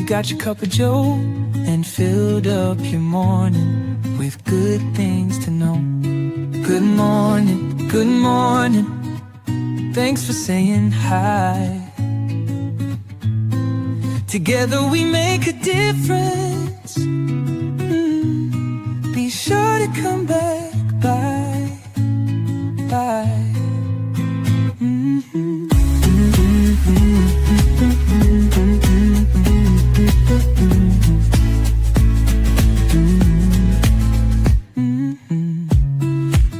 you got your cup of Joe and filled up your morning with good things to know. Good morning, good morning. Thanks for saying hi. Together we make a difference. Be sure to come back by.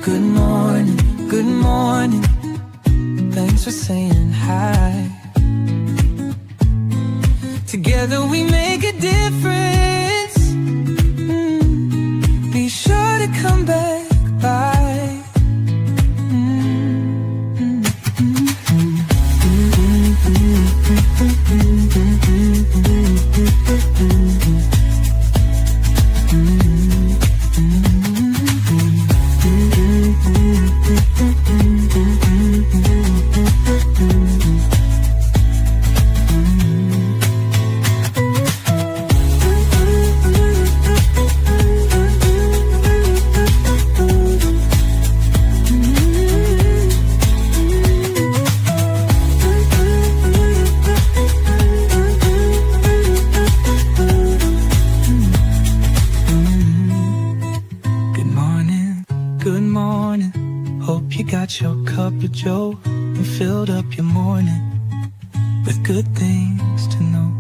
Good morning, good morning. Thanks for saying hi. Together we make a difference. Be sure to come back by. Your cup of Joe and filled up your morning with good things to know.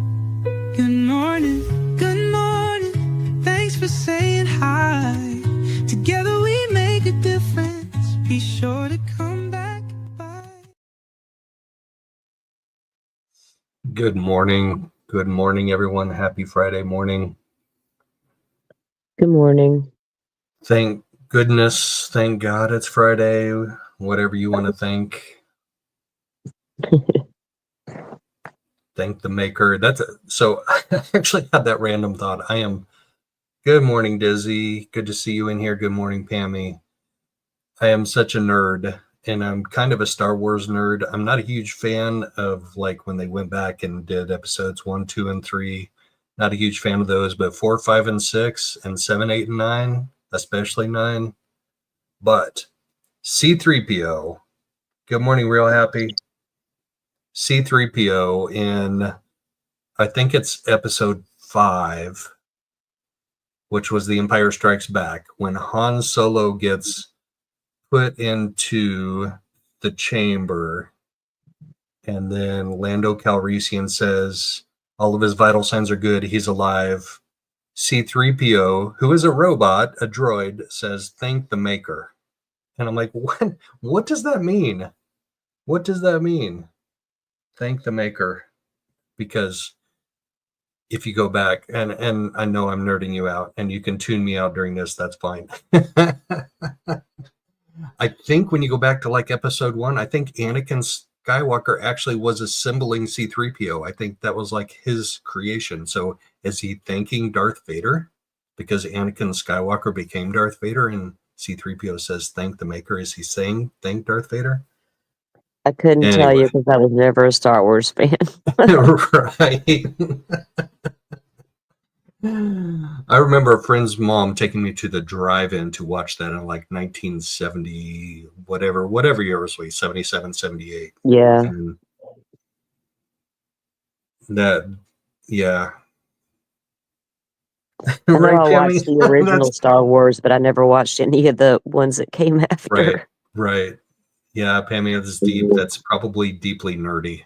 Good morning, good morning. Thanks for saying hi. Together we make a difference. Be sure to come back by. Good morning. Good morning, everyone. Happy Friday morning. Good morning. Thank goodness. Thank God it's Friday. Whatever you want to think. Thank the maker. So I actually had that random thought. Good morning, Dizzy. Good to see you in here. Good morning, Pammy. I am such a nerd, and I'm kind of a Star Wars nerd. I'm not a huge fan of like when they went back and did episodes 1, 2, and 3. Not a huge fan of those, but 4, 5, and 6, and 7, 8, and 9, especially 9. But C-3PO, good morning, Real Happy. C-3PO in, I think it's episode 5, which was The Empire Strikes Back, when Han Solo gets put into the chamber, and then Lando Calrissian says all of his vital signs are good, he's alive. C-3PO, who is a robot, a droid, says, thank the maker. And I'm like, what does that mean? What does that mean? Thank the maker. Because if you go back, and I know I'm nerding you out, and you can tune me out during this, that's fine. I think when you go back to like episode 1, I think Anakin Skywalker actually was assembling C-3PO. I think that was like his creation. So is he thanking Darth Vader? Because Anakin Skywalker became Darth Vader and C-3PO says, thank the maker. Is he saying, thank Darth Vader? I couldn't tell you because I was never a Star Wars fan. Right. I remember a friend's mom taking me to the drive-in to watch that in like 1970, whatever year it was, 77, 78. Yeah. And yeah. I know I watched the original Star Wars, but I never watched any of the ones that came after. Right. Yeah, Pammy, that's deep. That's probably deeply nerdy.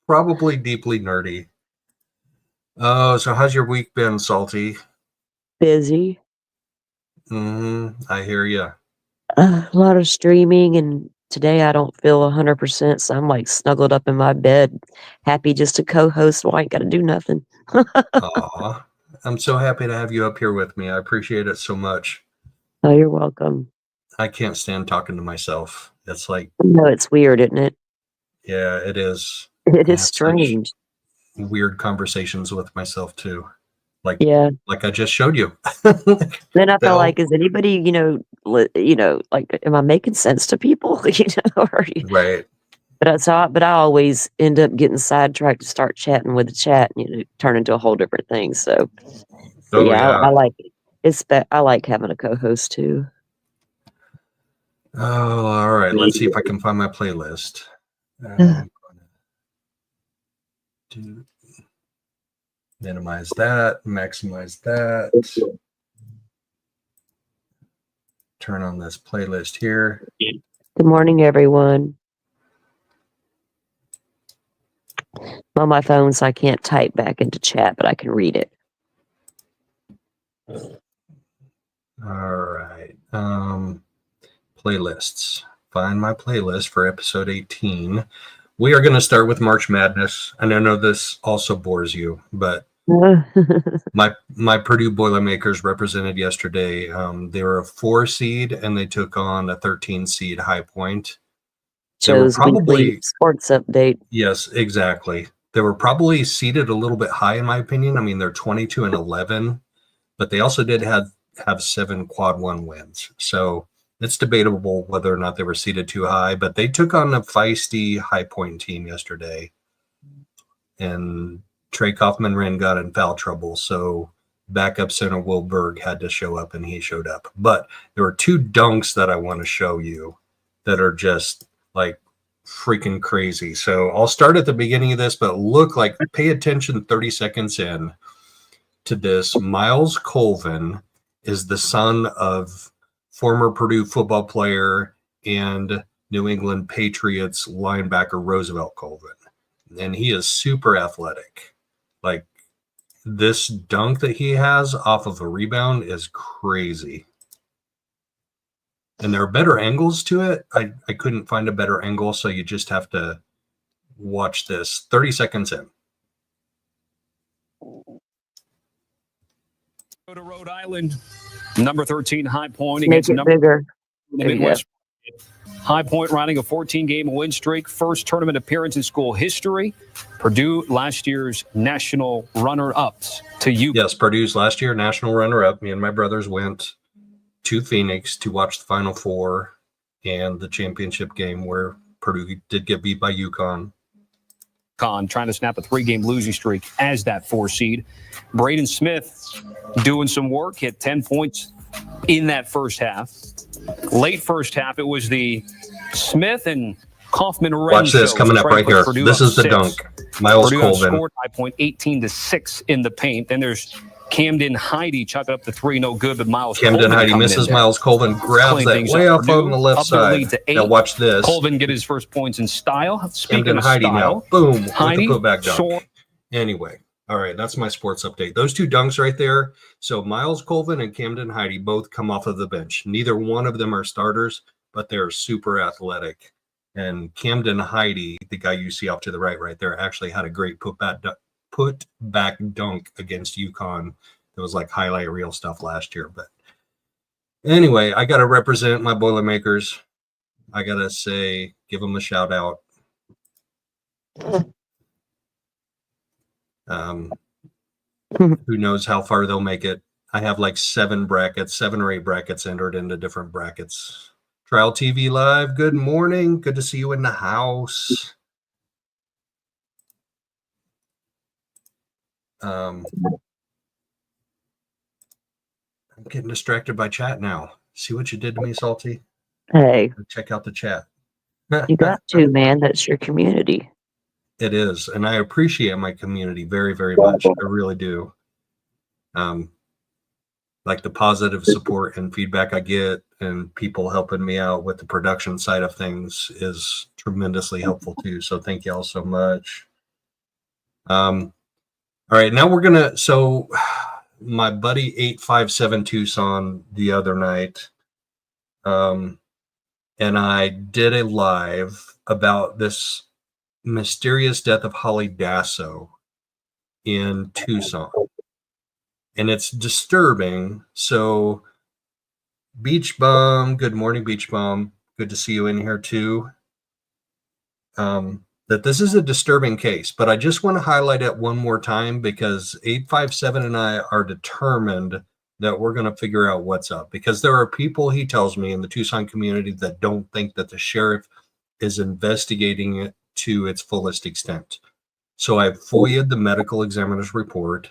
Probably deeply nerdy. Oh, so how's your week been, Salty? Busy. I hear you. A lot of streaming, and today I don't feel 100%, so I'm like snuggled up in my bed, happy just to co-host while I ain't got to do nothing. Aw, I'm so happy to have you up here with me. I appreciate it so much. Oh, you're welcome. I can't stand talking to myself. It's like... No, it's weird, isn't it? Yeah, it is. It is strange. Weird conversations with myself, too. Like I just showed you. Then I feel like, is anybody, like, am I making sense to people? Or, Right. But I always end up getting sidetracked to start chatting with the chat, and turn into a whole different thing. So, but Oh yeah, yeah. I like it. I like having a co-host too. Oh, all right. Let's see if I can find my playlist. Minimize that, maximize that. Turn on this playlist here. Good morning, everyone. I'm on my phone, so I can't type back into chat, but I can read it. All right. Playlists. Find my playlist for episode 18. We are going to start with March Madness. And I know this also bores you, but my Purdue Boilermakers represented yesterday. They were a 4 seed and they took on a 13 seed High Point. Joe's weekly sports update. Yes, exactly. They were probably seeded a little bit high, in my opinion. I mean, they're 22-11, but they also did have 7 quad 1 wins. So it's debatable whether or not they were seeded too high, but they took on a feisty High Point team yesterday. And Trey Kaufman-Wren got in foul trouble, so backup center Will Berg had to show up, and he showed up. But there were 2 dunks that I want to show you that are just like freaking crazy. So I'll start at the beginning of this, but pay attention 30 seconds in to this. Miles Colvin is the son of former Purdue football player and New England Patriots linebacker Roosevelt Colvin. And he is super athletic. Like, this dunk that he has off of a rebound is crazy. And there are better angles to it. I couldn't find a better angle, so you just have to watch this. 30 seconds in. Go to Rhode Island, number 13 High Point Make it bigger. The Midwest. High Point riding a 14-game win streak, first tournament appearance in school history. Purdue last year's national runner-ups to you. Yes, Purdue's last year national runner-up. Me and my brothers went to Phoenix to watch the Final Four and the championship game where Purdue did get beat by UConn. Trying to snap a 3-game losing streak as that 4 seed. Braden Smith doing some work, hit 10 points in that first half. Late first half, it was the Smith and Kaufman-Wren. Watch this coming up right here. This is the dunk. Miles Colvin. Scored High Point 18-6 in the paint. Then there's Camden Heide chucking up the 3, no good, but Miles Camden Heide misses. Miles Colvin grabs that way off on the left side. Now watch this. Colvin get his first points in style. Camden Heide now. Boom. With the putback dunk. Anyway. All right, that's my sports update. Those 2 dunks right there. So Miles Colvin and Camden Heide both come off of the bench. Neither one of them are starters, but they're super athletic. And Camden Heide, the guy you see off to the right there, actually had a great putback dunk against UConn. It was like highlight reel stuff last year. But anyway, I got to represent my Boilermakers. I got to say, give them a shout out. Who knows how far they'll make it. I have like 7 or 8 brackets entered into different brackets. Trial TV Live, good morning. Good to see you in the house. I'm getting distracted by chat now. See what you did to me, Salty? Hey. Check out the chat. You got to, man. That's your community. It is, and I appreciate my community very, very much. I really do. Like the positive support and feedback I get, and people helping me out with the production side of things is tremendously helpful too. So thank you all so much. All right, now we're gonna. So my buddy 857 Tucson the other night, and I did a live about this mysterious death of Hollie Dasso in Tucson, and it's disturbing. So Beach Bum, good morning, Beach Bum, good to see you in here too. That this is a disturbing case, but I just want to highlight it one more time because 857 and I are determined that we're going to figure out what's up, because there are people, he tells me, in the Tucson community that don't think that the sheriff is investigating it to its fullest extent. So I FOIA'd the medical examiner's report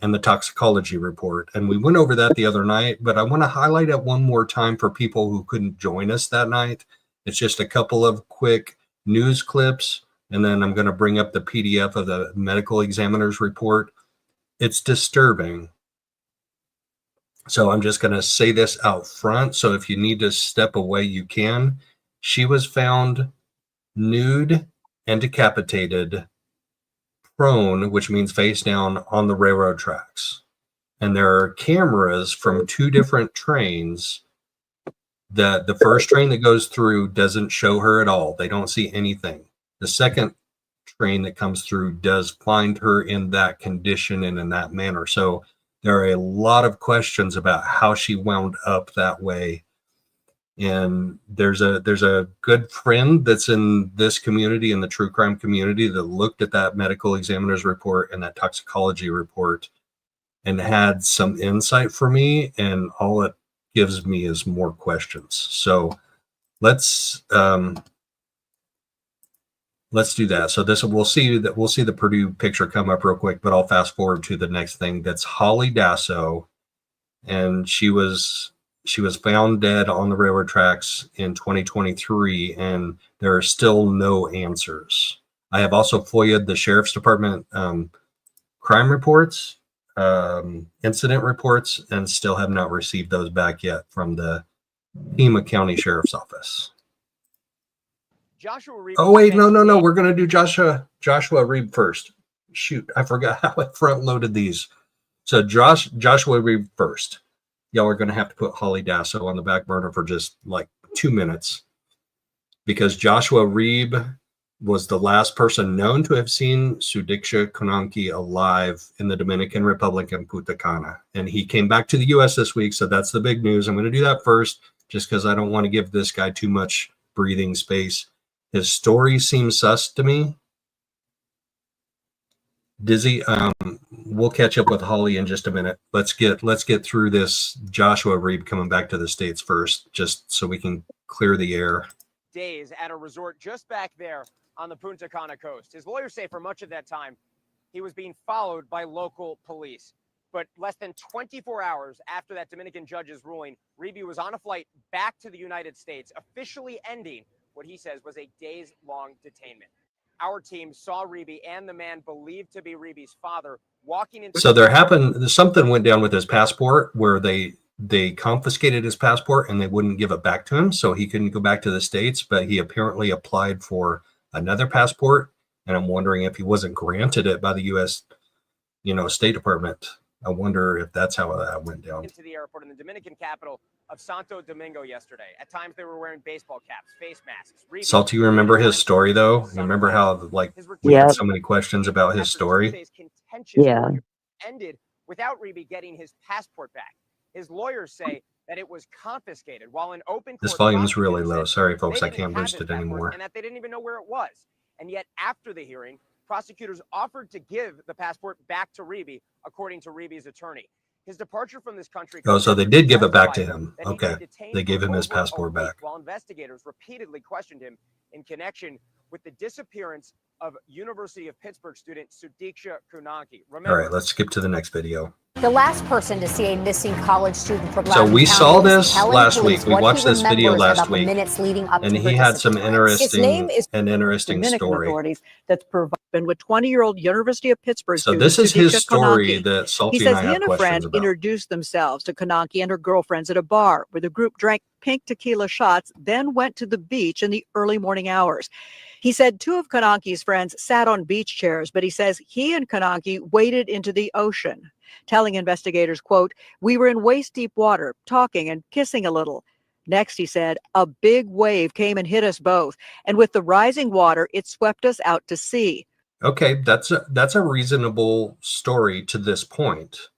and the toxicology report, and we went over that the other night, but I want to highlight it one more time for people who couldn't join us that night. It's just a couple of quick news clips, and then I'm going to bring up the PDF of the medical examiner's report. It's disturbing. So I'm just going to say this out front. So if you need to step away, you can. She was found nude and decapitated, prone, which means face down, on the railroad tracks. And there are cameras from 2 different trains that the first train that goes through doesn't show her at all. They don't see anything. The second train that comes through does find her in that condition and in that manner. So there are a lot of questions about how she wound up that way. And there's a good friend that's in this community, in the true crime community, that looked at that medical examiner's report and that toxicology report and had some insight for me. And all it gives me is more questions. So let's do that. So we'll see the Purdue picture come up real quick, but I'll fast forward to the next thing. That's Hollie Dasso, and she was found dead on the railroad tracks in 2023, and there are still no answers. I have also FOIA'd the sheriff's department crime reports, incident reports, and still have not received those back yet from the Pima County Sheriff's Office. Joshua Reeb. Oh wait, no. We're gonna do Joshua Reeb first. Shoot, I forgot how I front loaded these. So Joshua Reeb first. Y'all are gonna have to put Hollie Dasso on the back burner for just like 2 minutes, because Joshua Reeb was the last person known to have seen Sudiksha Konanki alive in the Dominican Republic and Punta Cana, and he came back to the U.S. this week. So that's the big news. I'm gonna do that first, just because I don't want to give this guy too much breathing space. His story seems sus to me. Dizzy, we'll catch up with Hollie in just a minute. Let's get through this Joshua Reeb coming back to the States first, just so we can clear the air. Days at a resort just back there on the Punta Cana coast. His lawyers say for much of that time, he was being followed by local police. But less than 24 hours after that Dominican judge's ruling, Reeb was on a flight back to the United States, officially ending what he says was a days-long detainment. Our team saw Reeb and the man believed to be Reeb's father walking into. So something went down with his passport where they confiscated his passport and they wouldn't give it back to him, so he couldn't go back to the States. But he apparently applied for another passport, and I'm wondering if he wasn't granted it by the U.S. State Department. I wonder if that's how that went down. Into the airport in the Dominican capital of Santo Domingo yesterday. At times they were wearing baseball caps, face masks. Salty, you remember his story though? You remember how we had so many questions about his story? Yeah. Ended without Reeb getting his passport back. His lawyers say that it was confiscated while in open court. This volume is really low. Sorry, folks, I can't boost it anymore. And that they didn't even know where it was. And yet after the hearing, prosecutors offered to give the passport back to Reeb, according to Reeb's attorney. His departure from this country. Oh, so they did give it back to him. Okay. They gave him his passport back. While investigators repeatedly questioned him in connection with the disappearance of University of Pittsburgh student Sudiksha Konanki. All right, let's skip to the next video. The last person to see a missing college student from So we saw this last week. We watched this video last week, and he had some interesting story. That's been with 20-year-old University of Pittsburgh. So this is his story that Salty and I have questions about. He says he and a friend introduced themselves to Konanki and her girlfriends at a bar where the group drank pink tequila shots, then went to the beach in the early morning hours. He said 2 of Konanki's friends sat on beach chairs, but he says he and Konanki waded into the ocean, telling investigators, quote, "We were in waist-deep water, talking and kissing a little. Next," he said, "a big wave came and hit us both. And with the rising water, it swept us out to sea." Okay, that's a reasonable story to this point.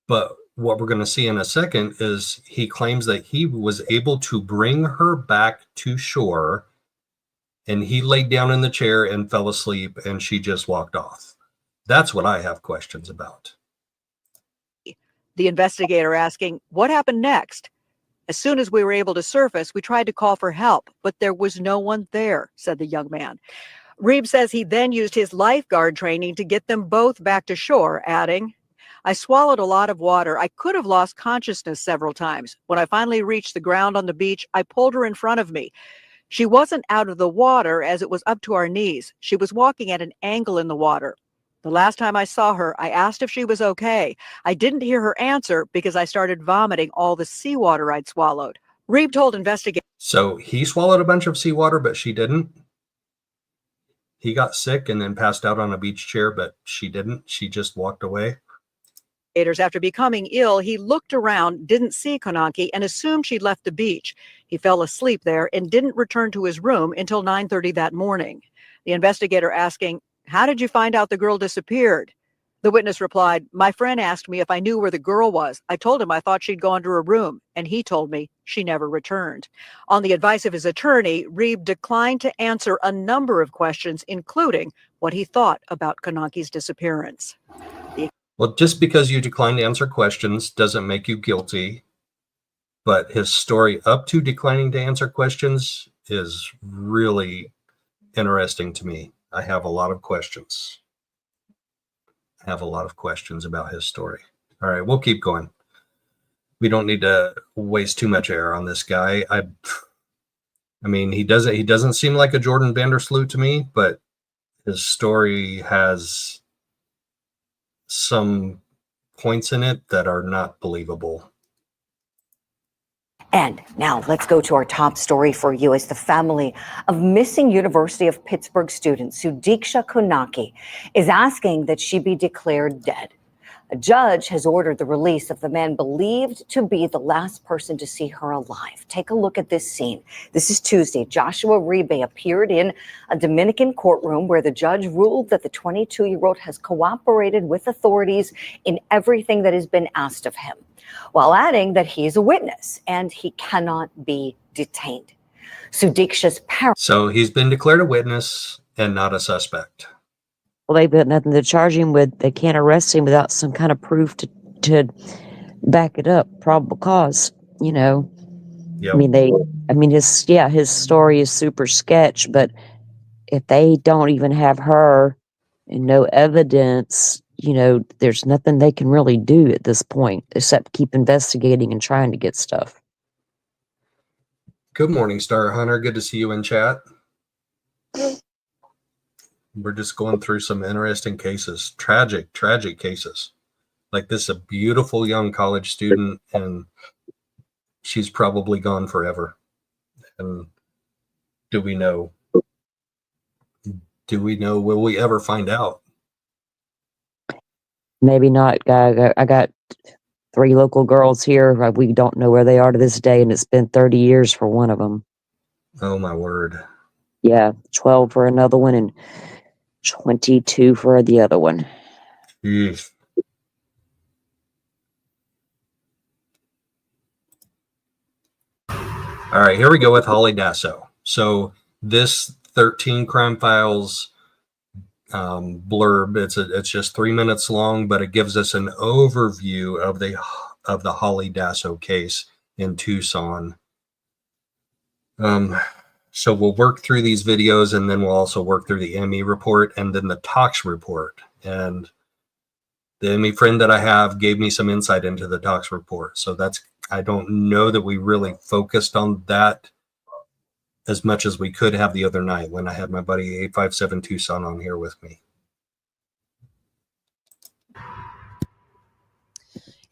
But what we're going to see in a second is he claims that he was able to bring her back to shore, and he laid down in the chair and fell asleep, and she just walked off. That's what I have questions about. The investigator asking, "What happened next?" As soon as we were able to surface, we tried to call for help, but there was no one there, said the young man. Reeb says he then used his lifeguard training to get them both back to shore, adding, I swallowed a lot of water. I could have lost consciousness several times. When I finally reached the ground on the beach, I pulled her in front of me. She wasn't out of the water as it was up to our knees. She was walking at an angle in the water. The last time I saw her, I asked if she was okay. I didn't hear her answer because I started vomiting all the seawater I'd swallowed. Reeb told investigators. So he swallowed a bunch of seawater, but she didn't. He got sick and then passed out on a beach chair, but she didn't. She just walked away. After becoming ill, he looked around, didn't see Konanke, and assumed she'd left the beach. He fell asleep there and didn't return to his room until 9:30 that morning. The investigator asking, how did you find out the girl disappeared? The witness replied, my friend asked me if I knew where the girl was. I told him I thought she'd gone to her room, and he told me she never returned. On the advice of his attorney, Reeb declined to answer a number of questions, including what he thought about Konanke's disappearance. Well, just because you decline to answer questions doesn't make you guilty, but his story up to declining to answer questions is really interesting to me. I have a lot of questions. I have a lot of questions about his story. All right, we'll keep going. We don't need to waste too much air on this guy. I mean, he doesn't seem like a Jordan Vandersloot to me, but his story has some points in it that are not believable. And now let's go to our top story for you as the family of missing University of Pittsburgh student Sudiksha Konanke is asking that she be declared dead. A judge has ordered the release of the man believed to be the last person to see her alive. Take a look at this scene. This is Tuesday. Joshua Ribe appeared in a Dominican courtroom where the judge ruled that the 22-year-old has cooperated with authorities in everything that has been asked of him, while adding that he is a witness and he cannot be detained. Sudiksha's parents. So he's been declared a witness and not a suspect. Well, they've got nothing to charge him with. They can't arrest him without some kind of proof to back it up. Probable cause, you know. Yep. I mean, his story is super sketch, but if they don't even have her and no evidence, you know, there's nothing they can really do at this point except keep investigating and trying to get stuff. Good morning, Star Hunter. Good to see you in chat. We're just going through some interesting cases, tragic cases. Like this, a beautiful young college student, and she's probably gone forever. And do we know? Will we ever find out? Maybe not. I got 3 local girls here. We don't know where they are to this day, and it's been 30 years for one of them. Oh, my word. Yeah, 12 for another one, and 22 for the other one. Jeez. All right, here we go with Hollie Dasso. So this 13 Crime Files blurb, it's just 3 minutes long, but it gives us an overview of the Hollie Dasso case in Tucson. So we'll work through these videos, and then we'll also work through the ME report and then the Tox report. And the ME friend that I have gave me some insight into the Tox report. So I don't know that we really focused on that as much as we could have the other night when I had my buddy 857 Tucson on here with me.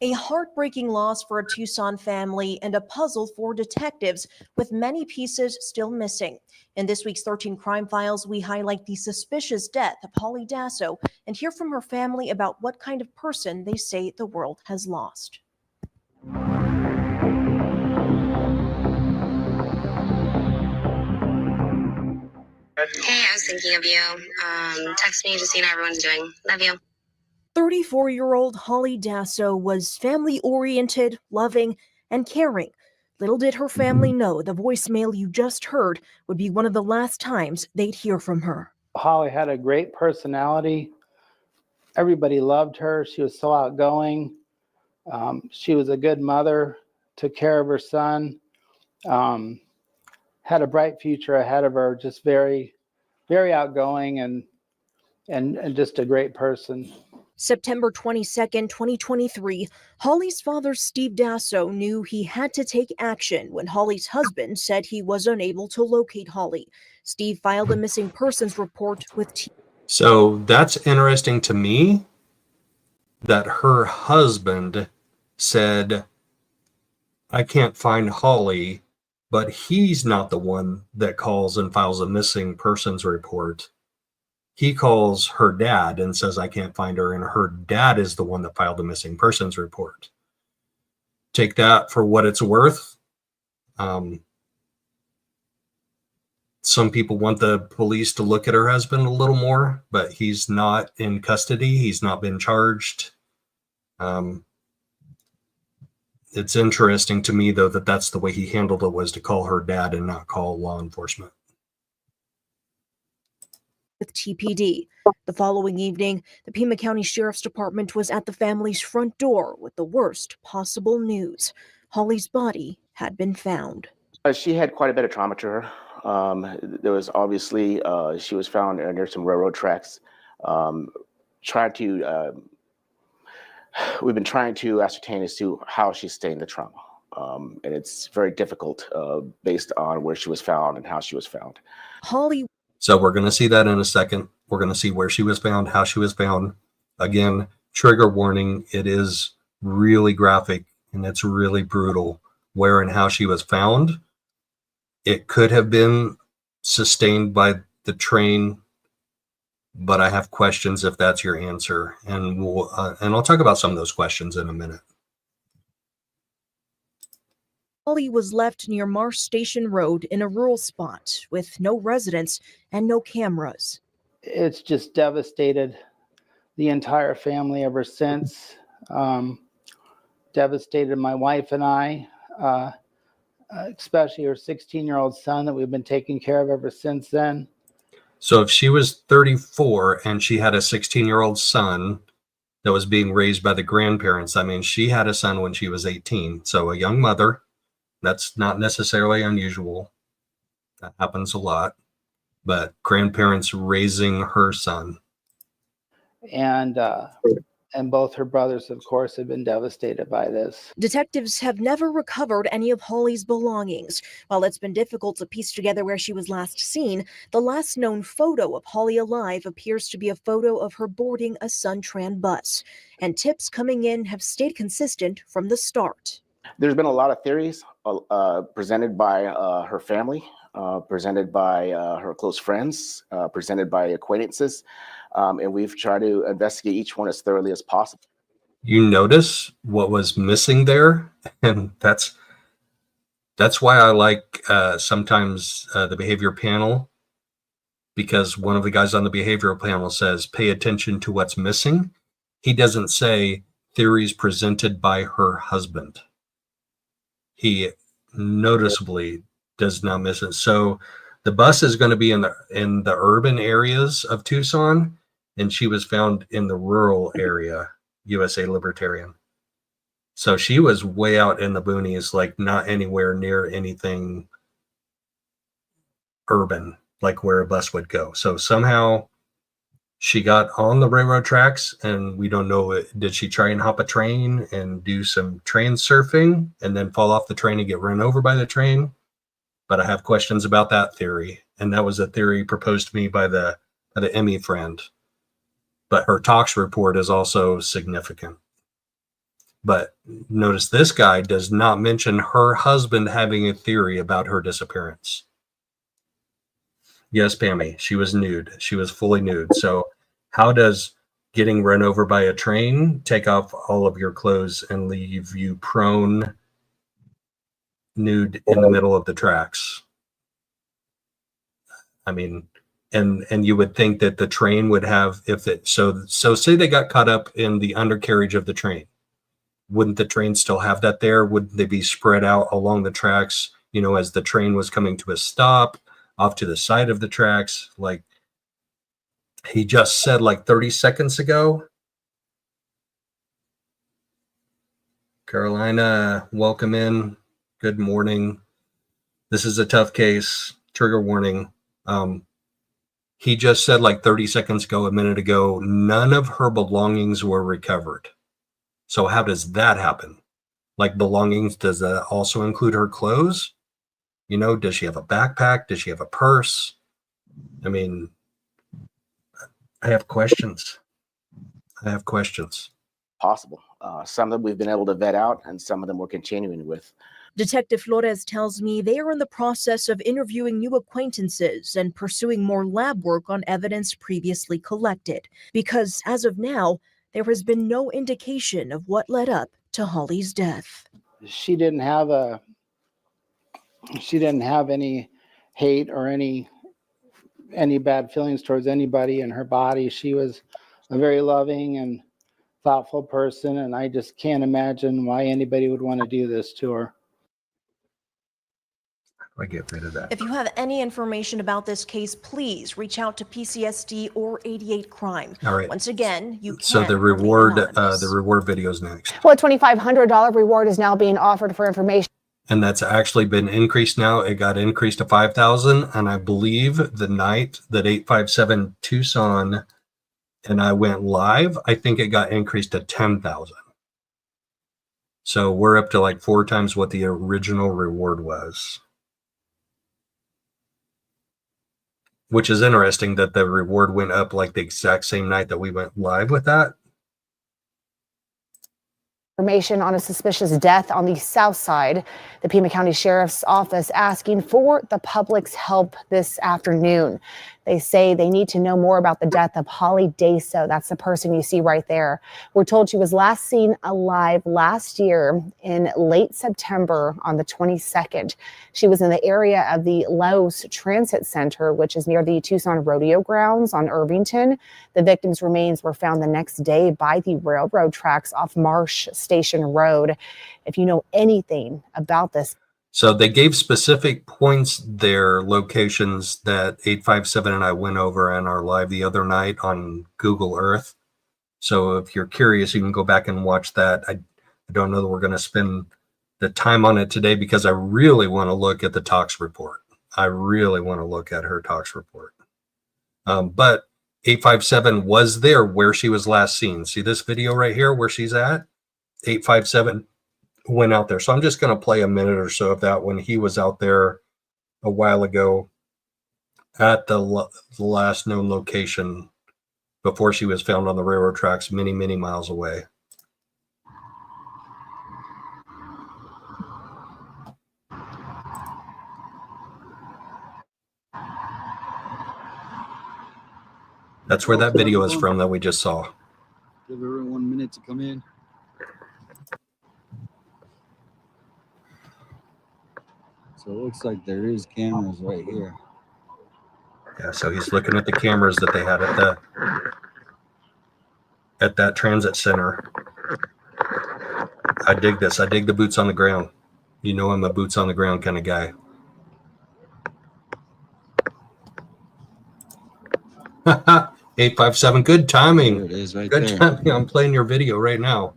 A heartbreaking loss for a Tucson family and a puzzle for detectives, with many pieces still missing. In this week's 13 Crime Files, we highlight the suspicious death of Hollie Dasso and hear from her family about what kind of person they say the world has lost. Hey, I was thinking of you. Text me to see how everyone's doing. Love you. 34-year-old Hollie Dasso was family-oriented, loving, and caring. Little did her family know the voicemail you just heard would be one of the last times they'd hear from her. Hollie had a great personality. Everybody loved her. She was so outgoing. She was a good mother, took care of her son, had a bright future ahead of her, just very, very outgoing and just a great person. September 22nd, 2023, Hollie's father, Steve Dasso, knew he had to take action when Hollie's husband said he was unable to locate Hollie. Steve filed a missing persons report with So that's interesting to me that her husband said, I can't find Hollie, but he's not the one that calls and files a missing persons report. He calls her dad and says, I can't find her, and her dad is the one that filed the missing persons report. Take that for what it's worth. Some people want the police to look at her husband a little more, but he's not in custody. He's not been charged. It's interesting to me, though, that that's the way he handled it, was to call her dad and not call law enforcement. with TPD. The following evening, the Pima County Sheriff's Department was at the family's front door with the worst possible news. Hollie's body had been found. She had quite a bit of trauma to her. There was obviously, she was found near some railroad tracks. We've been trying to ascertain as to how she sustained the trauma. And it's very difficult based on where she was found and how she was found. Hollie. So we're going to see that in a second. We're going to see where she was found, how she was found. Again, trigger warning. It is really graphic and it's really brutal where and how she was found. It could have been sustained by the train, but I have questions if that's your answer. And I'll talk about some of those questions in a minute. Hollie was left near Marsh Station Road in a rural spot with no residents and no cameras. It's just devastated the entire family ever since. Devastated my wife and I, especially her 16-year-old son that we've been taking care of ever since then. So if she was 34 and she had a 16-year-old son that was being raised by the grandparents, I mean, she had a son when she was 18. So a young mother. That's not necessarily unusual. That happens a lot. But grandparents raising her son. And both her brothers, of course, have been devastated by this. Detectives have never recovered any of Hollie's belongings. While it's been difficult to piece together where she was last seen, the last known photo of Hollie alive appears to be a photo of her boarding a Suntran bus. And tips coming in have stayed consistent from the start. There's been a lot of theories presented by her family, presented by her close friends, presented by acquaintances, and we've tried to investigate each one as thoroughly as possible. You notice what was missing there, and that's why I like sometimes the behavior panel, because one of the guys on the behavioral panel says, pay attention to what's missing. He doesn't say theories presented by her husband. He noticeably does not miss it. So the bus is going to be in the urban areas of Tucson, and she was found in the rural area, USA Libertarian. So she was way out in the boonies, like not anywhere near anything urban, like where a bus would go. So somehow she got on the railroad tracks, and we don't know, did she try and hop a train and do some train surfing and then fall off the train and get run over by the train? But I have questions about that theory. And that was a theory proposed to me by the Emmy friend. But her tox report is also significant. But notice this guy does not mention her husband having a theory about her disappearance. Yes, Pammy, she was nude. She was fully nude. So how does getting run over by a train take off all of your clothes and leave you prone, nude in the middle of the tracks? I mean, and you would think that the train would have, so say they got caught up in the undercarriage of the train. Wouldn't the train still have that there? Wouldn't they be spread out along the tracks, as the train was coming to a stop? Off to the side of the tracks, like he just said like 30 seconds ago. Carolina, welcome in. Good morning. This is a tough case. Trigger warning. He just said like 30 seconds ago, a minute ago, none of her belongings were recovered. So how does that happen? Like belongings, does that also include her clothes? You know, does she have a backpack? Does she have a purse? I mean, I have questions. Possible. Some of them we've been able to vet out, and some of them we're continuing with. Detective Flores tells me they are in the process of interviewing new acquaintances and pursuing more lab work on evidence previously collected, because as of now, there has been no indication of what led up to Hollie's death. She didn't have any hate or any bad feelings towards anybody in her body. She was a very loving and thoughtful person, and I just can't imagine why anybody would want to do this to her. I get rid of that. If you have any information about this case, please reach out to PCSD or 88 Crime. All right. Once again, you can. So the reward video is next. Well, a $2,500 reward is now being offered for information. And that's actually been increased now. It got increased to 5,000. And I believe the night that 857 Tucson and I went live, I think it got increased to 10,000. So we're up to like 4 times what the original reward was. Which is interesting that the reward went up like the exact same night that we went live with that. Information on a suspicious death on the south side. The Pima County Sheriff's Office asking for the public's help this afternoon. They say they need to know more about the death of Hollie Dasso. That's the person you see right there. We're told she was last seen alive last year in late September on the 22nd. She was in the area of the Laos Transit Center, which is near the Tucson Rodeo Grounds on Irvington. The victim's remains were found the next day by the railroad tracks off Marsh Station Road. If you know anything about this. So they gave specific points there, locations that 857 and I went over in our live the other night on Google Earth. So if you're curious, you can go back and watch that. I don't know that we're going to spend the time on it today because I really want to look at the tox report. I really want to look at her tox report. But 857 was there where she was last seen. See this video right here where she's at? 857 went out there. So I'm just going to play a minute or so of that when he was out there a while ago at the last known location before she was found on the railroad tracks many, many miles away. That's where that video is from that we just saw. Give everyone 1 minute to come in. So it looks like there is cameras right here. Yeah, so he's looking at the cameras that they had at that transit center. I dig this. I dig the boots on the ground. You know I'm a boots on the ground kind of guy. 857, good timing. There it is right good there. timing. I'm playing your video right now.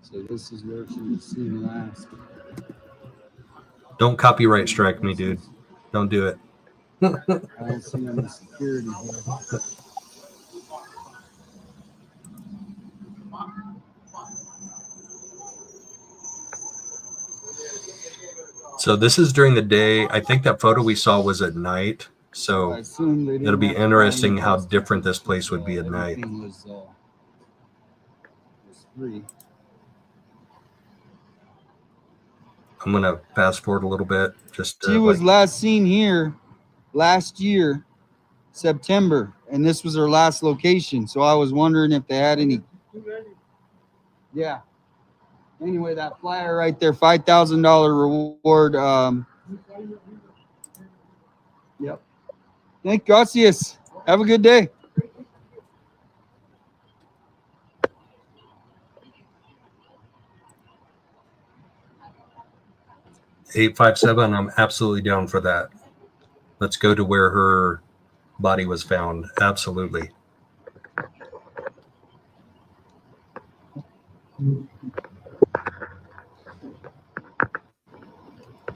So this is where she was seen last. Don't copyright strike me, dude. Don't do it. I don't see any security here. So this is during the day. I think that photo we saw was at night. So it'll be interesting how different this place would be at night. Was free. I'm going to fast forward a little bit. She was last seen here last year, September, and this was her last location. So I was wondering if they had any. Yeah. Anyway, that flyer right there, $5,000 reward. Yep. Thank gracias. Have a good day. $857. I'm absolutely down for that. Let's go to where her body was found. Absolutely.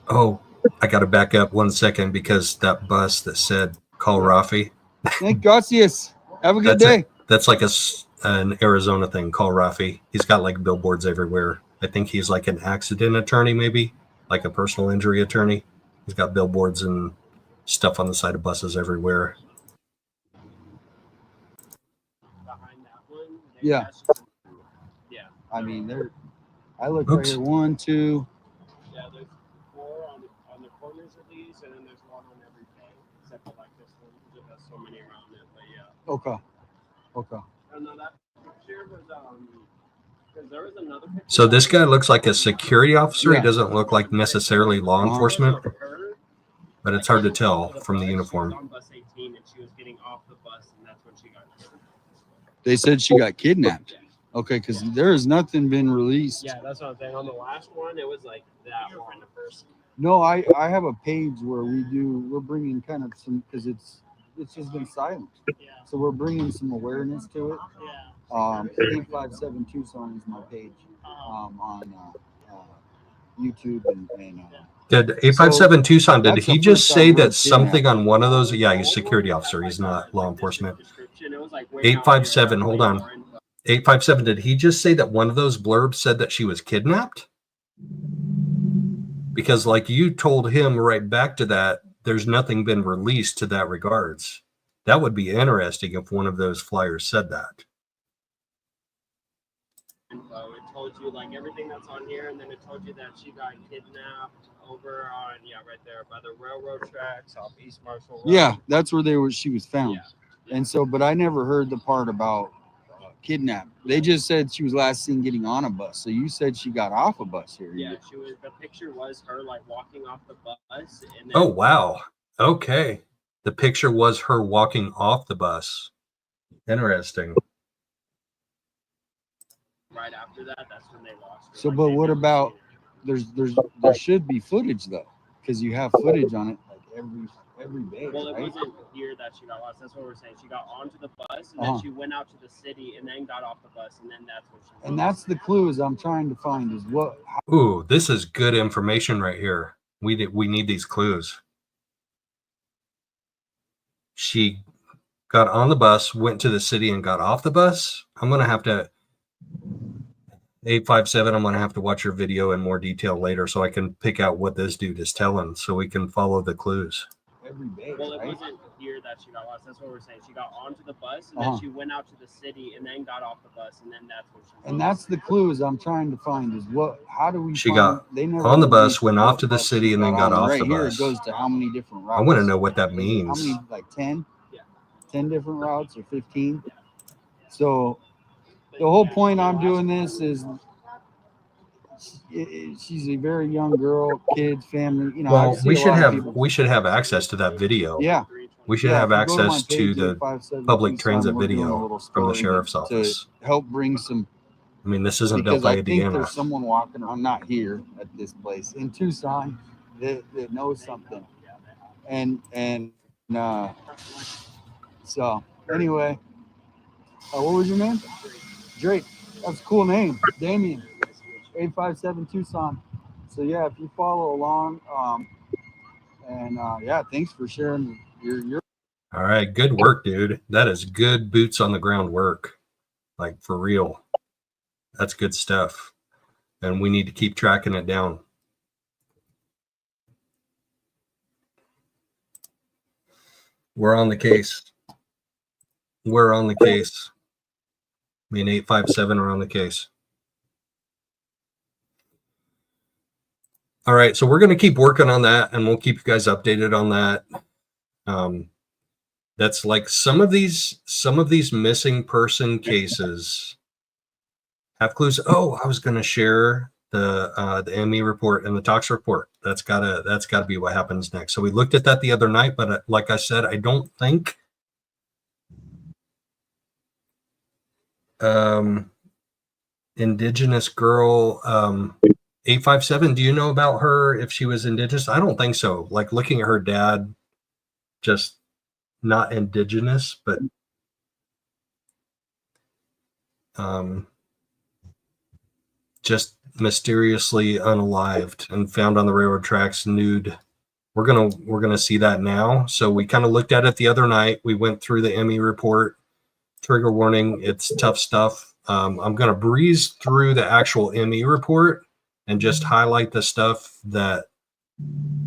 Oh, I got to back up 1 second because that bus that said call Rafi. Thank gracias. Have a good That's day. That's like an Arizona thing. Call Rafi. He's got like billboards everywhere. I think he's like an accident attorney, maybe like a personal injury attorney. He's got billboards and stuff on the side of buses everywhere. Yeah. Yeah. I mean, I look right here. 1, 2. Yeah, there's 4 on the corners of these, and then there's 1 on every pay, except for like this one, because it has so many around it. But yeah. Okay. And then that picture was because there was another picture. So this guy looks like a security officer. Yeah. He doesn't look like necessarily law enforcement, but it's hard to tell from the uniform. She was on bus 18, and she was getting off the bus, and that's when she got killed. They said she got kidnapped. Okay, because there has nothing been released. Yeah, that's what I'm saying. On the last one, it was like that one. No, I have a page where we're bringing kind of some, because it's just been silent. Yeah. So we're bringing some awareness to it. Yeah. 857 Tucson is my page on YouTube and Did 857 Tucson, did that's he the just first say time that we've seen something that. on one of those? Yeah, he's a security officer. He's not law enforcement. 857, hold on. 857, did he just say that one of those blurbs said that she was kidnapped? Because like you told him right back to that, there's nothing been released to that regards. That would be interesting if one of those flyers said that. Info. It told you like everything that's on here, and then it told you that she got kidnapped over on right there by the railroad tracks off East Marshall Road. Yeah, that's where she was found. Yeah. And so, but I never heard the part about kidnapped. They just said she was last seen getting on a bus. So you said she got off a bus here. Yeah, she was. The picture was her like walking off the bus. And then, Oh, wow. Okay. The picture was her walking off the bus. Interesting. right after that, that's when they lost her. So, Like, but they what never about seen it. there should be footage though, because you have footage on it like every day. Well, it right? wasn't here that she got lost. That's what we're saying. She got onto the bus, and Uh-huh. then she went out to the city, and then got off the bus, and then that's when she. And that's the clues I'm trying to find is what. Ooh, this is good information right here. We need these clues. She got on the bus, went to the city, and got off the bus. I'm gonna have to 857. I'm gonna have to watch your video in more detail later, so I can pick out what this dude is telling, so we can follow the clues. Every day, Well, it right? wasn't here that she got lost. That's what we're saying. She got onto the bus, and Uh-huh. then she went out to the city, and then got off the bus, and then that's when she. And that's the clues I'm trying to find is what. How do we? She find, got they never on the bus, released went what off to the bus city, she and then got on. off right the here, bus. it goes to how many different routes. I want to know what that How means. many, like 10? Yeah. 10 different routes or 15? So the whole point I'm doing this is she's a very young girl, kids, family. You know, I Well, see we a should lot of have people- access to that video. Yeah. We should Yeah, have if you go to my access to page, the 857 public Tucson, transit we're doing a video little from the story sheriff's to office. help bring some. I mean, this isn't Because Delta, I think Indiana. there's someone walking around, not here at this place, in Tucson that knows something. And so anyway, what was your name? Drake. That's a cool name. Damien. 857 Tucson. So yeah, if you follow along, yeah, thanks for sharing your. All right, good work, dude. That is good boots on the ground work. Like, for real. That's good stuff. And we need to keep tracking it down. We're on the case. We're on the case. Me and 857 are on the case. All right, so we're going to keep working on that, and we'll keep you guys updated on that. That's like some of these missing person cases have clues. Oh, I was going to share the ME report and the Tox report. That's gotta be what happens next. So we looked at that the other night, but like I said, I don't think indigenous girl 857. Do you know about her? If she was indigenous, I don't think so. Like looking at her dad, just not indigenous, but just mysteriously unalived and found on the railroad tracks nude. We're gonna see that now. So we kind of looked at it the other night. We went through the ME report. Trigger warning, it's tough stuff. I'm gonna breeze through the actual ME report and just highlight the stuff that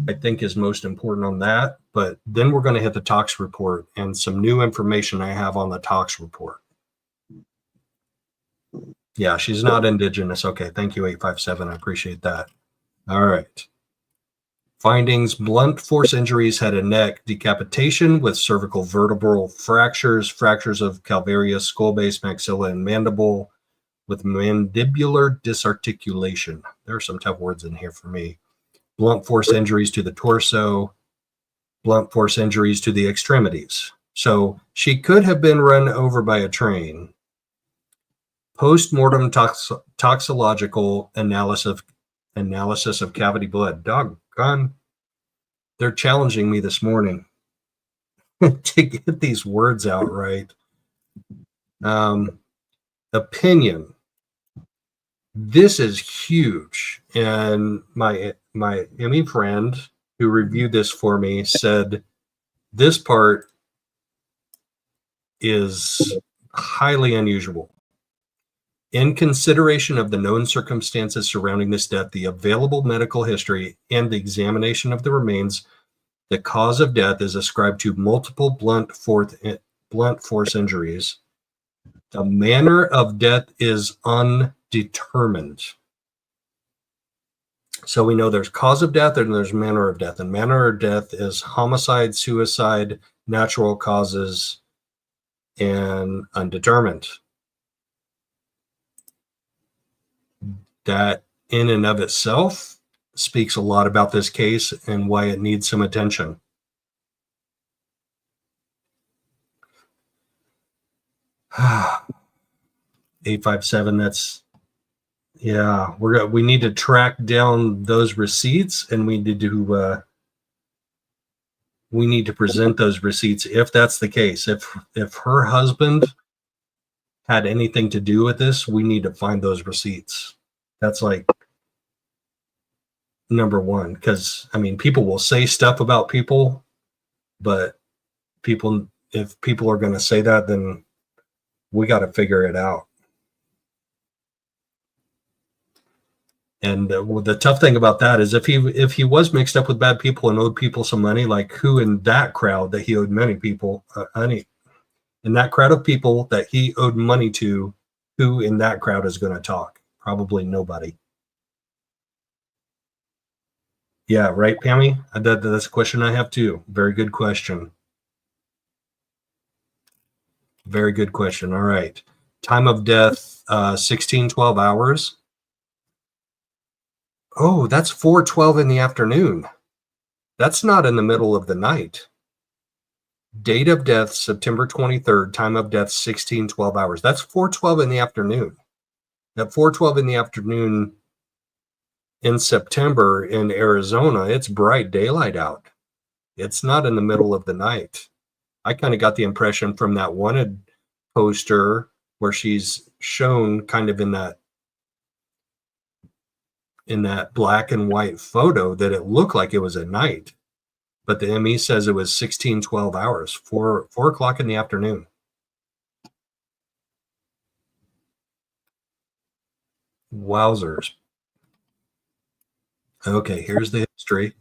I think is most important on that. But then we're going to hit the tox report and some new information I have on the tox report. Yeah, she's not indigenous. Okay, thank you, 857. I appreciate that. All right. Findings: blunt force injuries, head and neck, decapitation with cervical vertebral fractures, fractures of calvaria, skull base, maxilla, and mandible with mandibular disarticulation. There are some tough words in here for me. Blunt force injuries to the torso, blunt force injuries to the extremities. So she could have been run over by a train. Post-mortem toxicological analysis of cavity blood. Doggone. They're challenging me this morning to get these words out right. Opinion. This is huge. And my ME friend who reviewed this for me said this part is highly unusual. In consideration of the known circumstances surrounding this death, the available medical history, and the examination of the remains, the cause of death is ascribed to multiple blunt force injuries. The manner of death is undetermined. So we know there's cause of death and there's manner of death. And manner of death is homicide, suicide, natural causes, and undetermined. That in and of itself speaks a lot about this case and why it needs some attention. Ah, 857, that's, yeah, we need to track down those receipts, and we need to present those receipts if that's the case. If her husband had anything to do with this, we need to find those receipts. That's like number one, because I mean, people will say stuff about people, but if people are going to say that, then we got to figure it out. And the tough thing about that is if he was mixed up with bad people and owed people some money, like who in that crowd that he owed many people, in that crowd of people that he owed money to, who in that crowd is going to talk? Probably nobody. Yeah, right, Pammy? That's a question I have too. Very good question. Very good question. All right. Time of death, 16-12 hours. Oh, that's 4:12 in the afternoon. That's not in the middle of the night. Date of death, September 23rd. Time of death, 16-12 hours. That's 4:12 in the afternoon. At 4:12 in the afternoon in September in Arizona, it's bright daylight out. It's not in the middle of the night. I kind of got the impression from that wanted poster where she's shown kind of in that black and white photo that it looked like it was at night. But the ME says it was 16-12 hours, 4 o'clock in the afternoon. Wowzers. Okay, here's the history.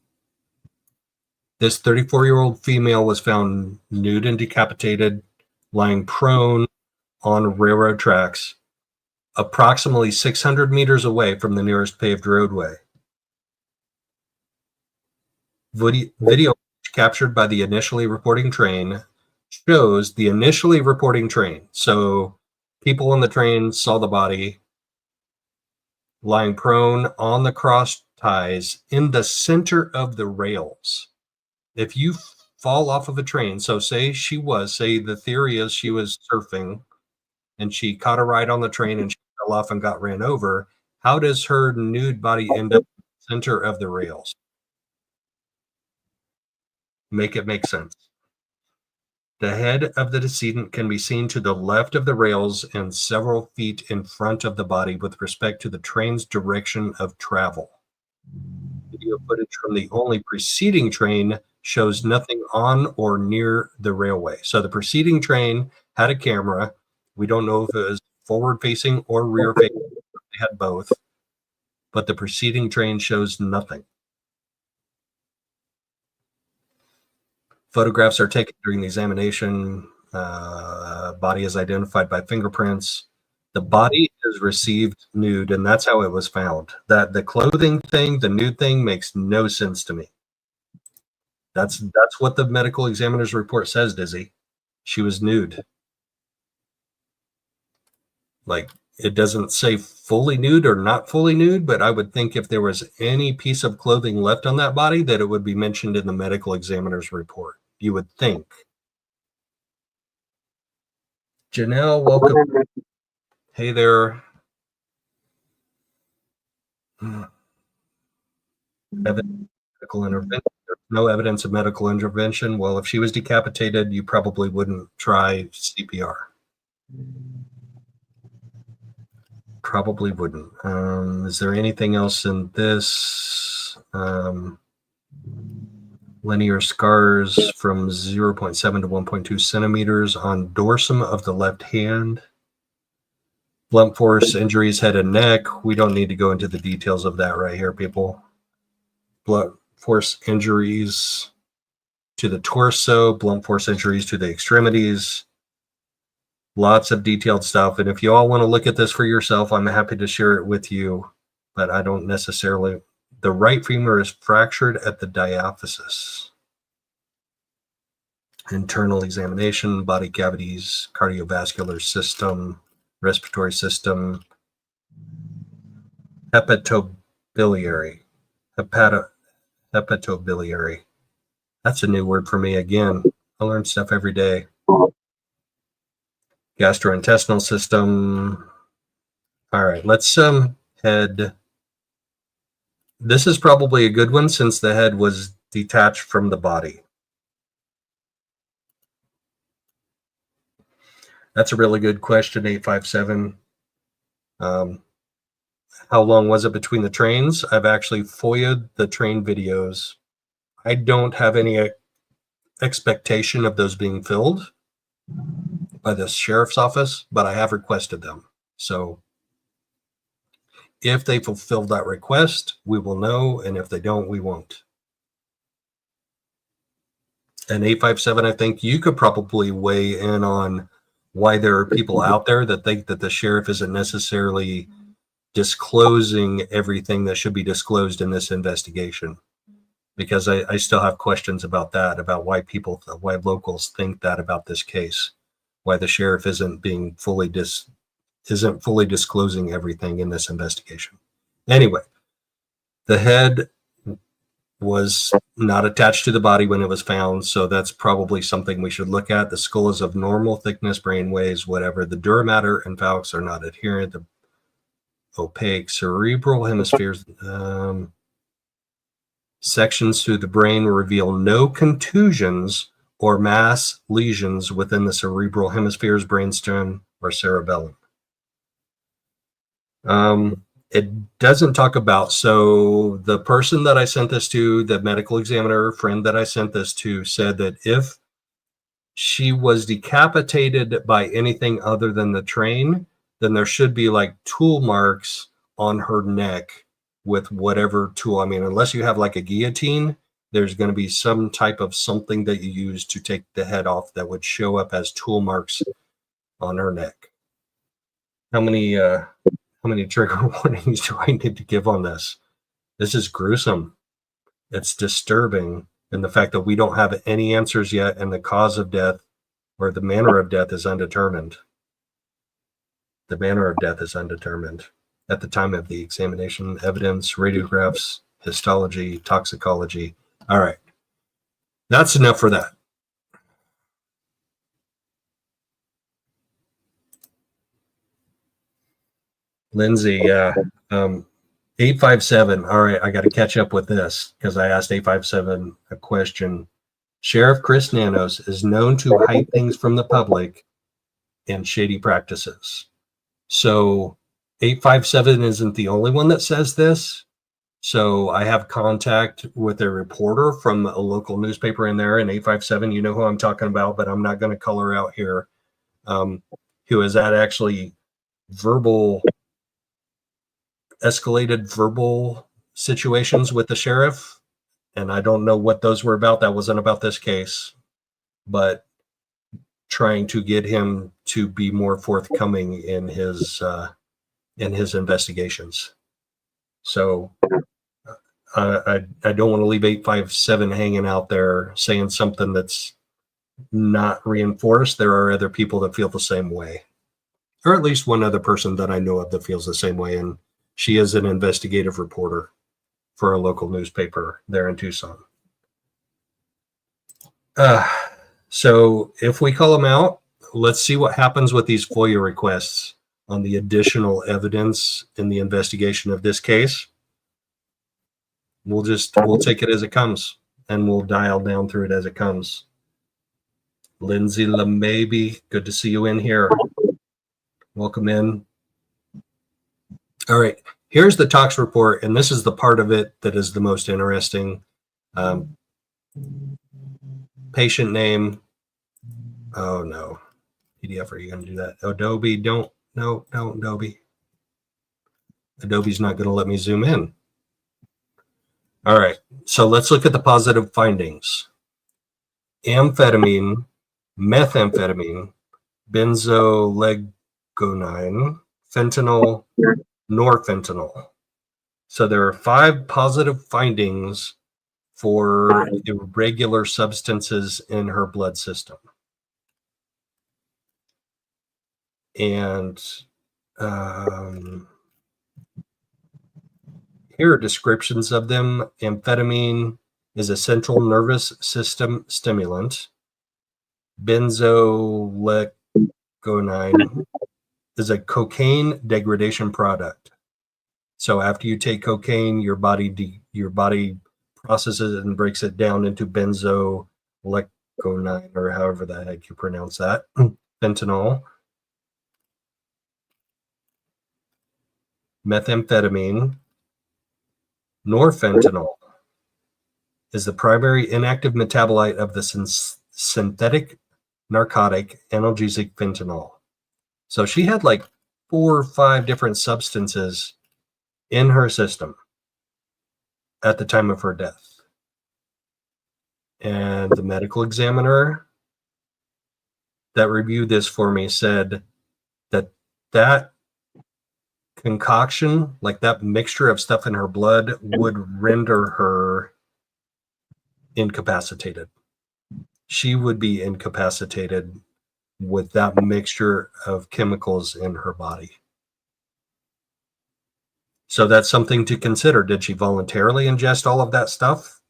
This 34-year-old female was found nude and decapitated, lying prone on railroad tracks, approximately 600 meters away from the nearest paved roadway. Video captured by the initially reporting train shows the initially reporting train. So people on the train saw the body lying prone on the cross ties in the center of the rails. If you fall off of a train, so say the theory is she was surfing and she caught a ride on the train and she fell off and got ran over, how does her nude body end up in the center of the rails? Make it make sense. The head of the decedent can be seen to the left of the rails and several feet in front of the body with respect to the train's direction of travel. Video footage from the only preceding train shows nothing on or near the railway. So the preceding train had a camera. We don't know if it was forward facing or rear facing. They had both. But the preceding train shows nothing. Photographs are taken during the examination. Body is identified by fingerprints. The body is received nude, and that's how it was found. That the clothing thing, the nude thing, makes no sense to me. That's what the medical examiner's report says, Dizzy. She was nude. Like, it doesn't say fully nude or not fully nude, but I would think if there was any piece of clothing left on that body, that it would be mentioned in the medical examiner's report. You would think. Janelle, welcome. Hey there. Medical intervention. There's no evidence of medical intervention. Well, if she was decapitated, you probably wouldn't try CPR. Probably wouldn't. Is there anything else in this? Linear scars from 0.7 to 1.2 centimeters on dorsum of the left hand. Blunt force injuries, head and neck. We don't need to go into the details of that right here, people. Blunt force injuries to the torso, blunt force injuries to the extremities. Lots of detailed stuff. And if you all want to look at this for yourself, I'm happy to share it with you, but I don't necessarily. The right femur is fractured at the diaphysis. Internal examination, body cavities, cardiovascular system, respiratory system, hepatobiliary. Hepatobiliary. That's a new word for me again. I learn stuff every day. Gastrointestinal system. All right, let's head. This is probably a good one since the head was detached from the body. That's a really good question, 857. How long was it between the trains? I've actually FOIA'd the train videos. I don't have any expectation of those being filled by the sheriff's office, but I have requested them. So if they fulfill that request, we will know, and if they don't, we won't. And 857, I think you could probably weigh in on why there are people out there that think that the sheriff isn't necessarily disclosing everything that should be disclosed in this investigation. Because I still have questions about that, about why locals think that about this case, why the sheriff isn't being fully disclosing everything in this investigation. Anyway, the head was not attached to the body when it was found, so that's probably something we should look at. The skull is of normal thickness, brain waves, whatever. The dura mater and falx are not adherent. The opaque cerebral hemispheres, sections through the brain reveal no contusions or mass lesions within the cerebral hemispheres, brainstem, or cerebellum. It doesn't talk about, so the person that I sent this to, the medical examiner friend that I sent this to, said that if she was decapitated by anything other than the train, then there should be like tool marks on her neck with whatever tool. I mean, unless you have like a guillotine, there's going to be some type of something that you use to take the head off that would show up as tool marks on her neck. How many trigger warnings do I need to give on this? This is gruesome. It's disturbing. And the fact that we don't have any answers yet, and the cause of death or the manner of death is undetermined. The manner of death is undetermined at the time of the examination. Evidence, radiographs, histology, toxicology. All right. That's enough for that. Lindsay, 857. All right, I got to catch up with this because I asked 857 a question Sheriff Chris Nanos is known to hide things from the public and shady practices. So 857 isn't the only one that says this. So I have contact with a reporter from a local newspaper in there, and 857, you know who I'm talking about, but I'm not going to call her out here, who has had actually escalated verbal situations with the sheriff. And I don't know what those were about. That wasn't about this case, but trying to get him to be more forthcoming in his investigations. So I don't want to leave 857 hanging out there saying something that's not reinforced. There are other people that feel the same way, or at least one other person that I know of that feels the same way. And she is an investigative reporter for a local newspaper there in Tucson. So if we call them out, let's see what happens with these FOIA requests on the additional evidence in the investigation of this case. We'll take it as it comes, and we'll dial down through it as it comes. Lindsay LeMaybe, good to see you in here. Welcome in. All right, here's the Tox report, and this is the part of it that is the most interesting. Patient name. Oh no, PDF, are you going to do that? Adobe, don't Adobe. Adobe's not going to let me zoom in. All right, so let's look at the positive findings. Amphetamine, methamphetamine, benzoylecgonine, fentanyl, norfentanyl. So there are 5 positive findings for irregular substances in her blood system. And here are descriptions of them. Amphetamine is a central nervous system stimulant. Benzoylecgonine is a cocaine degradation product. So after you take cocaine, your body processes it and breaks it down into benzoylecgonine, or however the heck you pronounce that. Fentanyl. Methamphetamine. Norfentanyl is the primary inactive metabolite of the synthetic narcotic analgesic fentanyl. So she had like 4 or 5 different substances in her system at the time of her death. And the medical examiner that reviewed this for me said that concoction, like that mixture of stuff in her blood, would render her incapacitated. She would be incapacitated with that mixture of chemicals in her body. So that's something to consider. Did she voluntarily ingest all of that stuff?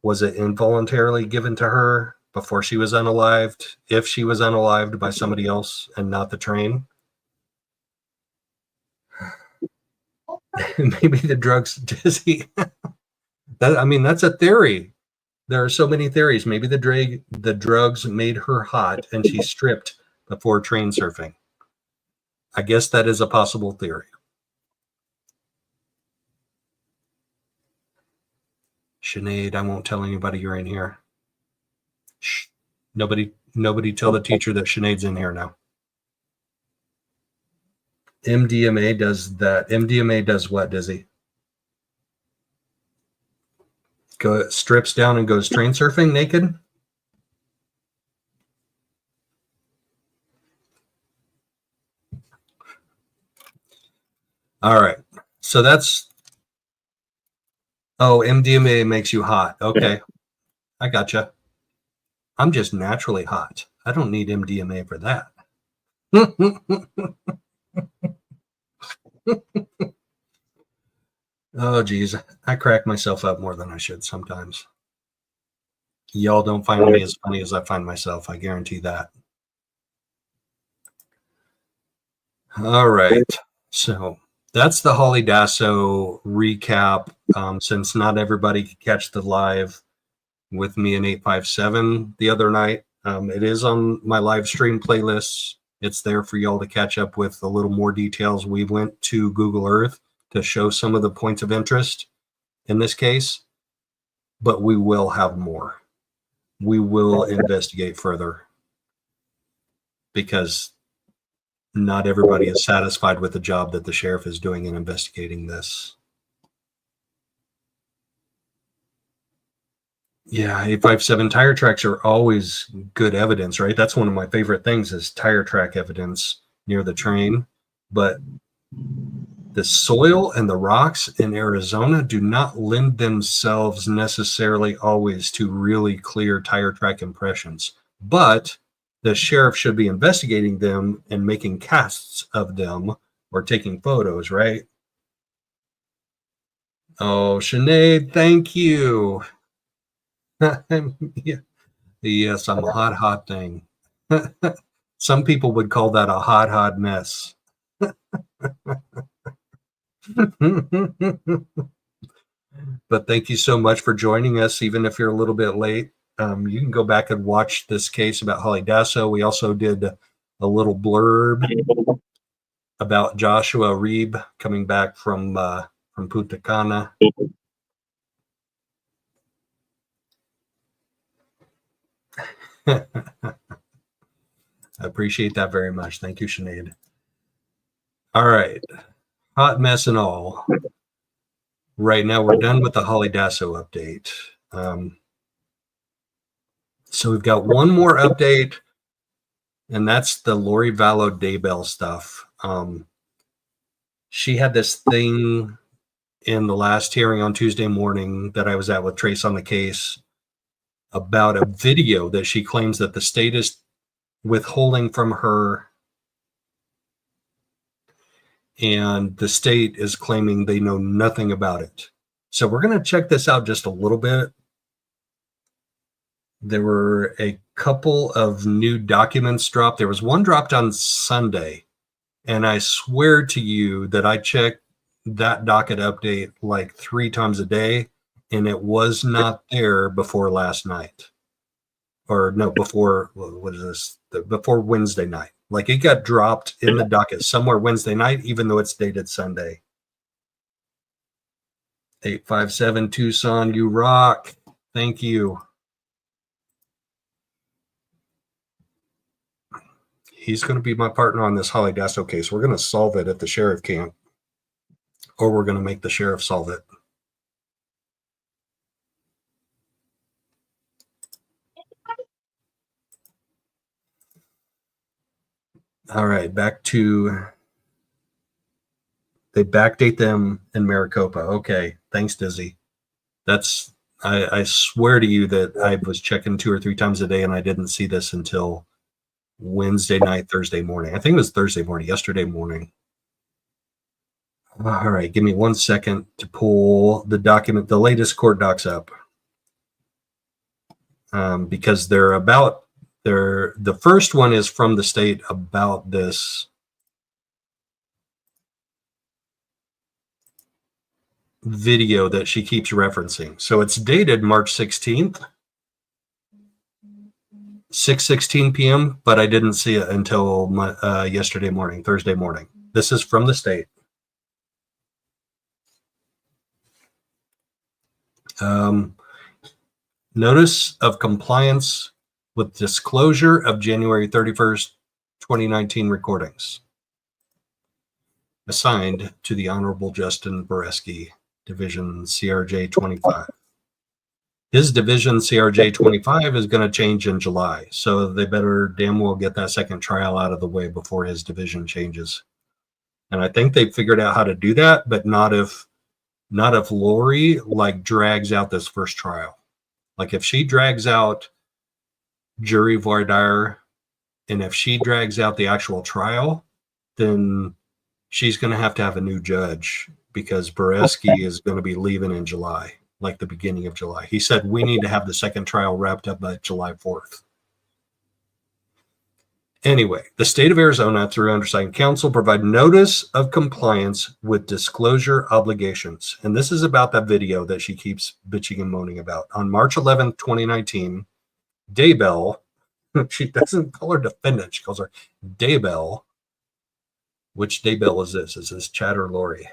Was it involuntarily given to her before she was unalived? If she was unalived by somebody else and not the train? Maybe the drugs dizzy. That's a theory. There are so many theories. Maybe the drugs made her hot and she stripped before train surfing. I guess that is a possible theory. Sinead, I won't tell anybody you're in here. Shh. Nobody tell the teacher that Sinead's in here now. MDMA does that. MDMA does what, Dizzy? Strips down and goes train surfing naked? All right. So that's... Oh, MDMA makes you hot. Okay. I gotcha. I'm just naturally hot. I don't need MDMA for that. Oh, geez. I crack myself up more than I should sometimes. Y'all don't find me as funny as I find myself. I guarantee that. All right. So that's the Hollie Dasso recap. Since not everybody could catch the live, with me in 857 the other night. It is on my live stream playlists. It's there for y'all to catch up with a little more details. We went to Google Earth to show some of the points of interest in this case, but we will have more. We will investigate further because not everybody is satisfied with the job that the sheriff is doing in investigating this. Yeah, 857 tire tracks are always good evidence, right? That's one of my favorite things is tire track evidence near the train. But the soil and the rocks in Arizona do not lend themselves necessarily always to really clear tire track impressions. But the sheriff should be investigating them and making casts of them or taking photos, right? Oh, Sinead, thank you. Yes, I'm a hot thing. Some people would call that a hot mess. But thank you so much for joining us, even if you're a little bit late. You can go back and watch this case about Hollie Dasso. We also did a little blurb about Joshua Reeb coming back from Punta Cana. I appreciate that very much. Thank you, Sinead. All right. Hot mess and all. Right now, we're done with the Hollie Dasso update. So we've got one more update, and that's the Lori Vallow Daybell stuff. She had this thing in the last hearing on Tuesday morning that I was at with Trace on the case about a video that she claims that the state is withholding from her, and the state is claiming they know nothing about it. So we're going to check this out just a little bit. There were a couple of new documents dropped. There was one dropped on Sunday, and I swear to you that I checked that docket update like 3 times a day, and it was not there before last night. Or no, before, what is this? Before Wednesday night. Like it got dropped in the docket somewhere Wednesday night, even though it's dated Sunday. 857 Tucson, you rock. Thank you. He's going to be my partner on this Hollie Dasso case. We're going to solve it at the sheriff camp, or we're going to make the sheriff solve it. All right, back to, they backdate them in Maricopa. Okay, thanks, Dizzy. That's, I swear to you that I was checking 2 or 3 times a day, and I didn't see this until Wednesday night, Thursday morning. I think it was Thursday morning, yesterday morning. All right, give me 1 second to pull the document, the latest court docs up, because they're about, the first one is from the state about this video that she keeps referencing. So it's dated March 16th, 6:16 p.m., but I didn't see it until yesterday morning, Thursday morning. This is from the state. Notice of compliance with disclosure of January 31st, 2019 recordings. Assigned to the Honorable Justin Boreski, Division CRJ 25. His Division CRJ 25 is going to change in July, so they better damn well get that second trial out of the way before his division changes. And I think they figured out how to do that, but not if Lori like drags out this first trial. Like if she drags out jury voir dire, and if she drags out the actual trial, then she's going to have a new judge, because Boreski is going to be leaving in July, like the beginning of July. He said we need to have the second trial wrapped up by July 4th. Anyway, the state of Arizona, through undersigned counsel, provide notice of compliance with disclosure obligations. And this is about that video that she keeps bitching and moaning about. On March 11th, 2019, Daybell, she doesn't call her defendant, she calls her Daybell. Which Daybell is this? Is this Chad or Lori?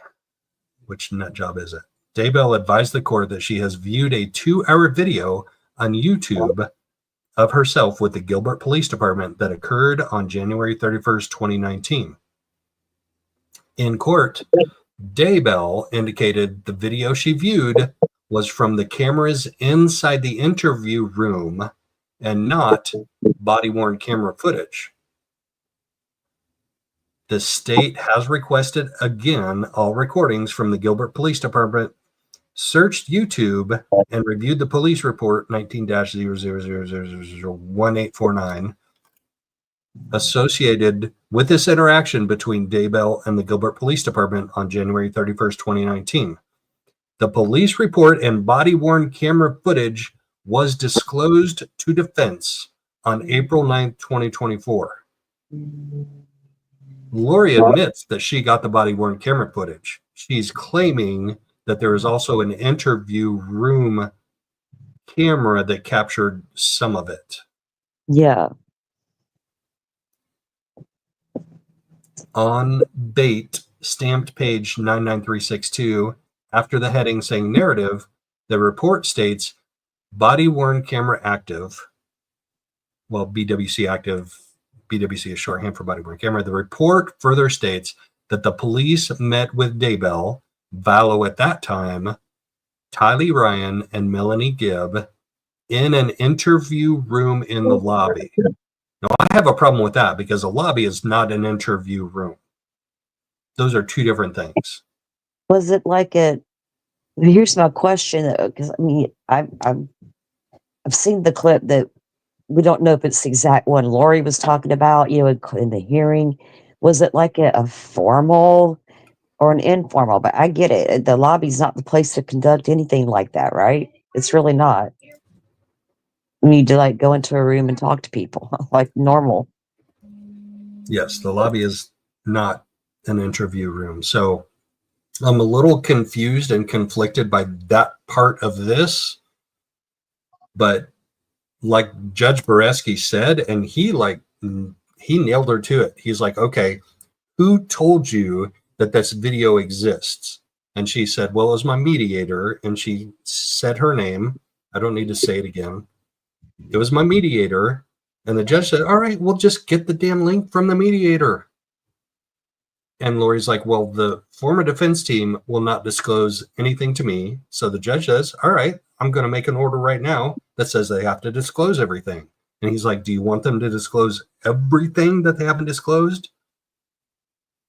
Which nut job is it? Daybell advised the court that she has viewed a 2-hour video on YouTube of herself with the Gilbert Police Department that occurred on January 31st, 2019. In court, Daybell indicated the video she viewed was from the cameras inside the interview room and not body-worn camera footage. The state has requested again all recordings from the Gilbert Police Department, searched YouTube, and reviewed the police report 19-000001849 associated with this interaction between Daybell and the Gilbert Police Department on January 31st, 2019. The police report and body-worn camera footage was disclosed to defense on April 9th, 2024. Lori admits that she got the body-worn camera footage. She's claiming that there is also an interview room camera that captured some of it. Yeah. On bait, stamped page 99362, after the heading saying narrative, the report states body-worn camera active. Well, BWC active. BWC is shorthand for body-worn camera. The report further states that the police met with Daybell, Vallow at that time, Tylee Ryan, and Melanie Gibb in an interview room in the lobby. Now, I have a problem with that because a lobby is not an interview room. Those are two different things. Was it like a? Here's my question, because I mean, I've seen the clip that we don't know if it's the exact one Lori was talking about. You know, in the hearing, was it like a formal or an informal? But I get it. The lobby's not the place to conduct anything like that, right? It's really not. You need to like go into a room and talk to people like normal. Yes, the lobby is not an interview room. So I'm a little confused and conflicted by that part of this. But like Judge Boreski said, and he nailed her to it. He's like, okay, who told you that this video exists? And she said, well, it was my mediator. And she said her name. I don't need to say it again. It was my mediator. And the judge said, all right, we'll just get the damn link from the mediator. And Lori's like, well, the former defense team will not disclose anything to me. So the judge says, all right, I'm going to make an order right now that says they have to disclose everything. And he's like, do you want them to disclose everything that they haven't disclosed?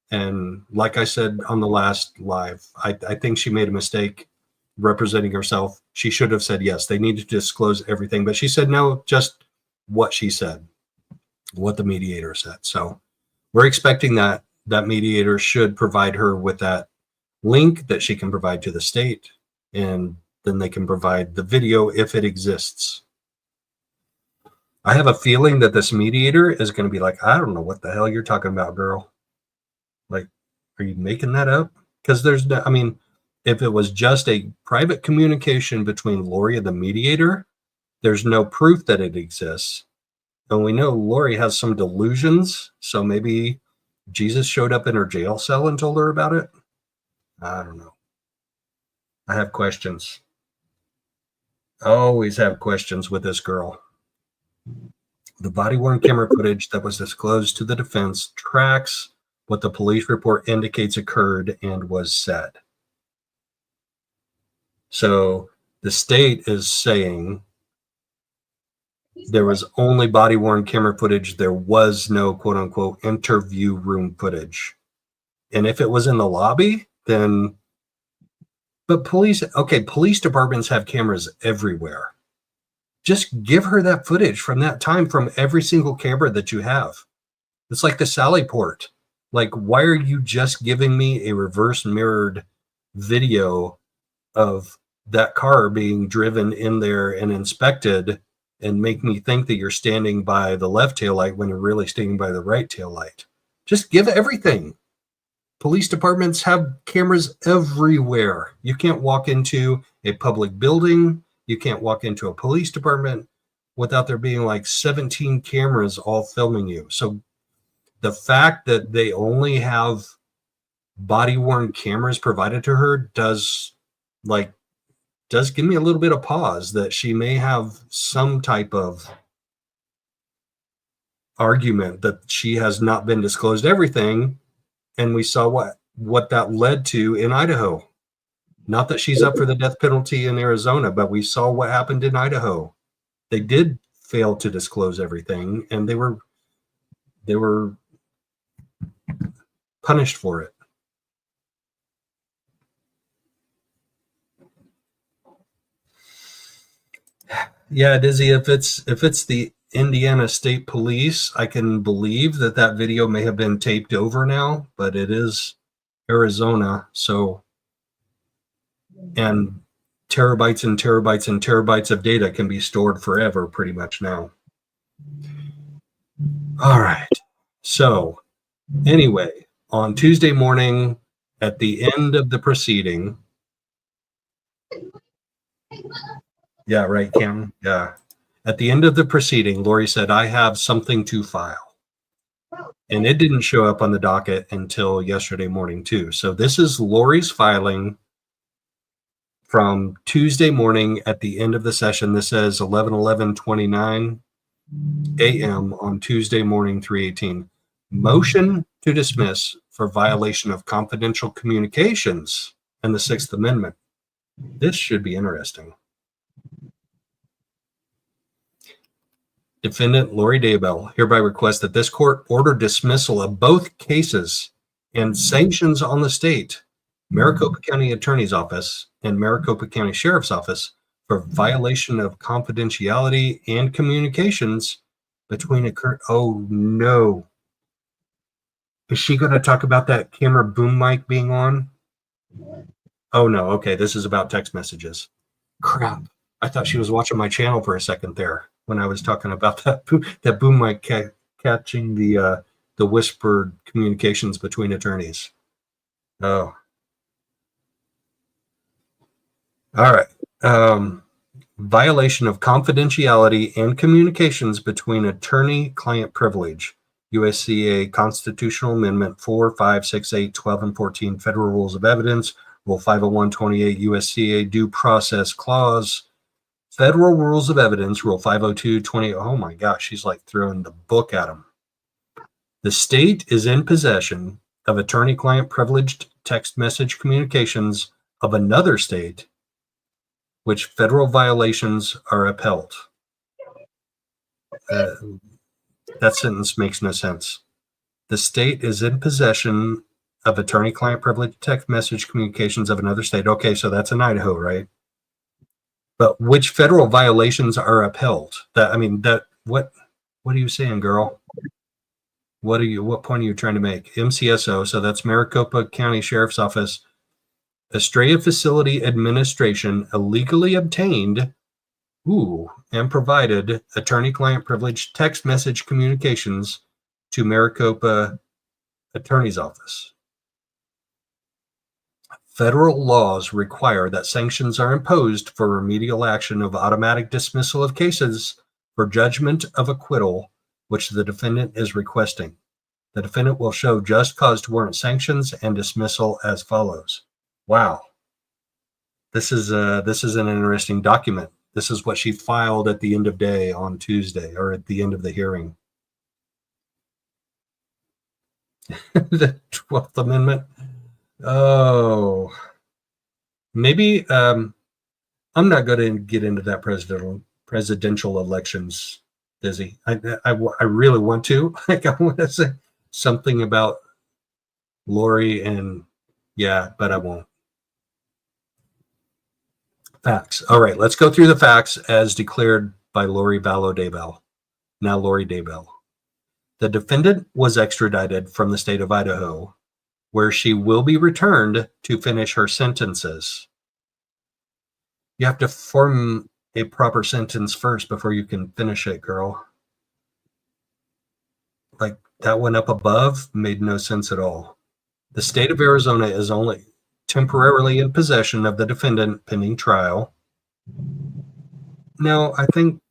And like I said on the last live, I think she made a mistake representing herself. She should have said, yes, they need to disclose everything. But she said, no, just what she said, what the mediator said. So we're expecting that mediator should provide her with that link that she can provide to the state. And then they can provide the video if it exists. I have a feeling that this mediator is going to be like, I don't know what the hell you're talking about, girl. Like, are you making that up? Because there's no, I mean, if it was just a private communication between Lori and the mediator, there's no proof that it exists. And we know Lori has some delusions. So maybe Jesus showed up in her jail cell and told her about it. I don't know. I have questions. I always have questions with this girl. The body-worn camera footage that was disclosed to the defense tracks what the police report indicates occurred and was said. So the state is saying there was only body-worn camera footage. There was no quote-unquote interview room footage. And if it was in the lobby, then... But police departments have cameras everywhere. Just give her that footage from that time from every single camera that you have. It's like the Sally port. Like, why are you just giving me a reverse mirrored video of that car being driven in there and inspected and make me think that you're standing by the left taillight when you're really standing by the right taillight. Just give everything. Police departments have cameras everywhere. You can't walk into a public building. You can't walk into a police department without there being like 17 cameras all filming you. So the fact that they only have body-worn cameras provided to her does give me a little bit of pause that she may have some type of argument that she has not been disclosed everything. And we saw what that led to in Idaho. Not that she's up for the death penalty in Arizona, but we saw what happened in Idaho. They did fail to disclose everything, and they were punished for it. Yeah, Dizzy, if it's the Indiana State Police, I can believe that video may have been taped over now, but it is Arizona, so, and terabytes and terabytes and terabytes of data can be stored forever pretty much now. All right. So anyway, on Tuesday morning at the end of the proceeding, yeah, right, Cam? Yeah. At the end of the proceeding, Lori said, I have something to file. And it didn't show up on the docket until yesterday morning, too. So this is Lori's filing from Tuesday morning at the end of the session. This says 11:11:29 a.m. on Tuesday morning, 3/18. Motion to dismiss for violation of confidential communications and the Sixth Amendment. This should be interesting. Defendant Lori Daybell hereby requests that this court order dismissal of both cases and sanctions on the state, Maricopa County Attorney's Office and Maricopa County Sheriff's Office for violation of confidentiality and communications between a current. Oh no. Is she going to talk about that camera boom mic being on? Oh no. Okay. This is about text messages. Crap. I thought she was watching my channel for a second there when I was talking about that boom mic catching the whispered communications between attorneys. Oh. All right. Violation of confidentiality and communications between attorney-client privilege. USCA Constitutional Amendment 4, 5, 6, 8, 12, and 14 Federal Rules of Evidence, Rule 501.28 USCA Due Process Clause, Federal Rules of Evidence, Rule 502.20. Oh my gosh, she's like throwing the book at him. The state is in possession of attorney-client privileged text message communications of another state, which federal violations are upheld. That sentence makes no sense. The state is in possession of attorney-client privileged text message communications of another state. Okay, so that's in Idaho, right? But which federal violations are upheld? What are you saying, girl? What point are you trying to make? MCSO, so that's Maricopa County Sheriff's Office. Estrella Facility Administration illegally obtained and provided attorney-client privileged text message communications to Maricopa Attorney's Office. Federal laws require that sanctions are imposed for remedial action of automatic dismissal of cases for judgment of acquittal, which the defendant is requesting. The defendant will show just cause to warrant sanctions and dismissal as follows. Wow. This is an interesting document. This is what she filed at the end of day on Tuesday, or at the end of the hearing. The 12th Amendment. Oh, maybe I'm not going to get into that presidential elections, Dizzy. I really want to. Like, I want to say something about Lori, and yeah, but I won't. Facts. All right, let's go through the facts as declared by Lori Vallow Daybell. Now Lori Daybell. The defendant was extradited from the state of Idaho, where she will be returned to finish her sentences. You have to a proper sentence first before you can finish it, girl. Like that one up above made no sense at all. The state of Arizona is only temporarily in possession of the defendant pending trial. No, I think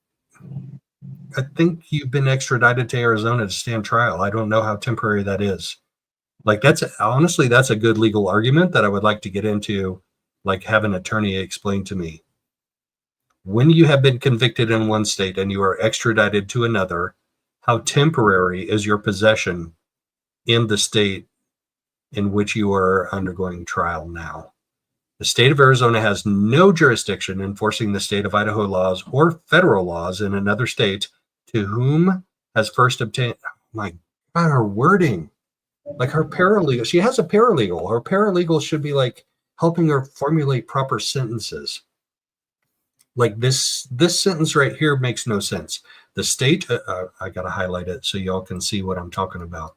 you've been extradited to Arizona to stand trial. I don't know how temporary that is. Like that's a good legal argument that I would like to get into, like have an attorney explain to me. When you have been convicted in one state and you are extradited to another, how temporary is your possession in the state in which you are undergoing trial now? The state of Arizona has no jurisdiction enforcing the state of Idaho laws or federal laws in another state to whom has first obtained. Oh my God, her wording. Like her paralegal, she has a paralegal. Her paralegal should be like helping her formulate proper sentences. Like this sentence right here makes no sense. The state, I got to highlight it so y'all can see what I'm talking about.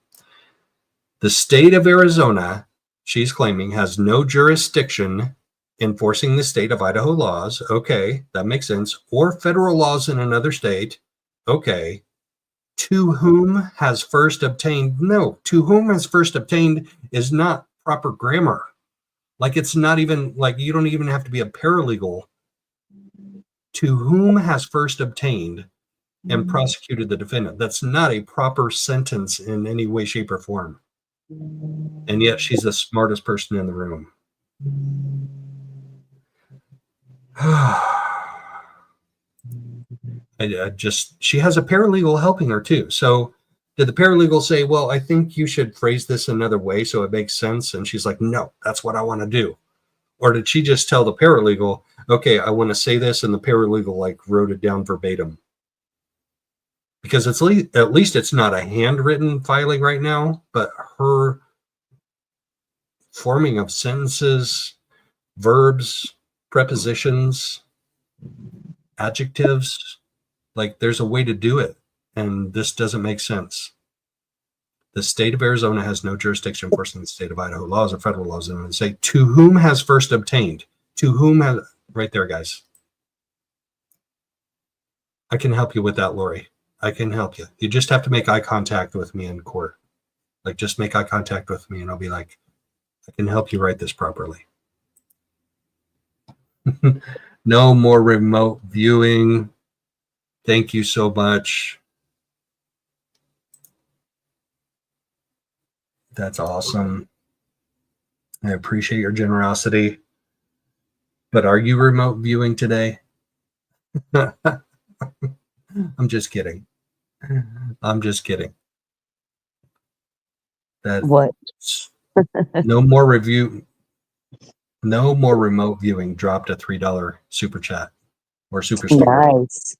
The state of Arizona, she's claiming, has no jurisdiction enforcing the state of Idaho laws. Okay, that makes sense. Or federal laws in another state. Okay. To whom has first obtained? No, to whom has first obtained is not proper grammar. Like it's not even, like you don't even have to be a paralegal. To whom has first obtained and prosecuted the defendant. That's not a proper sentence in any way, shape, or form. And yet she's the smartest person in the room. She has a paralegal helping her too. So did the paralegal say, well, I think you should phrase this another way so it makes sense? And she's like, no, that's what I want to do. Or did she just tell the paralegal, okay, I want to say this, and the paralegal like wrote it down verbatim? Because at least it's not a handwritten filing right now, but her forming of sentences, verbs, prepositions, adjectives, like there's a way to do it, and this doesn't make sense. The state of Arizona has no jurisdiction enforcing the state of Idaho laws or federal laws. And they say, to whom has first obtained? To whom has, right there, guys. I can help you with that, Lori. I can help you. You just have to make eye contact with me in court. Like, just make eye contact with me, and I'll be like, I can help you write this properly. No more remote viewing. Thank you so much. That's awesome. I appreciate your generosity. But are you remote viewing today? I'm just kidding. I'm just kidding. That What? No more review. No more remote viewing. Dropped a $3 super chat or super sticker. Nice.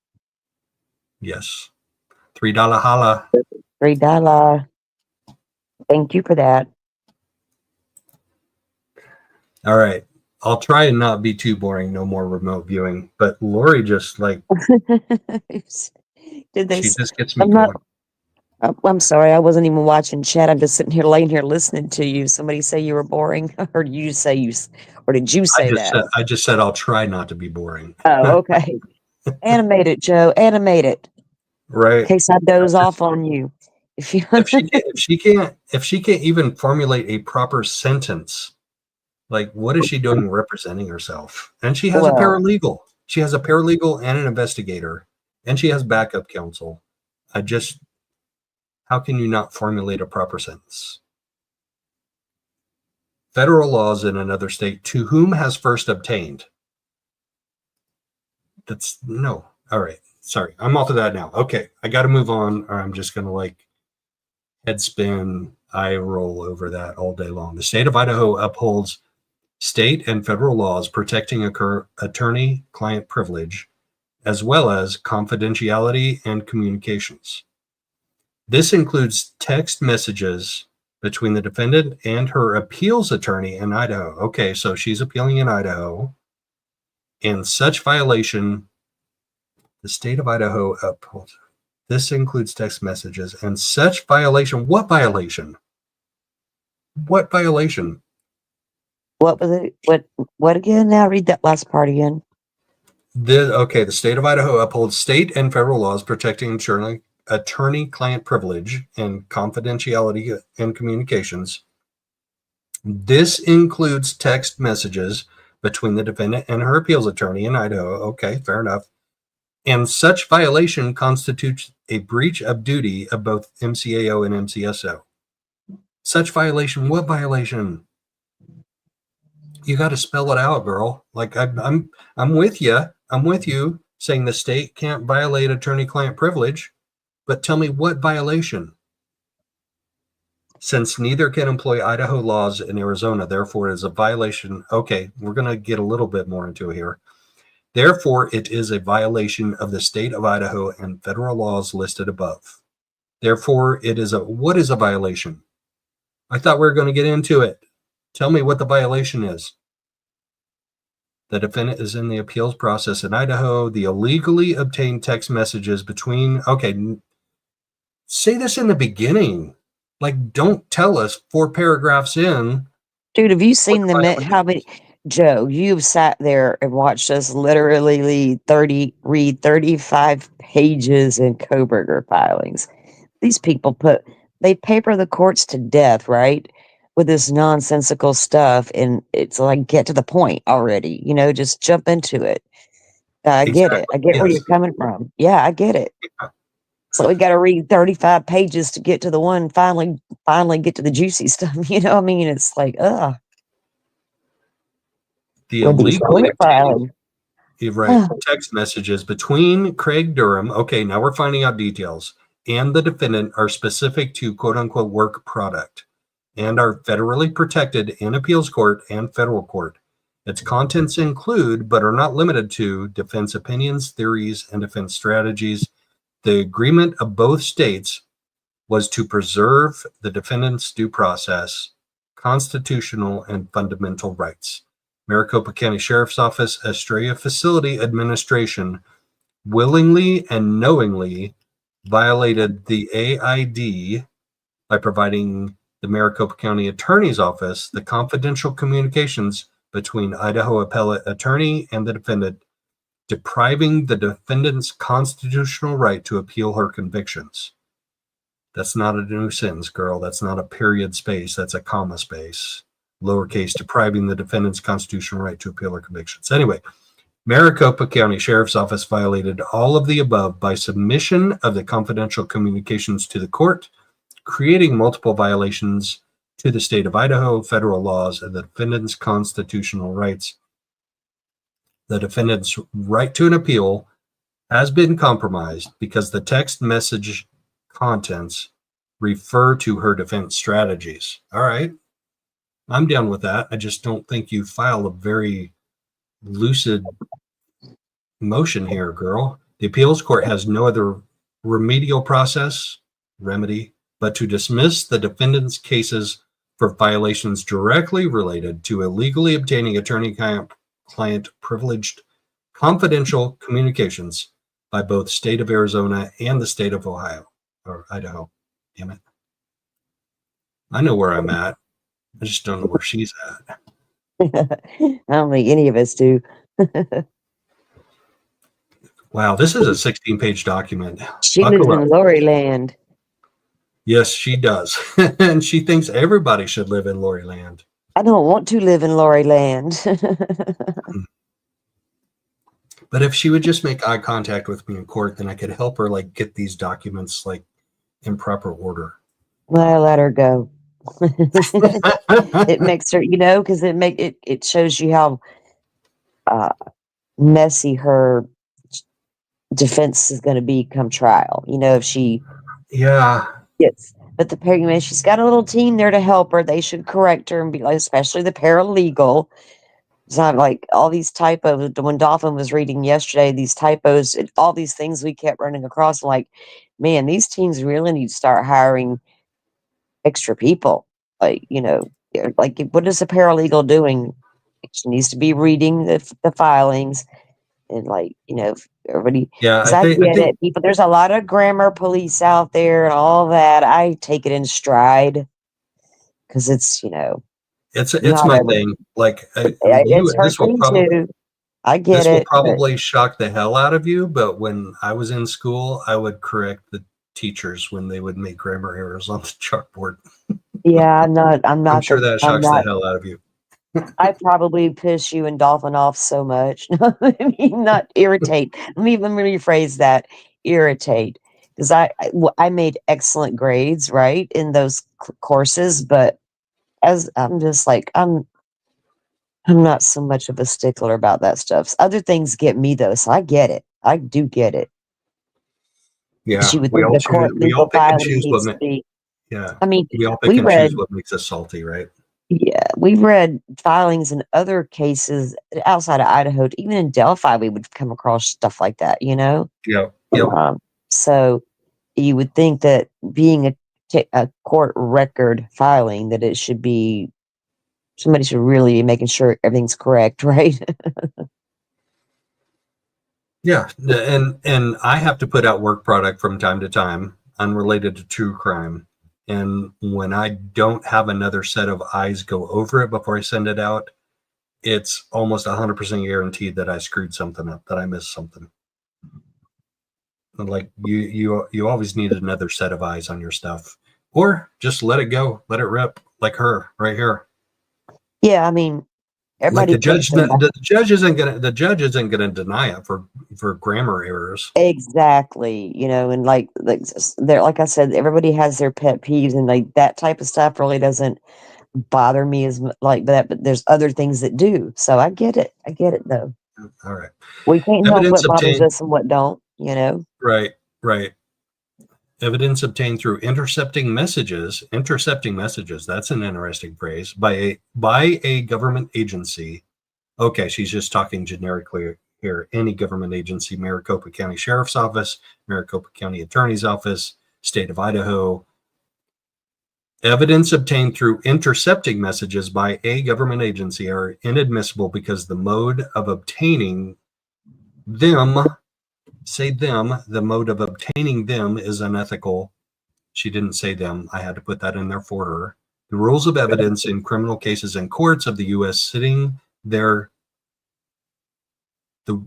Yes. $3 holla. $3. Thank you for that. All right. I'll try and not be too boring. No more remote viewing. But Lori just like, Did they? she just gets me going. I'm sorry. I wasn't even watching chat. I'm just sitting here, laying here, listening to you. Somebody say you were boring, or did you say that? I just said I'll try not to be boring. Oh, okay. Animate it, Joe. Animate it. Right. In case I doze off on you. If she can't even formulate a proper sentence, like what is she doing representing herself? And she has a paralegal. She has a paralegal and an investigator, and she has backup counsel. How can you not formulate a proper sentence? Federal laws in another state, to whom has first obtained? That's no. All right. Sorry. I'm off of that now. Okay. I got to move on, or I'm just going to like head spin, eye roll over that all day long. The state of Idaho upholds state and federal laws protecting attorney-client privilege, as well as confidentiality and communications. This includes text messages between the defendant and her appeals attorney in Idaho. Okay, so she's appealing in Idaho. And such violation, the state of Idaho upholds. This includes text messages and such violation. What violation? What violation? What was it? What again? Now read that last part again. The state of Idaho upholds state and federal laws protecting attorney-client privilege and confidentiality in communications. This includes text messages between the defendant and her appeals attorney in Idaho. Okay, fair enough. And such violation constitutes a breach of duty of both MCAO and MCSO. Such violation, what violation? You got to spell it out, girl. Like I'm with you. I'm with you saying the state can't violate attorney-client privilege, but tell me what violation? Since neither can employ Idaho laws in Arizona, therefore it is a violation. Okay, we're going to get a little bit more into it here. Therefore, it is a violation of the state of Idaho and federal laws listed above. Therefore, what is a violation? I thought we were going to get into it. Tell me what the violation is. The defendant is in the appeals process in Idaho. The illegally obtained text messages between, say this in the beginning. Like, don't tell us 4 paragraphs in. Dude, have you seen how many? Joe, you've sat there and watched us literally read 35 pages in Koberger filings. These people they paper the courts to death, right? With this nonsensical stuff. And it's like, get to the point already, just jump into it. I get it. I get where you're coming from. Yeah, I get it. So we got to read 35 pages to get to the one, finally get to the juicy stuff. It's like, ugh. The illegally obtained, text messages between Craig Durham, now we're finding out details, and the defendant are specific to quote-unquote work product and are federally protected in appeals court and federal court. Its contents include, but are not limited to, defense opinions, theories, and defense strategies. The agreement of both states was to preserve the defendant's due process, constitutional and fundamental rights. Maricopa County Sheriff's Office, Estrella Facility Administration willingly and knowingly violated the AID by providing the Maricopa County Attorney's Office the confidential communications between Idaho Appellate Attorney and the defendant, depriving the defendant's constitutional right to appeal her convictions. That's not a new sentence, girl. That's not a period space. That's a comma space. Lowercase, depriving the defendant's constitutional right to appeal her convictions. Anyway, Maricopa County Sheriff's Office violated all of the above by submission of the confidential communications to the court, creating multiple violations to the state of Idaho, federal laws, and the defendant's constitutional rights. The defendant's right to an appeal has been compromised because the text message contents refer to her defense strategies. All right. I'm down with that. I just don't think you file a very lucid motion here, girl. The appeals court has no other remedy but to dismiss the defendant's cases for violations directly related to illegally obtaining attorney-client privileged confidential communications by both state of Arizona and the state of Idaho. Damn it. I know where I'm at. I just don't know where she's at. I don't think any of us do. Wow, this is a 16-page document. She lives in Lori Land. Yes, she does. And she thinks everybody should live in Lori Land. I don't want to live in Lori Land. But if she would just make eye contact with me in court, then I could help her get these documents in proper order. Well, let her go. It makes her, because it shows you how messy her defense is going to be come trial. If she gets, but the paralegal, she's got a little team there to help her. They should correct her and be especially the paralegal. It's not like all these typos. When Dolphin was reading yesterday, these typos, all these things we kept running across. Man, these teams really need to start hiring extra people. What is a paralegal doing? She needs to be reading the filings and everybody. Yeah, I get it. People, there's a lot of grammar police out there and all that. I take it in stride because it's it's my thing. it's her thing too. I get This will it. But probably shock the hell out of you, but when I was in school, I would correct the teachers when they would make grammar errors on the chalkboard. yeah, I'm I'm not sure the, that I'm shocks the not, hell out of you. I probably piss you and Dolphin off so much. I mean, not irritate. Let me rephrase that. Irritate. Because I made excellent grades, right, in those courses, but as I'm just like, I'm not so much of a stickler about that stuff. Other things get me though, so I get it. I do get it. Yeah, She would think the court we all legal pick and filing choose what needs to be. yeah, I mean, we all pick we and choose read, what makes us salty, right? yeah, we've read filings in other cases outside of Idaho. Even in Delphi, we would come across stuff like that, you know? Yeah, yep. So you would think that being a court record filing, that it should be, somebody should really be making sure everything's correct, right? Yeah, and I have to put out work product from time to time unrelated to true crime. And when I don't have another set of eyes go over it before I send it out, it's almost 100% guaranteed that I screwed something up, that I missed something. Like you always need another set of eyes on your stuff, or just let it go, let it rip, like her right here. Yeah, I mean, Like everybody thinks the judge isn't gonna deny it for grammar errors. exactly, you know, and like there, like I said, everybody has their pet peeves, and like that type of stuff really doesn't bother me as like that. But there's other things that do. So I get it. I get it though. All right. We can't help Evidence what bothers obtained. us and what don't. You know. Right. Right. Evidence obtained through intercepting messages. Intercepting messages. That's an interesting phrase by a government agency. Okay, she's just talking generically here. Any government agency: Maricopa County Sheriff's Office, Maricopa County Attorney's Office, State of Idaho. Evidence obtained through intercepting messages by a government agency are inadmissible because the mode of obtaining them, the mode of obtaining them is unethical. She didn't say them. I had to put that in there for her. The rules of evidence in criminal cases in courts of the U.S. sitting there. The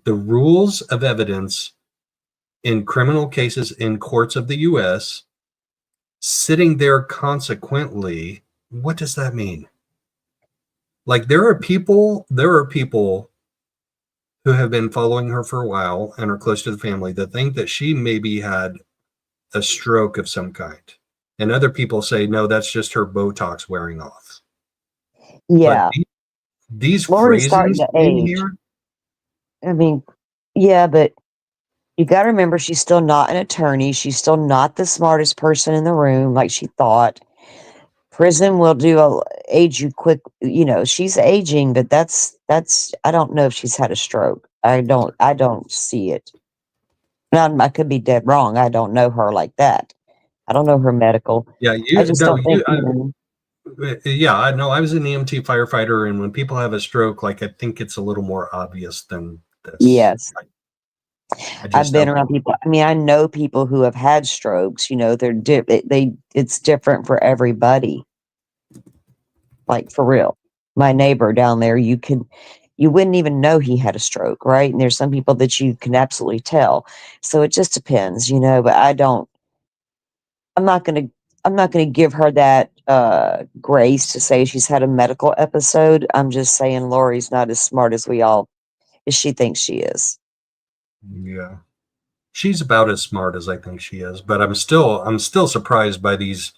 rules of evidence in criminal cases in courts of the U.S. sitting there consequently. What does that mean? Like there are people who have been following her for a while and are close to the family that think that she maybe had a stroke of some kind. And other people say, no, that's just her Botox wearing off. Yeah. But these Lori's starting phrases to in age. here, I mean, yeah, but you got to remember, she's still not an attorney. She's still not the smartest person in the room, like she thought. Prison will age you quick. You know, she's aging, but that's. I don't know if she's had a stroke. I don't see it. Now, I could be dead wrong. I don't know her like that. I don't know her medical. yeah, I just don't think. yeah, I know. I was an EMT firefighter, and when people have a stroke, like I think it's a little more obvious than this. Yes. I've been around people. I mean, I know people who have had strokes. You know, it's different for everybody. Like for real. My neighbor down there, you wouldn't even know he had a stroke, right? And there's some people that you can absolutely tell. So it just depends, you know. But I'm not gonna give her that grace to say she's had a medical episode. I'm just saying Lori's not as smart as she thinks she is. Yeah, she's about as smart as I think she is, but I'm still surprised by these.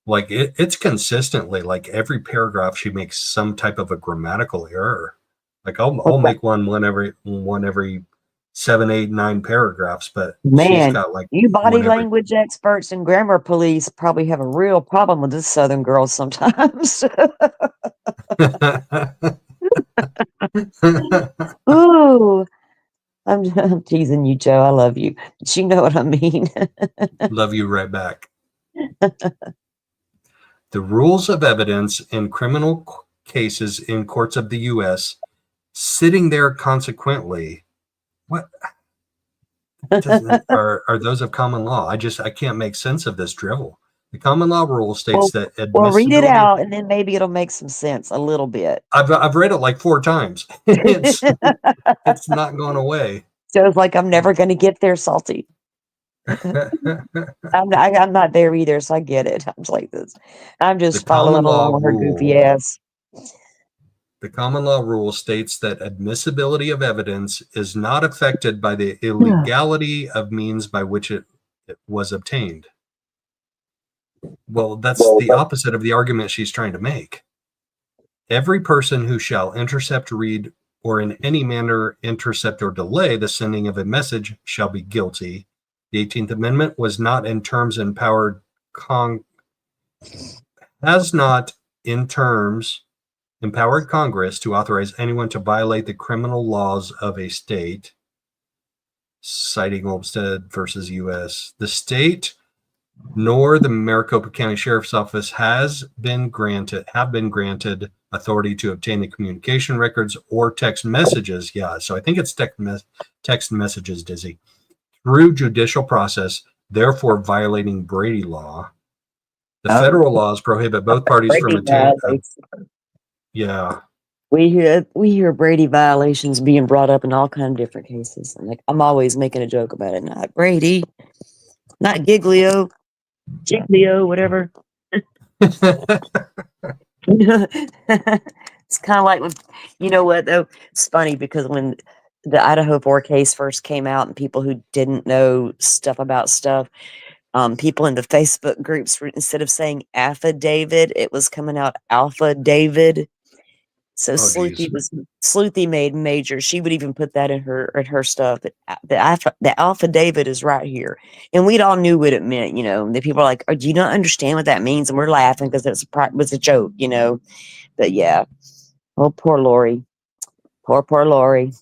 Like it's consistently like every paragraph she makes some type of a grammatical error. Like I'll make one every 7, 8, 9 paragraphs, but she's Man, got like you body language experts and grammar police probably have a real problem with this Southern girl sometimes. Ooh, I'm teasing you, Joe. I love you, but you know what I mean. Love you right back. The rules of evidence in criminal cases in courts of the U.S. sitting there consequently. What are those of common law? I can't make sense of this drivel. The common law rule states that Well, read it admissibility. out, and then maybe it'll make some sense a little bit. I've read it like 4 times. It's not going away. So it's like I'm never going to get there, Salty. I'm not there either, so I get it. I'm just like this. I'm just The common following law along with her goofy rule. ass. The common law rule states that admissibility of evidence is not affected by the illegality of means by which it was obtained. Well, that's the opposite of the argument she's trying to make. Every person who shall intercept, read, or in any manner intercept or delay the sending of a message shall be guilty. The 18th Amendment was not in terms empowered has not in terms empowered Congress to authorize anyone to violate the criminal laws of a state, citing Olmstead versus U.S. The state nor the Maricopa County Sheriff's Office have been granted authority to obtain the communication records or text messages. Yeah, so I think it's text messages, Dizzy, through judicial process, therefore violating Brady law. The federal laws prohibit both parties from attending. Yeah. We hear Brady violations being brought up in all kinds of different cases. I'm always making a joke about it. Not Brady, not Giglio, Giglio, whatever. It's kind of like when, you know what though? It's funny because when the Idaho 4 case first came out and people who didn't know stuff about stuff, people in the Facebook groups, instead of saying affidavit, it was coming out Alpha David. So Sleuthy made major. She would even put that in her stuff. The affidavit is right here, and we'd all knew what it meant. You know, the people are like, "Oh, do you not understand what that means?" And we're laughing because it was a joke. You know, but yeah. Oh, poor Lori. Poor Lori.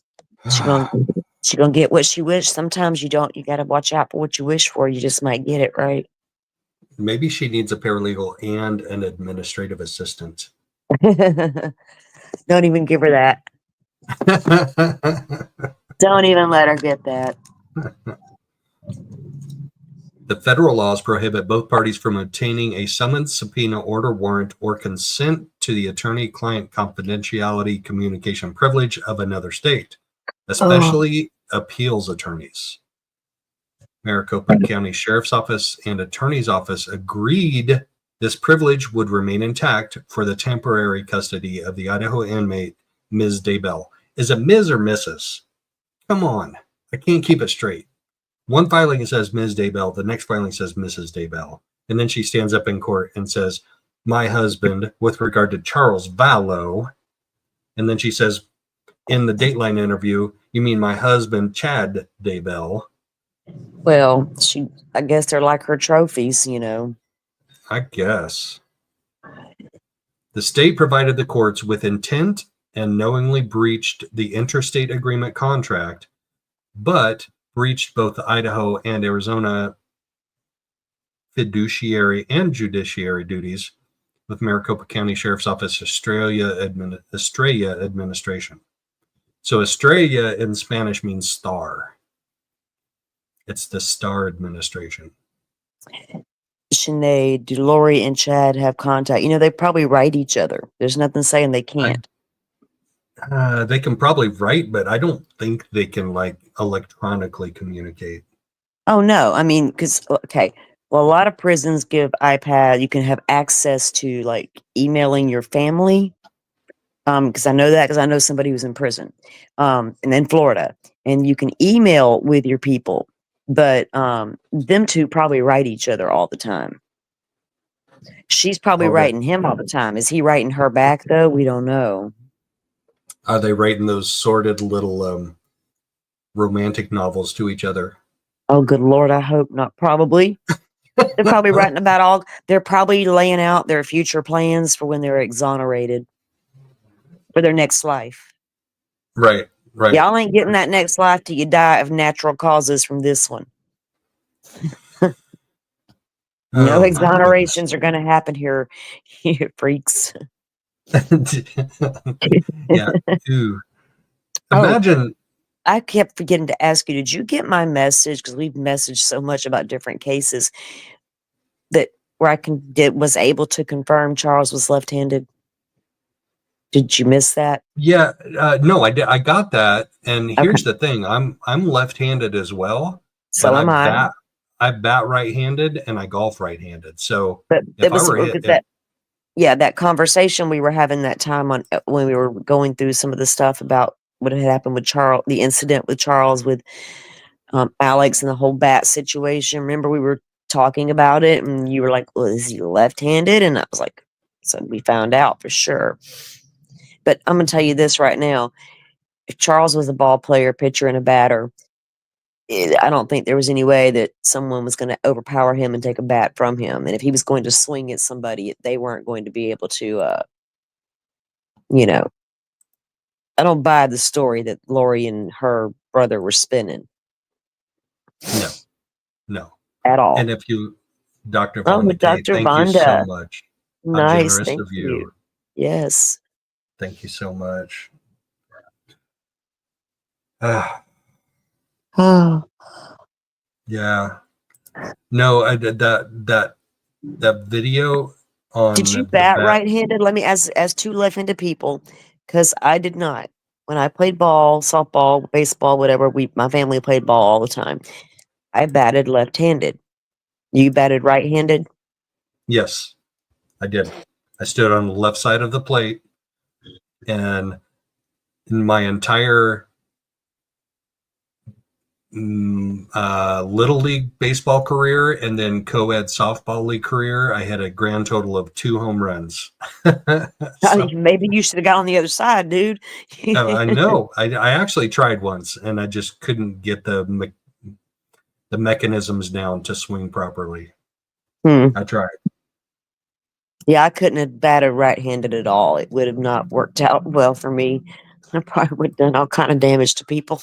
She gonna get what she wished. Sometimes you don't. You got to watch out for what you wish for. You just might get it right. Maybe she needs a paralegal and an administrative assistant. Don't even give her that. Don't even let her get that. The federal laws prohibit both parties from obtaining a summons, subpoena, order, warrant, or consent to the attorney-client confidentiality communication privilege of another state, especially appeals attorneys. Maricopa County Sheriff's Office and Attorney's Office agreed this privilege would remain intact for the temporary custody of the Idaho inmate, Ms. Daybell. Is it Ms. or Mrs.? Come on. I can't keep it straight. One filing says Ms. Daybell, the next filing says Mrs. Daybell. And then she stands up in court and says, my husband, with regard to Charles Vallow. And then she says, in the Dateline interview, you mean my husband, Chad Daybell. Well, I guess they're like her trophies, you know. I guess. The state provided the courts with intent and knowingly breached the interstate agreement contract, but breached both the Idaho and Arizona fiduciary and judiciary duties with Maricopa County Sheriff's Office Estrella administration. So Estrella in Spanish means star. It's the star administration. Sinead, do Lori and Chad have contact? You know, they probably write each other. There's nothing saying they can't. They can probably write, but I don't think they can like electronically communicate. Oh no, I mean, because a lot of prisons give iPad. You can have access to like emailing your family. Because I know that because I know somebody who's in prison, and in Florida, and you can email with your people. But them two probably write each other all the time. She's probably writing him all the time. Is he writing her back though? We don't know. Are they writing those sordid little romantic novels to each other? Oh, good Lord, I hope not. Probably. They're probably writing about they're probably laying out their future plans for when they're exonerated for their next life. Right. Y'all ain't getting that next life till you die of natural causes from this one. No exonerations are going to happen here, you freaks. Yeah. Ooh. Imagine. I kept forgetting to ask you, did you get my message? Because we've messaged so much about different cases that where I was able to confirm Charles was left-handed? Did you miss that? Yeah, no, I did. I got that. And Okay. here's the thing: I'm left-handed as well, So but am I. I bat right-handed and I golf right-handed. So But if it I was were hit, that, yeah, that conversation we were having that time on when we were going through some of the stuff about what had happened with Charles, the incident with Charles with Alex and the whole bat situation. Remember, we were talking about it, and you were like, "Well, is he left-handed?" And I was like, "So we found out for sure." But I'm gonna tell you this right now: if Charles was a ball player, pitcher, and a batter, I don't think there was any way that someone was going to overpower him and take a bat from him. And if he was going to swing at somebody, they weren't going to be able to, you know. I don't buy the story that Lori and her brother were spinning. No. At all. And if you, Dr. Oh, Vonda with K, Dr. thank you so Vonda. much. How Nice. generous Thank of you. Yes. Thank you so much. Oh, Yeah. No, I did that video on did you the bat bat. right-handed? Let me, as two left-handed people, because I did not. When I played ball, softball, baseball, whatever, my family played ball all the time. I batted left-handed. You batted right-handed? Yes, I did. I stood on the left side of the plate, and in my entire little league baseball career and then co-ed softball league career, I had a grand total of 2 home runs. So, Maybe you should have got on the other side, dude. I know. I actually tried once, and I just couldn't get the mechanisms down to swing properly. I tried. Yeah, I couldn't have batted right-handed at all. It would have not worked out well for me. I probably would have done all kind of damage to people.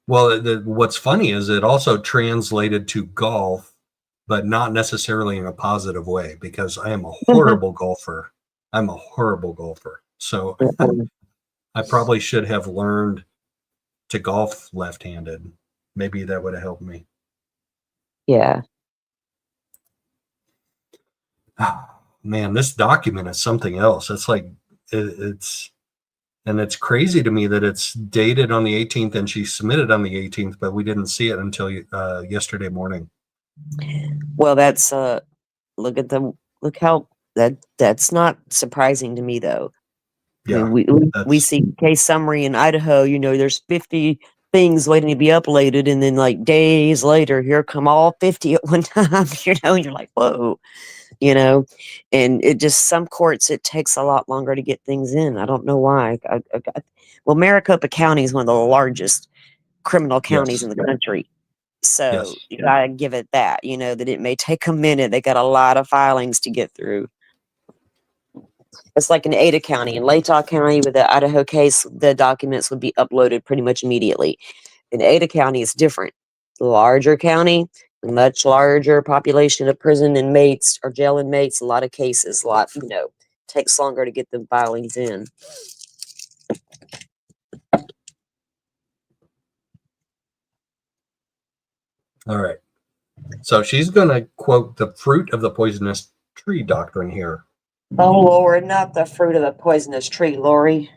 Well, what's funny is it also translated to golf, but not necessarily in a positive way, because I am a horrible golfer. I'm a horrible golfer. So I probably should have learned to golf left-handed. Maybe that would have helped me. Yeah. Man, this document is something else. It's like it's crazy to me that it's dated on the 18th and she submitted on the 18th, but we didn't see it until yesterday morning. Well, that's look how that's not surprising to me though. Yeah, I mean, we see case summary in Idaho, there's 50 things waiting to be uploaded, and then like days later, here come all 50 at one time, and you're like, whoa, and it just, some courts, it takes a lot longer to get things in. I don't know why. Well, Maricopa County is one of the largest criminal counties in the country. So you gotta give it that, that it may take a minute. They got a lot of filings to get through. It's like in Ada County. In Latah County, with the Idaho case, the documents would be uploaded pretty much immediately. In Ada County, it's different. Larger county, much larger population of prison inmates or jail inmates, a lot of cases, takes longer to get the filings in. All right. So she's going to quote the fruit of the poisonous tree doctrine here. Oh, Lord, not the fruit of the poisonous tree, Lori.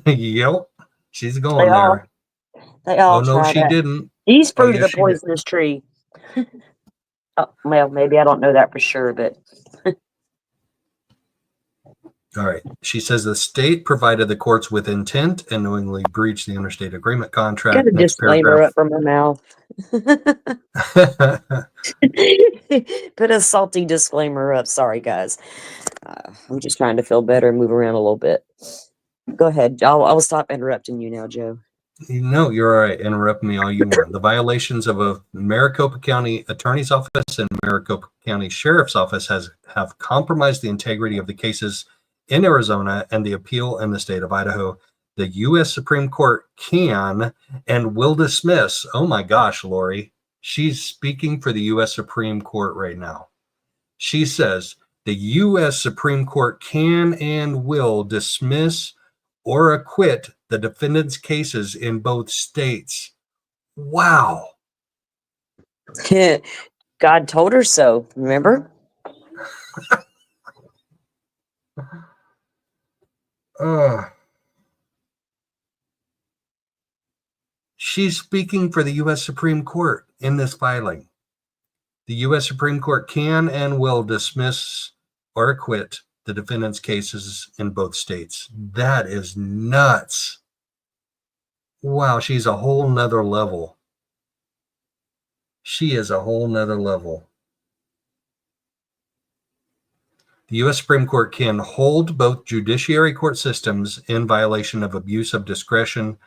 Yep. She's going there. They all no, try she that. didn't. He's fruit of the poisonous tree. Oh, well, maybe I don't know that for sure, but. All right. She says the state provided the courts with intent and knowingly breached the interstate agreement contract. Get a disclaimer up from my mouth. Put a salty disclaimer up. Sorry, guys. I'm just trying to feel better and move around a little bit. Go ahead. I'll stop interrupting you now, Joe. No, you're all right. Interrupt me all you want. The violations of a Maricopa County Attorney's Office and Maricopa County Sheriff's Office have compromised the integrity of the cases in Arizona and the appeal in the state of Idaho. The U.S. Supreme Court can and will dismiss. Oh my gosh, Lori. She's speaking for the U.S. Supreme Court right now. She says the U.S. Supreme Court can and will dismiss or acquit the defendant's cases in both states. Wow. God told her so, remember? She's speaking for the U.S. Supreme Court in this filing. The U.S. Supreme Court can and will dismiss or acquit the defendant's cases in both states. That is nuts. Wow, she's a whole nother level. She is a whole nother level. The U.S. Supreme Court can hold both judiciary court systems in violation of abuse of discretion.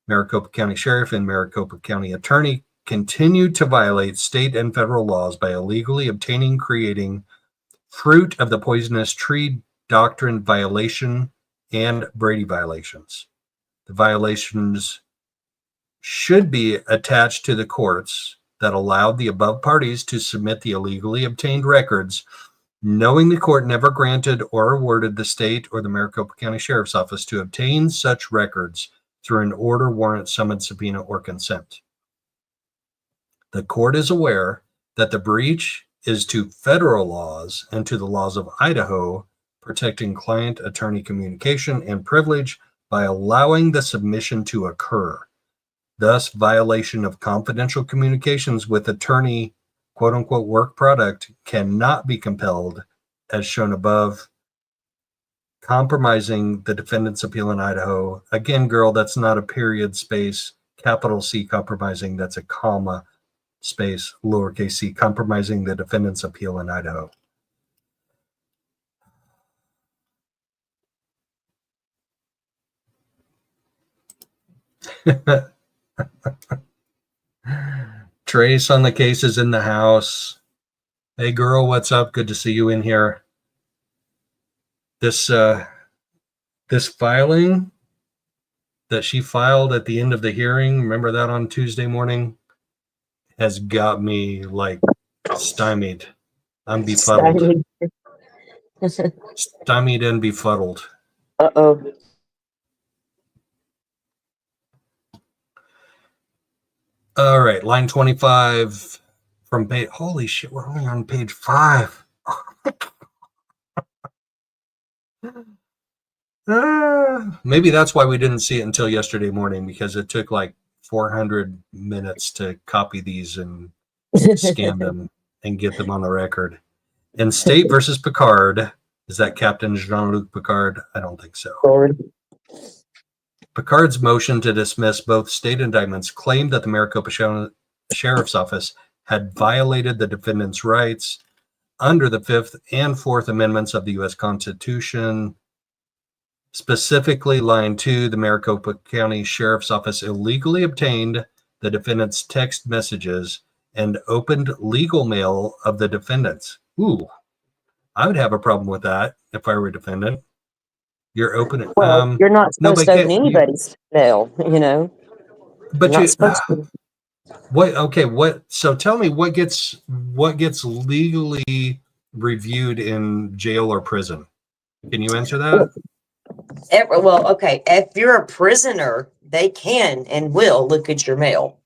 Maricopa County Sheriff and Maricopa County Attorney continued to violate state and federal laws by illegally obtaining, creating fruit of the poisonous tree doctrine violation and Brady violations. The violations should be attached to the courts that allowed the above parties to submit the illegally obtained records, knowing the court never granted or awarded the state or the Maricopa County Sheriff's Office to obtain such records through an order, warrant, summons, subpoena, or consent. The court is aware that the breach is to federal laws and to the laws of Idaho protecting client-attorney communication and privilege by allowing the submission to occur. Thus, violation of confidential communications with attorney, quote-unquote, work product cannot be compelled, as shown above, compromising the defendant's appeal in Idaho. Again, girl, that's not a period, space, capital C compromising, that's a comma, space, lowercase c, compromising the defendant's appeal in Idaho. Trace on the case is in the house. Hey girl, what's up? Good to see you in here. This filing that she filed at the end of the hearing, remember that on Tuesday morning, has got me like stymied. I'm befuddled. Stymied and befuddled. Uh-oh. All right, line 25 from page. Holy shit, we're only on page 5. Maybe that's why we didn't see it until yesterday morning, because it took like 400 minutes to copy these and scan them and get them on the record. In State versus Picard, is that Captain Jean-Luc Picard? I don't think so. Picard's motion to dismiss both state indictments claimed that the Maricopa Sheriff's Office had violated the defendant's rights under the 5th and 4th Amendments of the U.S. Constitution. Specifically, line 2, the Maricopa County Sheriff's Office illegally obtained the defendant's text messages and opened legal mail of the defendants. Ooh, I would have a problem with that if I were a defendant. You're opening. Well, you're not supposed to open anybody's mail, you know. But you're you not supposed to. What? Okay. What? So tell me, what gets legally reviewed in jail or prison? Can you answer that? Well, okay. If you're a prisoner, they can and will look at your mail.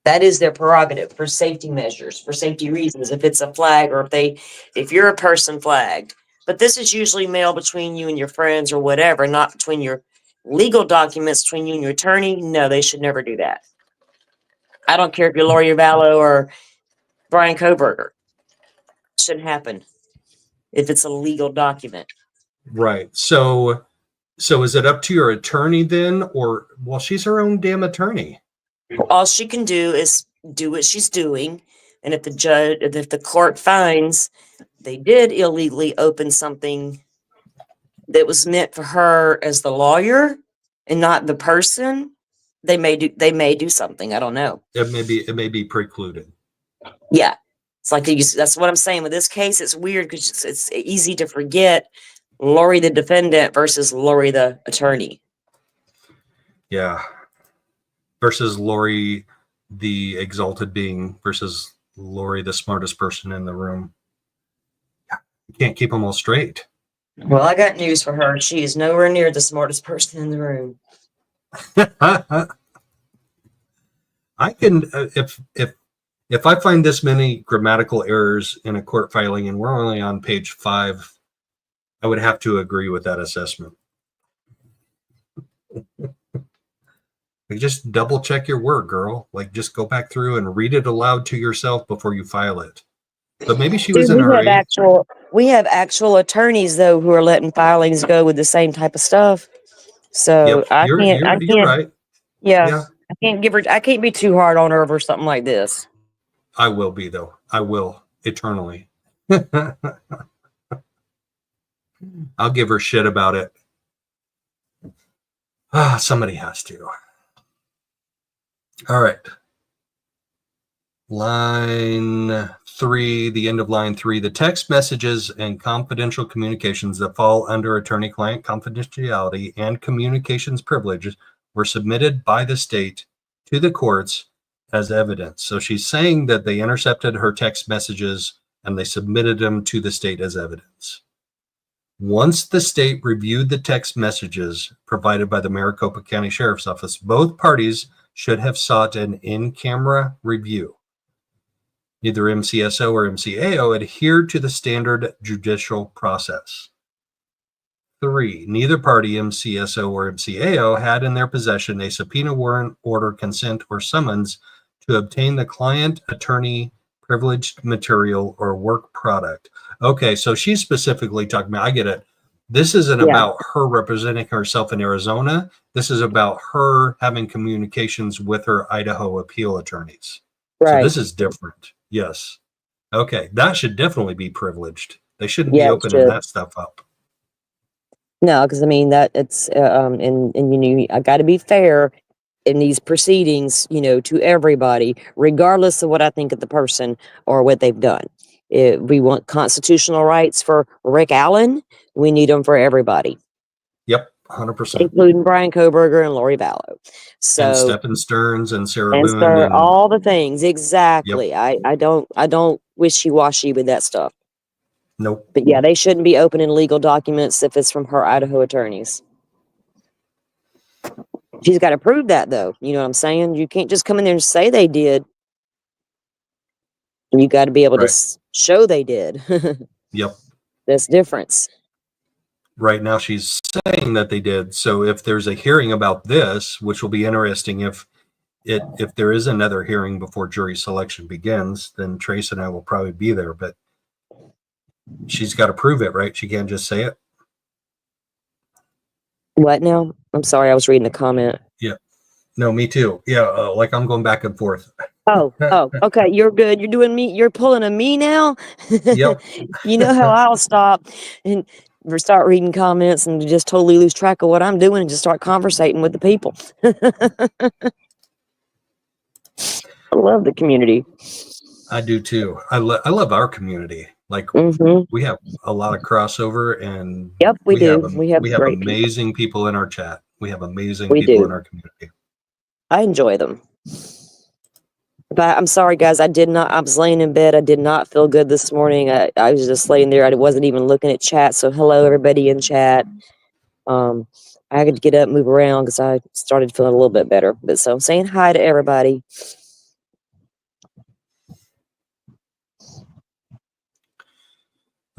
That is their prerogative for safety measures, for safety reasons. If it's a flag, or if you're a person flagged. But this is usually mail between you and your friends or whatever, not between your legal documents between you and your attorney. No, they should never do that. I don't care if you're Lori Vallow or Brian Koberger. It shouldn't happen if it's a legal document. Right. So is it up to your attorney then, or, well, she's her own damn attorney. All she can do is do what she's doing. And if the court finds they did illegally open something that was meant for her as the lawyer and not the person, they may do something. I don't know. It may be precluded. Yeah. It's like, that's what I'm saying with this case. It's weird because it's easy to forget Lori the defendant versus Lori the attorney. Yeah. Versus Lori the exalted being versus Lori the smartest person in the room. You can't keep them all straight. Well, I got news for her. She is nowhere near the smartest person in the room. I can, if If I find this many grammatical errors in a court filing and we're only on page 5, I would have to agree with that assessment. Like, just double check your work, girl. Like, just go back through and read it aloud to yourself before you file it. But maybe she was in a hurry. We have actual attorneys though who are letting filings go with the same type of stuff. So Yep, I you're can't. right. Yeah, I can't be too hard on her over something like this. I will be, though. I will eternally. I'll give her shit about it. Somebody has to. All right. Line 3, the end of line 3. The text messages and confidential communications that fall under attorney-client confidentiality and communications privilege were submitted by the state to the courts as evidence. So she's saying that they intercepted her text messages and they submitted them to the state as evidence. Once the state reviewed the text messages provided by the Maricopa County Sheriff's Office, both parties should have sought an in-camera review. Neither MCSO or MCAO adhered to the standard judicial process. 3, neither party, MCSO or MCAO, had in their possession a subpoena, warrant, order, consent, or summons to obtain the client attorney privileged material or work product. Okay, so she's specifically talking about, I get it. This isn't about her representing herself in Arizona. This is about her having communications with her Idaho appeal attorneys. Right. So this is different. Yes. Okay, that should definitely be privileged. They shouldn't be opening that stuff up. No, because I mean that it's and you know, I got to be fair in these proceedings, you know, to everybody, regardless of what I think of the person or what they've done. If we want constitutional rights for Rick Allen, we need them for everybody. Yep, 100%. Including Brian Kohberger and Lori Vallow. So and Stephen Stearns and Sarah Boone and all the things. Exactly. Yep. I don't wishy-washy with that stuff. Nope. But yeah, they shouldn't be opening legal documents if it's from her Idaho attorneys. She's got to prove that, though. You know what I'm saying? You can't just come in there and say they did. You got to be able to show they did. Yep. That's difference. Right now, she's saying that they did. So if there's a hearing about this, which will be interesting if there is another hearing before jury selection begins, then Trace and I will probably be there. But she's got to prove it, right? She can't just say it. What now? I'm sorry, I was reading a comment. Yeah. No, me too. Yeah, like I'm going back and forth. Oh, okay. You're good. You're doing me. You're pulling a me now. Yep. You know how I'll stop and start reading comments and just totally lose track of what I'm doing and just start conversating with the people. I love the community. I do too. I love our community. Like we have a lot of crossover, and we do. We have amazing people in our chat. We have amazing people in our community. I enjoy them. But I'm sorry, guys. I was laying in bed. I did not feel good this morning. I was just laying there. I wasn't even looking at chat. So hello, everybody in chat. I had to get up, move around because I started feeling a little bit better. But so I'm saying hi to everybody.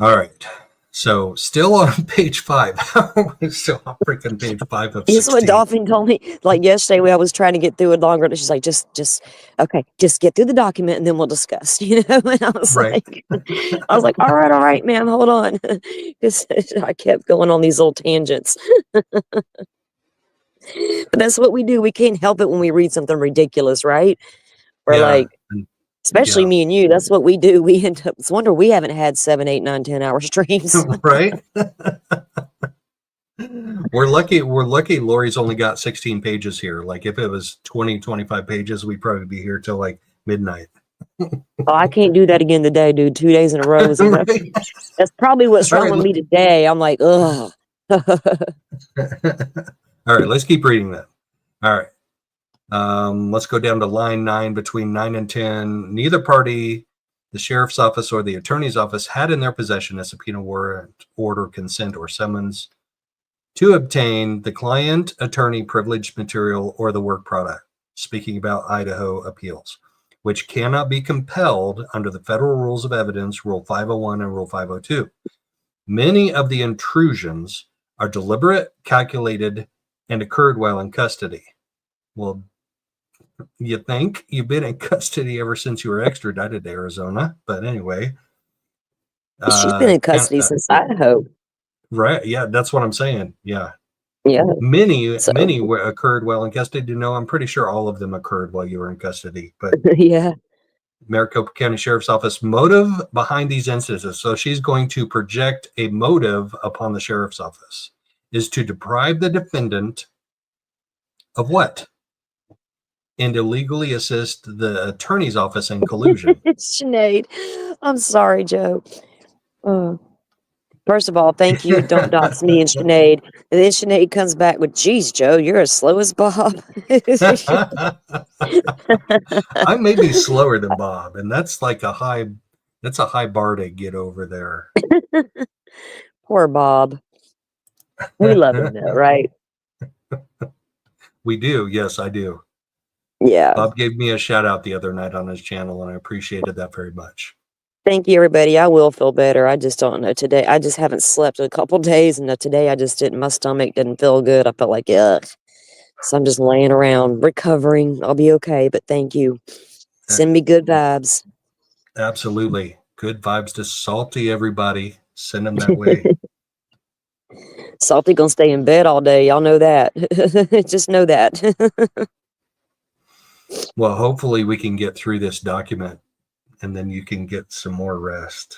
All right. So still on page 5. We're still on freaking page 5 of 16. This is what Dolphin told me. Like yesterday, when I was trying to get through it longer, she's like, just get through the document and then we'll discuss. You know, and I was like, all right, ma'am, hold on, because I kept going on these little tangents. But that's what we do. We can't help it when we read something ridiculous, right? Or especially me and you, that's what we do. We end up, it's a wonder we haven't had 7, 8, 9, 10 hour streams. Right? We're lucky Lori's only got 16 pages here. Like if it was 20, 25 pages, we'd probably be here till like midnight. I can't do that again today, dude. 2 days in a row. That's probably what's wrong with me today. I'm like, ugh. All right, let's keep reading that. All right. Let's go down to line 9. Between 9 and 10, neither party, the sheriff's office or the attorney's office, had in their possession a subpoena, warrant, order, consent, or summons to obtain the client attorney privileged material or the work product. Speaking about Idaho appeals. which cannot be compelled under the Federal Rules of Evidence, Rule 501 and Rule 502. Many of the intrusions are deliberate, calculated, and occurred while in custody. Well, you think you've been in custody ever since you were extradited to Arizona, but anyway. She's been in custody since Idaho. Right. Yeah, that's what I'm saying. Yeah. Yeah. Many occurred while in custody. No, I'm pretty sure all of them occurred while you were in custody. But yeah. Maricopa County Sheriff's Office motive behind these instances. So she's going to project a motive upon the Sheriff's Office is to deprive the defendant of what? And illegally assist the attorney's office in collusion. Sinead, I'm sorry, Joe. First of all, thank you. Don't dox me and Sinead. And then Sinead comes back with, geez, Joe, you're as slow as Bob. I may be slower than Bob, and that's like a high bar to get over there. Poor Bob. We love him though, right? We do. Yes, I do. Yeah. Bob gave me a shout out the other night on his channel, and I appreciated that very much. Thank you, everybody. I will feel better. I just don't know today. I just haven't slept in a couple days, and today I just didn't. My stomach didn't feel good. I felt like ugh. So I'm just laying around recovering. I'll be okay. But thank you. Send me good vibes. Absolutely, good vibes to Salty. Everybody, send them that way. Salty gonna stay in bed all day. Y'all know that. Just know that. Well, hopefully we can get through this document, and then you can get some more rest.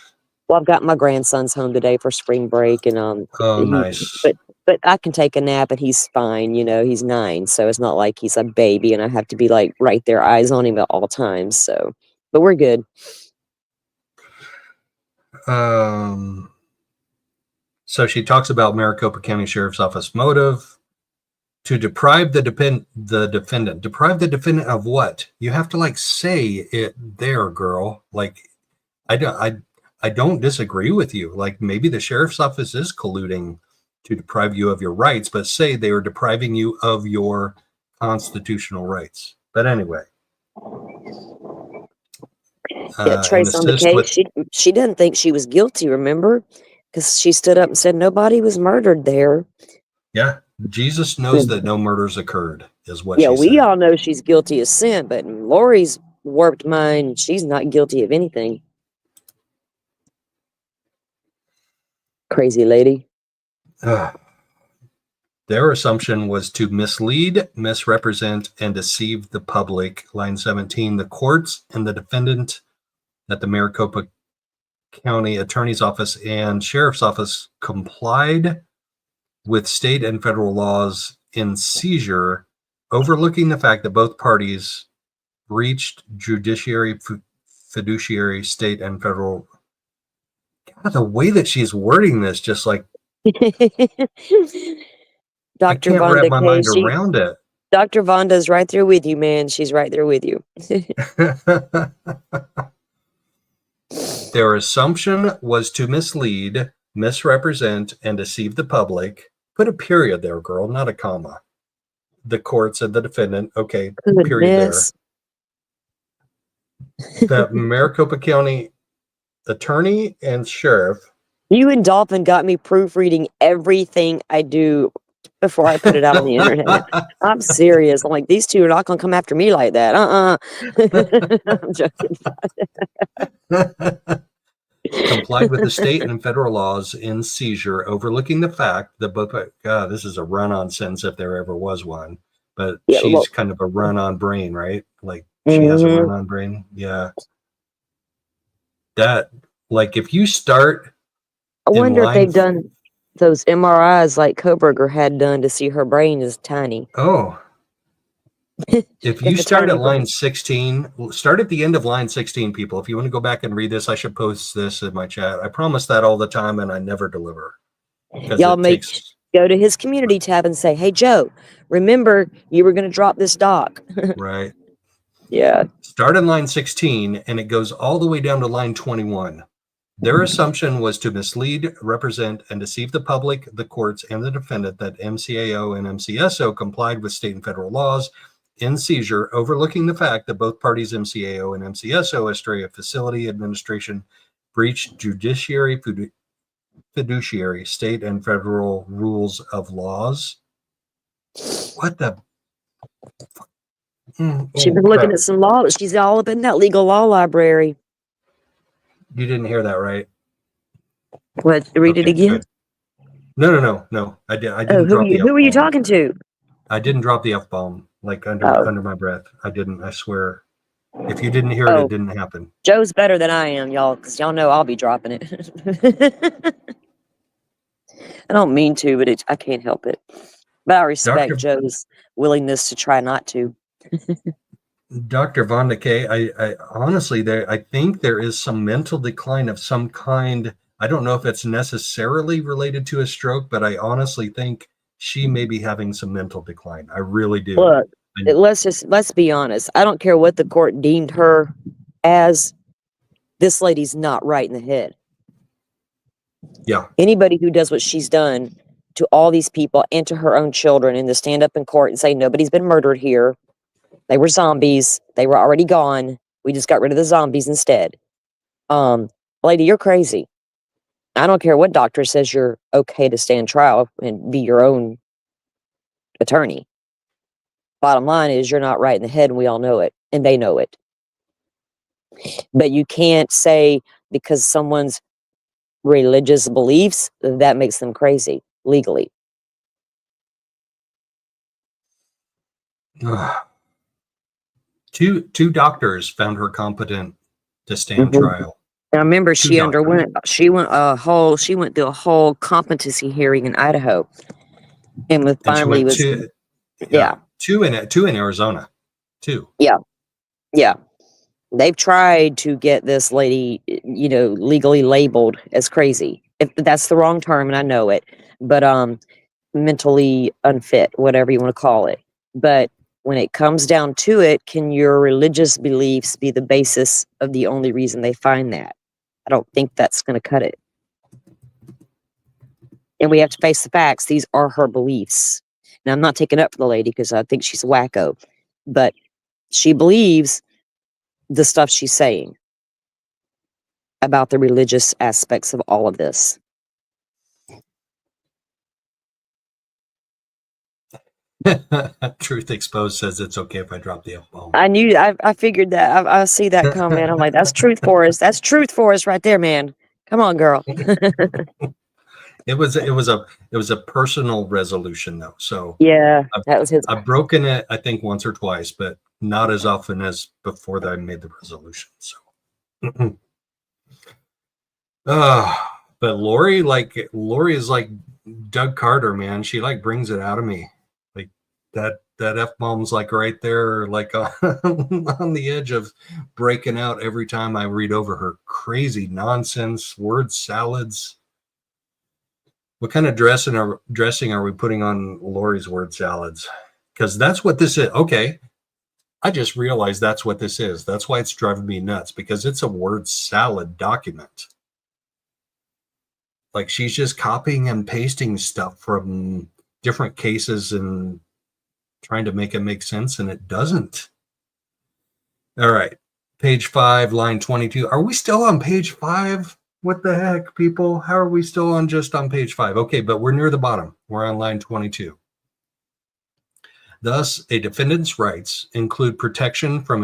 Well, I've got my grandson's home today for spring break, and nice. But I can take a nap, and he's fine. You know, he's 9, so it's not like he's a baby, and I have to be like right there, eyes on him at all times. So, but we're good. So she talks about Maricopa County Sheriff's Office motive to deprive the defendant. Deprive the defendant of what? You have to like say it there, girl. Like, I don't disagree with you. Like maybe the sheriff's office is colluding to deprive you of your rights, but say they are depriving you of your constitutional rights. But anyway. Yeah, Trace on the case. She didn't think she was guilty, remember? Because she stood up and said nobody was murdered there. Yeah, Jesus knows that no murders occurred, is what yeah, she we said. all know she's guilty of sin, but Lori's warped mind. She's not guilty of anything. Crazy lady. Their assumption was to mislead, misrepresent, and deceive the public. Line 17, the courts and the defendant at the Maricopa County Attorney's Office and Sheriff's Office complied with state and federal laws in seizure, overlooking the fact that both parties breached judiciary, fiduciary, state, and federal. God, the way that she's wording this, just like Dr. I can't Vonda wrap my mind around it. Dr. Vonda's right there with you, man. She's right there with you. Their assumption was to mislead, misrepresent, and deceive the public. Put a period there, girl, not a comma. The courts and the defendant. Okay, period there. The Maricopa County attorney and sheriff. You and Dolphin got me proofreading everything I do before I put it out on the internet. I'm serious. I'm like, these two are not going to come after me like that. I'm joking. Complied with the state and federal laws in seizure, overlooking the fact that both. God, this is a run-on sentence if there ever was one. But yeah, she's kind of a run-on brain, right? Like she has a run-on brain. Yeah. That, like, if you start. I wonder if they've done those MRIs like Koberger had done to see her brain is tiny. Oh. If you start at line 16, start at the end of line 16, people. If you want to go back and read this, I should post this in my chat. I promise that all the time, and I never deliver. Y'all go to his community tab and say, hey, Joe, remember you were going to drop this doc. Right. Yeah. Start in line 16, and it goes all the way down to line 21. Their assumption was to mislead, represent, and deceive the public, the courts, and the defendant that MCAO and MCSO complied with state and federal laws in seizure, overlooking the fact that both parties, MCAO and MCSO, Estrella Facility Administration, breached fiduciary, state and federal rules of laws. What the? She's been looking at some law. She's all up in that legal law library. You didn't hear that, right? What? Read it again? Good. No. I didn't. Who were you talking to? I didn't drop the F-bomb like under my breath. I didn't. I swear. If you didn't hear it, it didn't happen. Joe's better than I am, y'all, because y'all know I'll be dropping it. I don't mean to, but I can't help it. But I respect Joe's willingness to try not to. Dr. Von de Kay, I honestly, I think there is some mental decline of some kind. I don't know if it's necessarily related to a stroke, but I honestly think she may be having some mental decline. I really do. Look, let's be honest. I don't care what the court deemed her as. This lady's not right in the head. Yeah. Anybody who does what she's done to all these people and to her own children, and to stand up in court and say nobody's been murdered here. They were zombies. They were already gone. We just got rid of the zombies instead. Lady, you're crazy. I don't care what doctor says you're okay to stand trial and be your own attorney. Bottom line is you're not right in the head, and we all know it, and they know it. But you can't say because someone's religious beliefs, that makes them crazy legally. Two doctors found her competent to stand trial. I remember she went through a whole competency hearing in Idaho, and finally was two in Arizona, two. Yeah. They've tried to get this lady, legally labeled as crazy. If that's the wrong term, and I know it, but mentally unfit, whatever you want to call it. But when it comes down to it, can your religious beliefs be the basis of the only reason they find that? I don't think that's going to cut it. And we have to face the facts. These are her beliefs. Now, I'm not taking up for the lady because I think she's a wacko, but she believes the stuff she's saying about the religious aspects of all of this. Truth Exposed says it's okay if I drop the F-bomb. I figured that. I see that comment. I'm like, that's truth for us. That's truth for us right there, man. Come on, girl. It was a personal resolution though. So yeah, that was his. I've broken it, I think, once or twice, but not as often as before that I made the resolution. So but Lori is like Doug Carter, man. She like brings it out of me. Like that F-bomb's like right there, like on the edge of breaking out every time I read over her crazy nonsense word salads. What kind of dressing are we putting on Lori's word salads? Because that's what this is. Okay. I just realized that's what this is. That's why it's driving me nuts, because it's a word salad document. Like she's just copying and pasting stuff from different cases and trying to make it make sense, and it doesn't. All right. Page 5, line 22. Are we still on page 5? What the heck, people? How are we still on page 5? Okay, but we're near the bottom. We're on line 22. Thus, a defendant's rights include protection from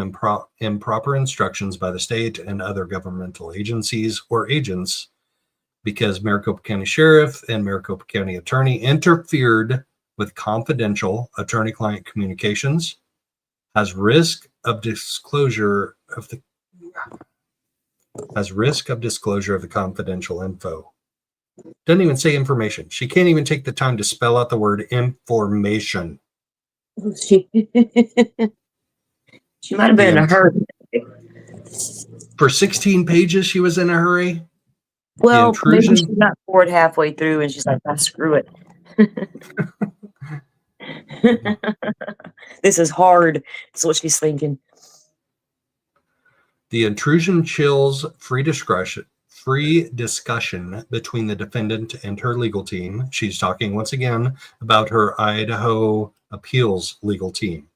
improper instructions by the state and other governmental agencies or agents because Maricopa County Sheriff and Maricopa County Attorney interfered with confidential attorney-client communications, has risk of disclosure of the confidential info. Doesn't even say information. She can't even take the time to spell out the word information. She might have been in a hurry. For 16 pages, she was in a hurry. Well, maybe she got bored halfway through and she's like, screw it. This is hard. That's what she's thinking. The intrusion chills free discussion between the defendant and her legal team. She's talking once again about her Idaho appeals legal team.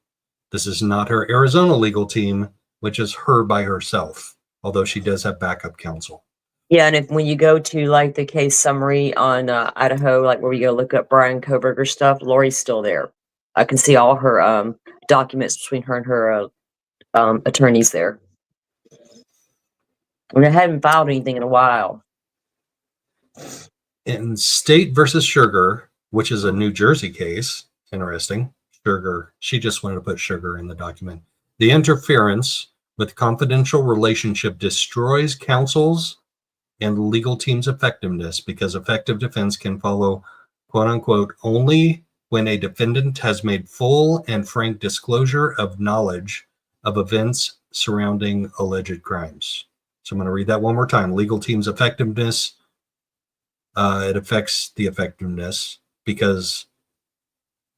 This is not her Arizona legal team, which is her by herself, although she does have backup counsel. Yeah, and when you go to like the case summary on Idaho, like where you go look up Brian Koberger stuff, Lori's still there. I can see all her documents between her and her attorneys there. I mean, I haven't filed anything in a while. In State versus Sugar, which is a New Jersey case, interesting. Sugar, she just wanted to put sugar in the document. The interference with confidential relationship destroys counsel's and legal team's effectiveness because effective defense can follow, quote unquote, only when a defendant has made full and frank disclosure of knowledge of events surrounding alleged crimes. So I'm going to read that one more time. Legal team's effectiveness, it affects the effectiveness because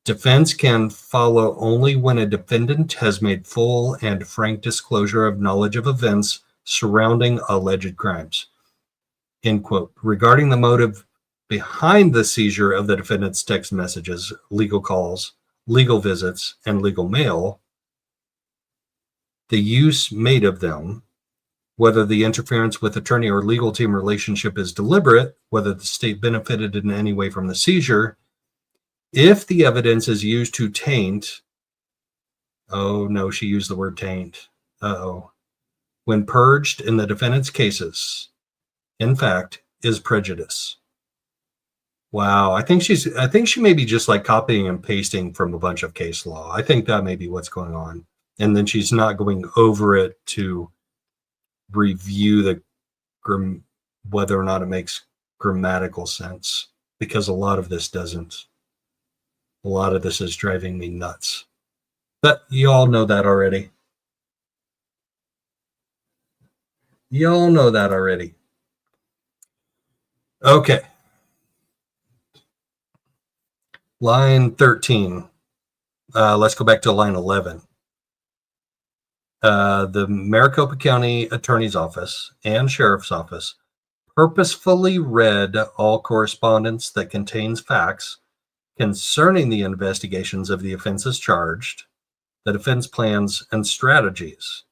defense can follow only when a defendant has made full and frank disclosure of knowledge of events surrounding alleged crimes. End quote. Regarding the motive behind the seizure of the defendant's text messages, legal calls, legal visits, and legal mail, the use made of them, whether the interference with attorney or legal team relationship is deliberate, whether the state benefited in any way from the seizure, if the evidence is used to taint, oh no, she used the word taint, when purged in the defendant's cases, in fact, is prejudice. Wow, I think she may be just like copying and pasting from a bunch of case law. I think that may be what's going on. And then she's not going over it to review the whether or not it makes grammatical sense, because a lot of this doesn't. A lot of this is driving me nuts. But you all know that already. You all know that already. Okay. Line 13. Let's go back to line 11. The Maricopa County Attorney's Office and Sheriff's Office purposefully read all correspondence that contains facts concerning the investigations of the offenses charged, the defense plans and strategies.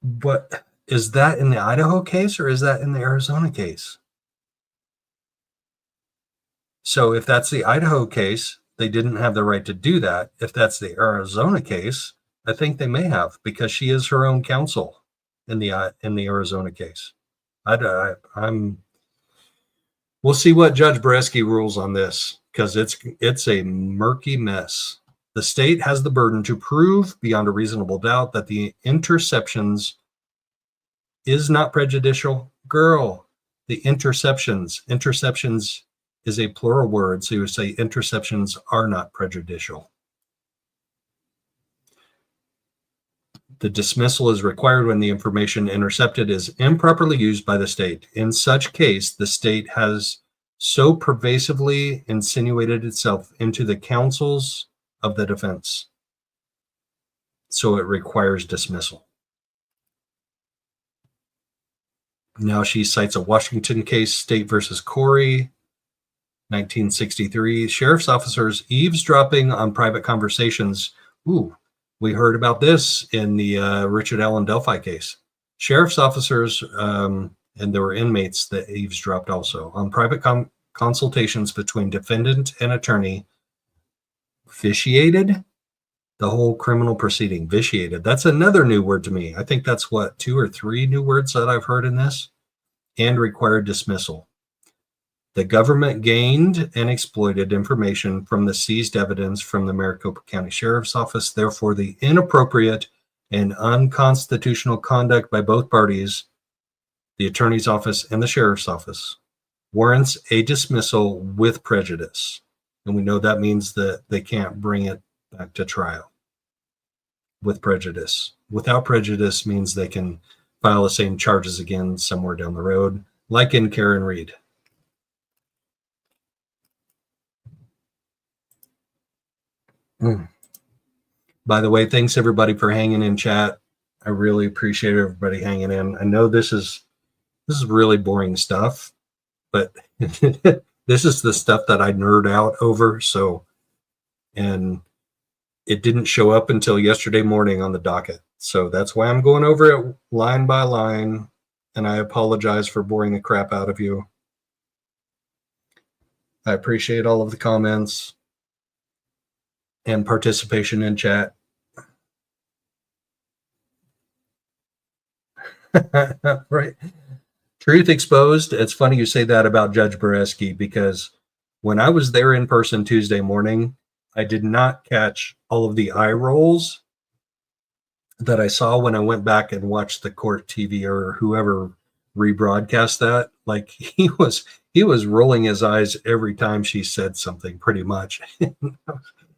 What is that in the Idaho case or is that in the Arizona case? So if that's the Idaho case, they didn't have the right to do that. If that's the Arizona case, I think they may have, because she is her own counsel in the Arizona case. We'll see what Judge Bresky rules on this, because it's a murky mess. The state has the burden to prove beyond a reasonable doubt that the interceptions is not prejudicial. Girl, the interceptions is a plural word, so you would say interceptions are not prejudicial. The dismissal is required when the information intercepted is improperly used by the state. In such case, the state has so pervasively insinuated itself into the counsels of the defense, so it requires dismissal. Now she cites a Washington case, State versus Corey, 1963. Sheriff's officers eavesdropping on private conversations. Ooh, we heard about this in the Richard Allen Delphi case. Sheriff's officers, and there were inmates that eavesdropped also, on private consultations between defendant and attorney. Vitiated the whole criminal proceeding. Vitiated. That's another new word to me. I think that's what, 2 or 3 new words that I've heard in this. And required dismissal. The government gained and exploited information from the seized evidence from the Maricopa County Sheriff's Office. Therefore, the inappropriate and unconstitutional conduct by both parties, the Attorney's Office and the Sheriff's Office, warrants a dismissal with prejudice. And we know that means that they can't bring it back to trial with prejudice. Without prejudice means they can file the same charges again somewhere down the road, like in Karen Reed. By the way, thanks everybody for hanging in chat. I really appreciate everybody hanging in. I know this is really boring stuff, but This is the stuff that I nerd out over. So, and it didn't show up until yesterday morning on the docket. So that's why I'm going over it line by line. And I apologize for boring the crap out of you. I appreciate all of the comments and participation in chat. Right. Truth exposed. It's funny you say that about Judge Bereski, because when I was there in person Tuesday morning, I did not catch all of the eye rolls that I saw when I went back and watched the court TV or whoever rebroadcast that. Like he was rolling his eyes every time she said something, pretty much.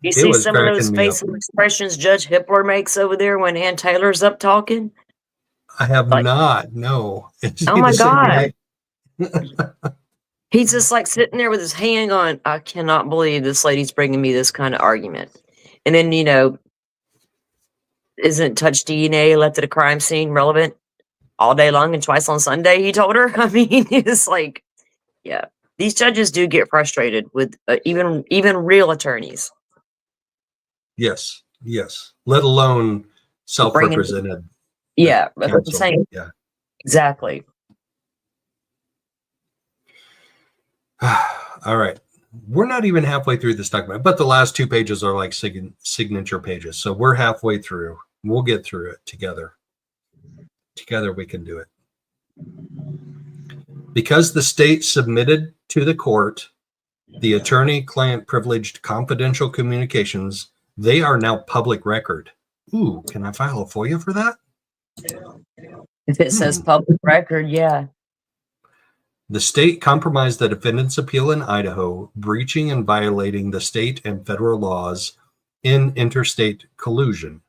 You see some of those facial expressions Judge Hippler makes over there when Ann Taylor's up talking? I have not. No. Oh my God. He's just like sitting there with his hand going, I cannot believe this lady's bringing me this kind of argument. And then, you know, isn't touch DNA left at a crime scene relevant all day long and twice on Sunday, he told her? I mean, it's like, yeah, these judges do get frustrated with even real attorneys. Yes, yes. Let alone self-represented. Yeah, but I'm saying, yeah, exactly. All right. We're not even halfway through this document, but the last 2 pages are like signature pages. So we're halfway through. We'll get through it together. Together we can do it. Because the state submitted to the court the attorney-client privileged confidential communications, they are now public record. Ooh, can I file a FOIA for that? If it says public record, yeah. The state compromised the defendant's appeal in Idaho, breaching and violating the state and federal laws in interstate collusion.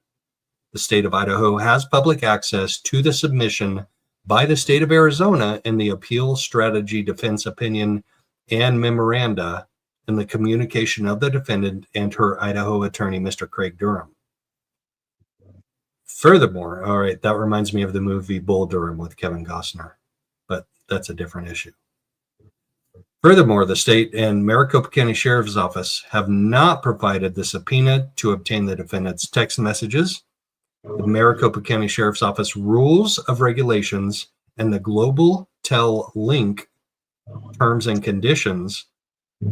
The state of Idaho has public access to the submission by the state of Arizona in the appeal strategy defense opinion and memoranda in the communication of the defendant and her Idaho attorney, Mr. Craig Durham. Furthermore, all right, that reminds me of the movie Bull Durham with Kevin Costner, but that's a different issue. Furthermore, the state and Maricopa County Sheriff's Office have not provided the subpoena to obtain the defendant's text messages. The Maricopa County Sheriff's Office rules of regulations and the Global Tel Link terms and conditions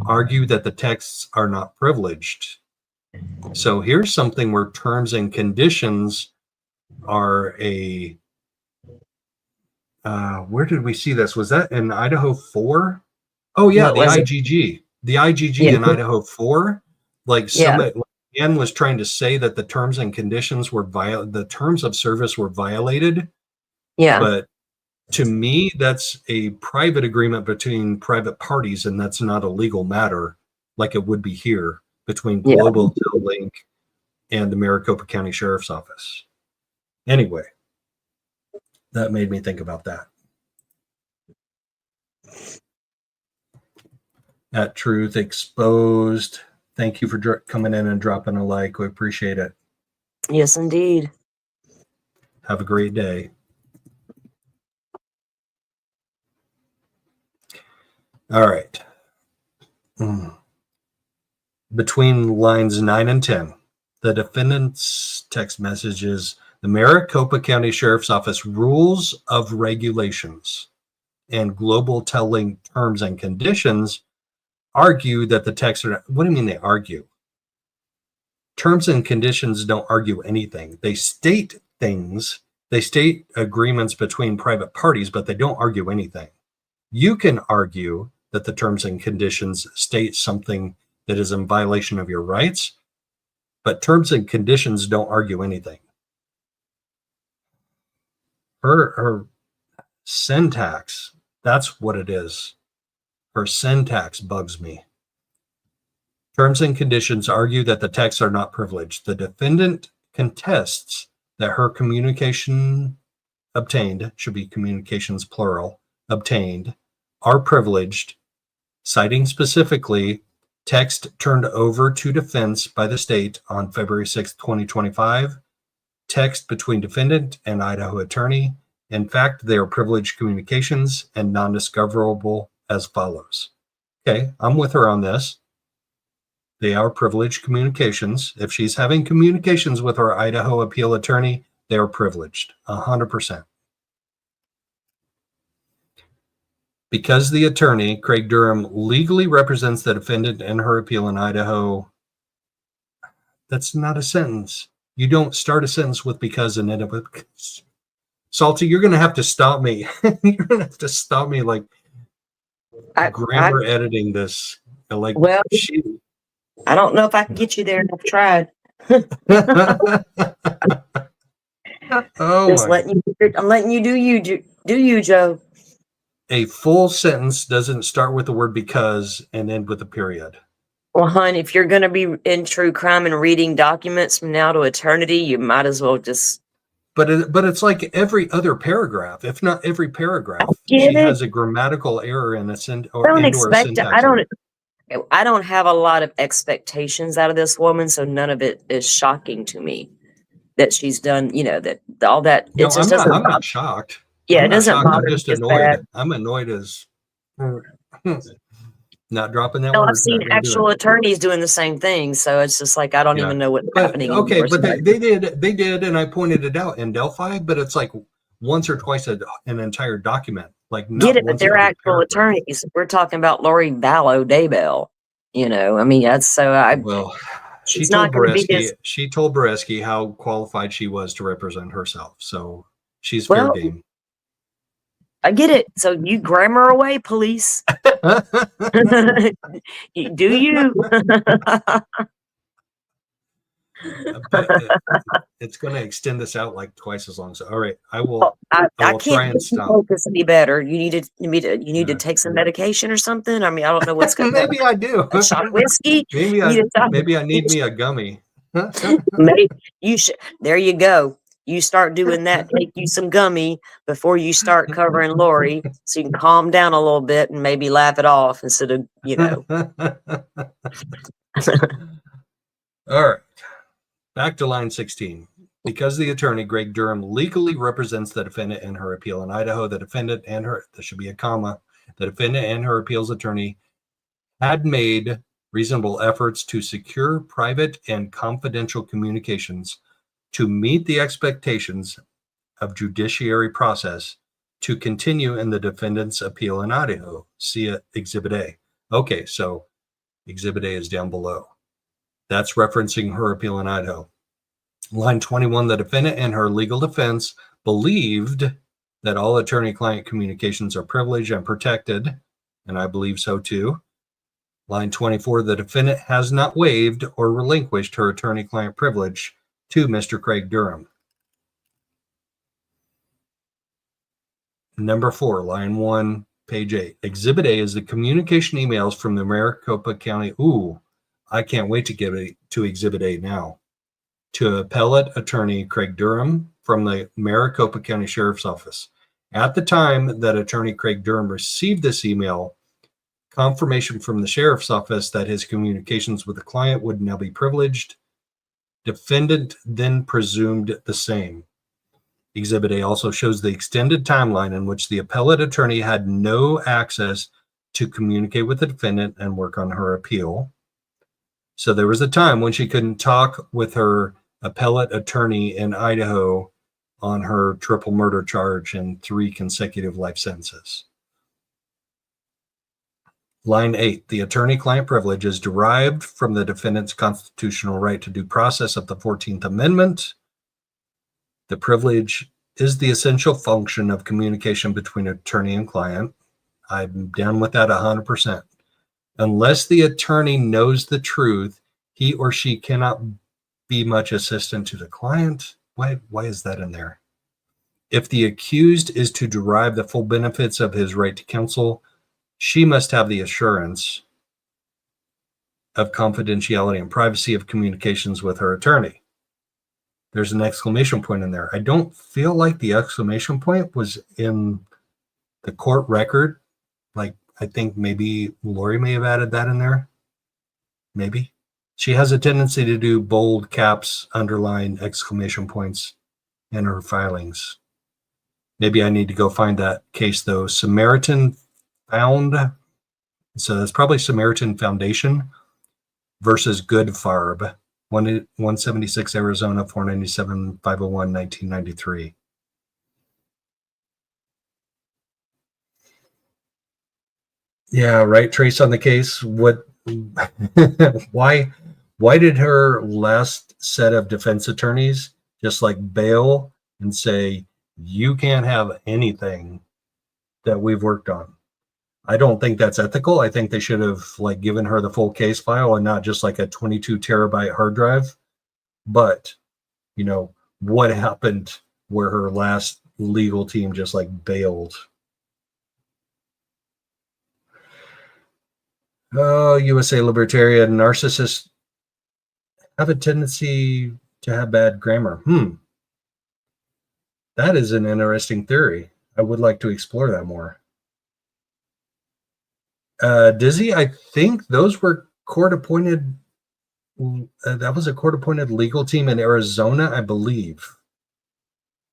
argue that the texts are not privileged. So here's something where terms and conditions are a where did we see this? Was that in Idaho 4? Oh yeah, the IGG. The IGG in Idaho 4. Like somebody Ann was trying to say that the terms and conditions were the terms of service were violated. Yeah. But to me, that's a private agreement between private parties, and that's not a legal matter like it would be here between Global Tel Link and the Maricopa County Sheriff's Office. Anyway, that made me think about that. At Truth Exposed, thank you for coming in and dropping a like. We appreciate it. Yes, indeed. Have a great day. All right. Between lines 9 and 10, the defendant's text message is the Maricopa County Sheriff's Office rules of regulations and Global Tel Link terms and conditions argue that the text are, what do you mean they argue? Terms and conditions don't argue anything. They state things, they state agreements between private parties, but they don't argue anything. You can argue that the terms and conditions state something that is in violation of your rights, but terms and conditions don't argue anything. Her syntax, that's what it is. Her syntax bugs me. Terms and conditions argue that the texts are not privileged. The defendant contests that her communication obtained, should be communications plural, obtained, are privileged, citing specifically text turned over to defense by the state on February 6, 2025, text between defendant and Idaho attorney. In fact, they are privileged communications and non-discoverable as follows. Okay, I'm with her on this. They are privileged communications. If she's having communications with her Idaho appeal attorney, they are privileged, 100%. Because the attorney, Craig Durham, legally represents the defendant in her appeal in Idaho, that's not a sentence. You don't start a sentence with because and end up with because. Salty, you're going to have to stop me. You're going to have to stop me, like, grammar editing this. Like, Well, she. I don't know if I can get you there. I've tried. Oh, Just letting you, I'm letting you do you, Joe. A full sentence doesn't start with the word because and end with a period. Well, hon, if you're going to be in true crime and reading documents from now to eternity, you might as well just. But it's like every other paragraph, if not every paragraph, Get she it? has a grammatical error in a or Don't and or a expect. syntax error. I don't have a lot of expectations out of this woman, so none of it is shocking to me that she's done. You know that all that. It No, just I'm doesn't. not shocked. Yeah, I'm it not doesn't shocked. bother I'm me just as annoyed. bad. I'm annoyed as not dropping that No, word. I've seen Not gonna do actual it. attorneys doing the same thing, so it's just like I don't Yeah. even know what's But happening. okay, anymore, but so they did, and I pointed it out in Delphi. But it's like once or twice an entire document, like get not it, but once they're every actual paragraph. attorneys. We're talking about Lori Vallow Daybell. You know, I mean, that's so I. Well, she It's told not going to be as Bereski how qualified she was to represent herself. So she's well. fair game. I get it. So you grammar away, police. Do you? It's going to extend this out like twice as long. So, all right, I will. I I will can't try and make you stop. focus any better. You need to take some medication or something. I mean, I don't know what's going to Maybe I do. A shot of whiskey. Maybe I need me a gummy. Maybe you should. There you go. You start doing that. Take you some gummy before you start covering Lori, so you can calm down a little bit and maybe laugh it off instead of All right. Back to line 16. Because the attorney, Greg Durham, legally represents the defendant in her appeal in Idaho, the defendant and her, there should be a comma, the defendant and her appeals attorney had made reasonable efforts to secure private and confidential communications to meet the expectations of judiciary process to continue in the defendant's appeal in Idaho. See Exhibit A. Okay, so Exhibit A is down below. That's referencing her appeal in Idaho. Line 21, the defendant and her legal defense believed that all attorney-client communications are privileged and protected, and I believe so too. Line 24, the defendant has not waived or relinquished her attorney-client privilege to Mr. Craig Durham. Number 4, line 1, page 8. Exhibit A is the communication emails from the Maricopa County. Ooh, I can't wait to get to Exhibit A now. To appellate attorney Craig Durham from the Maricopa County Sheriff's Office. At the time that attorney Craig Durham received this email, confirmation from the Sheriff's Office that his communications with the client would now be privileged. Defendant then presumed the same. Exhibit A also shows the extended timeline in which the appellate attorney had no access to communicate with the defendant and work on her appeal. So there was a time when she couldn't talk with her appellate attorney in Idaho on her triple murder charge and 3 consecutive life sentences. Line 8, the attorney-client privilege is derived from the defendant's constitutional right to due process of the 14th Amendment. The privilege is the essential function of communication between attorney and client. I'm down with that 100%. Unless the attorney knows the truth, he or she cannot be much assistance to the client. Why is that in there? If the accused is to derive the full benefits of his right to counsel, she must have the assurance of confidentiality and privacy of communications with her attorney. There's an exclamation point in there. I don't feel like the exclamation point was in the court record. Like, I think maybe Lori may have added that in there. Maybe. She has a tendency to do bold caps, underline, exclamation points in her filings. Maybe I need to go find that case, though. Samaritan found So that's probably Samaritan Foundation versus Good Farb, 176 Arizona, 497 501 1993. Yeah, right. Trace on the case. What? why did her last set of defense attorneys just like bail and say you can't have anything that we've worked on? I don't think that's ethical. I think they should have like given her the full case file and not just like a 22 terabyte hard drive. But you know what happened where her last legal team just like bailed. Oh, USA libertarian narcissists have a tendency to have bad grammar. That is an interesting theory. I would like to explore that more. Dizzy, I think those were court-appointed. That was a court-appointed legal team in Arizona, I believe.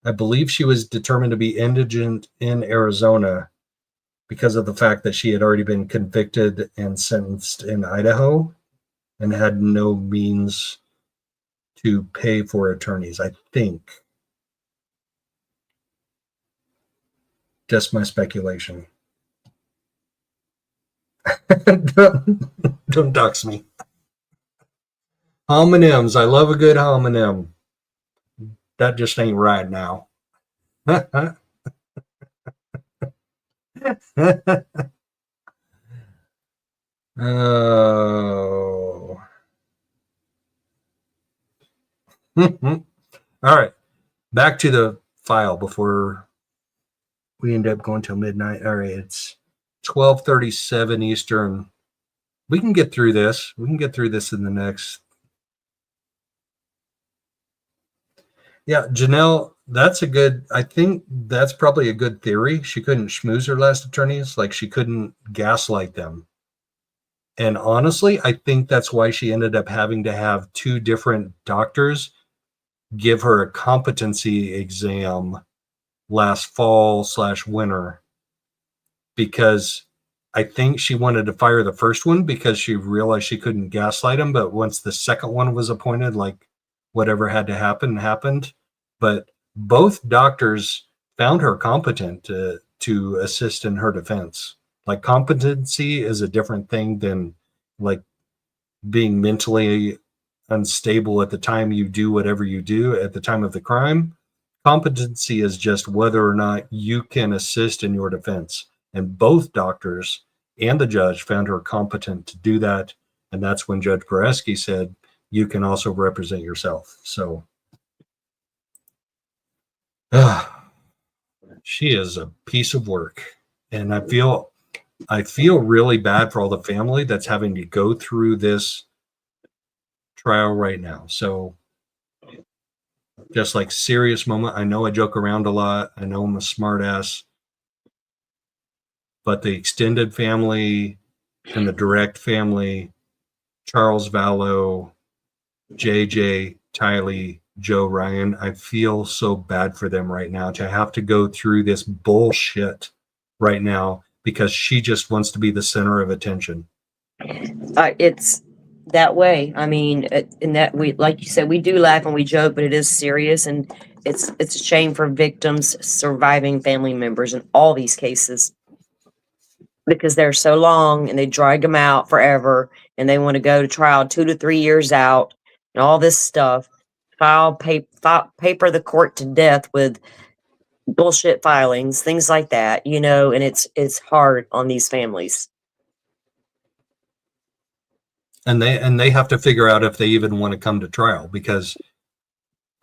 I believe she was determined to be indigent in Arizona because of the fact that she had already been convicted and sentenced in Idaho and had no means to pay for attorneys, I think. Just my speculation. Don't dox me. Homonyms. I love a good homonym. That just ain't right now. Oh. All right. Back to the file before we end up going till midnight. All right. It's 12:37 Eastern. We can get through this. We can get through this in the next. Yeah, Janelle, that's a good, I think that's probably a good theory. She couldn't schmooze her last attorneys, like she couldn't gaslight them. And honestly, I think that's why she ended up having to have two different doctors give her a competency exam last fall/winter, because I think she wanted to fire the first one because she realized she couldn't gaslight him. But once the second one was appointed, like whatever had to happen happened. But both doctors found her competent to assist in her defense. Like competency is a different thing than like being mentally unstable at the time you do whatever you do at the time of the crime. Competency is just whether or not you can assist in your defense. And both doctors and the judge found her competent to do that. And that's when Judge Goreski said, you can also represent yourself. So she is a piece of work. And I feel really bad for all the family that's having to go through this trial right now. So just like serious moment. I know I joke around a lot. I know I'm a smart ass. But the extended family and the direct family, Charles Vallow, JJ, Tylee, Joe Ryan, I feel so bad for them right now to have to go through this bullshit right now because she just wants to be the center of attention. It's that way. I mean, in that we, like you said, we do laugh and we joke, but it is serious, and it's a shame for victims, surviving family members in all these cases, because they're so long and they drag them out forever, and they want to go to trial 2 to 3 years out and all this stuff. Paper the court to death with bullshit filings, things like that, you know, and it's hard on these families. And they have to figure out if they even want to come to trial, because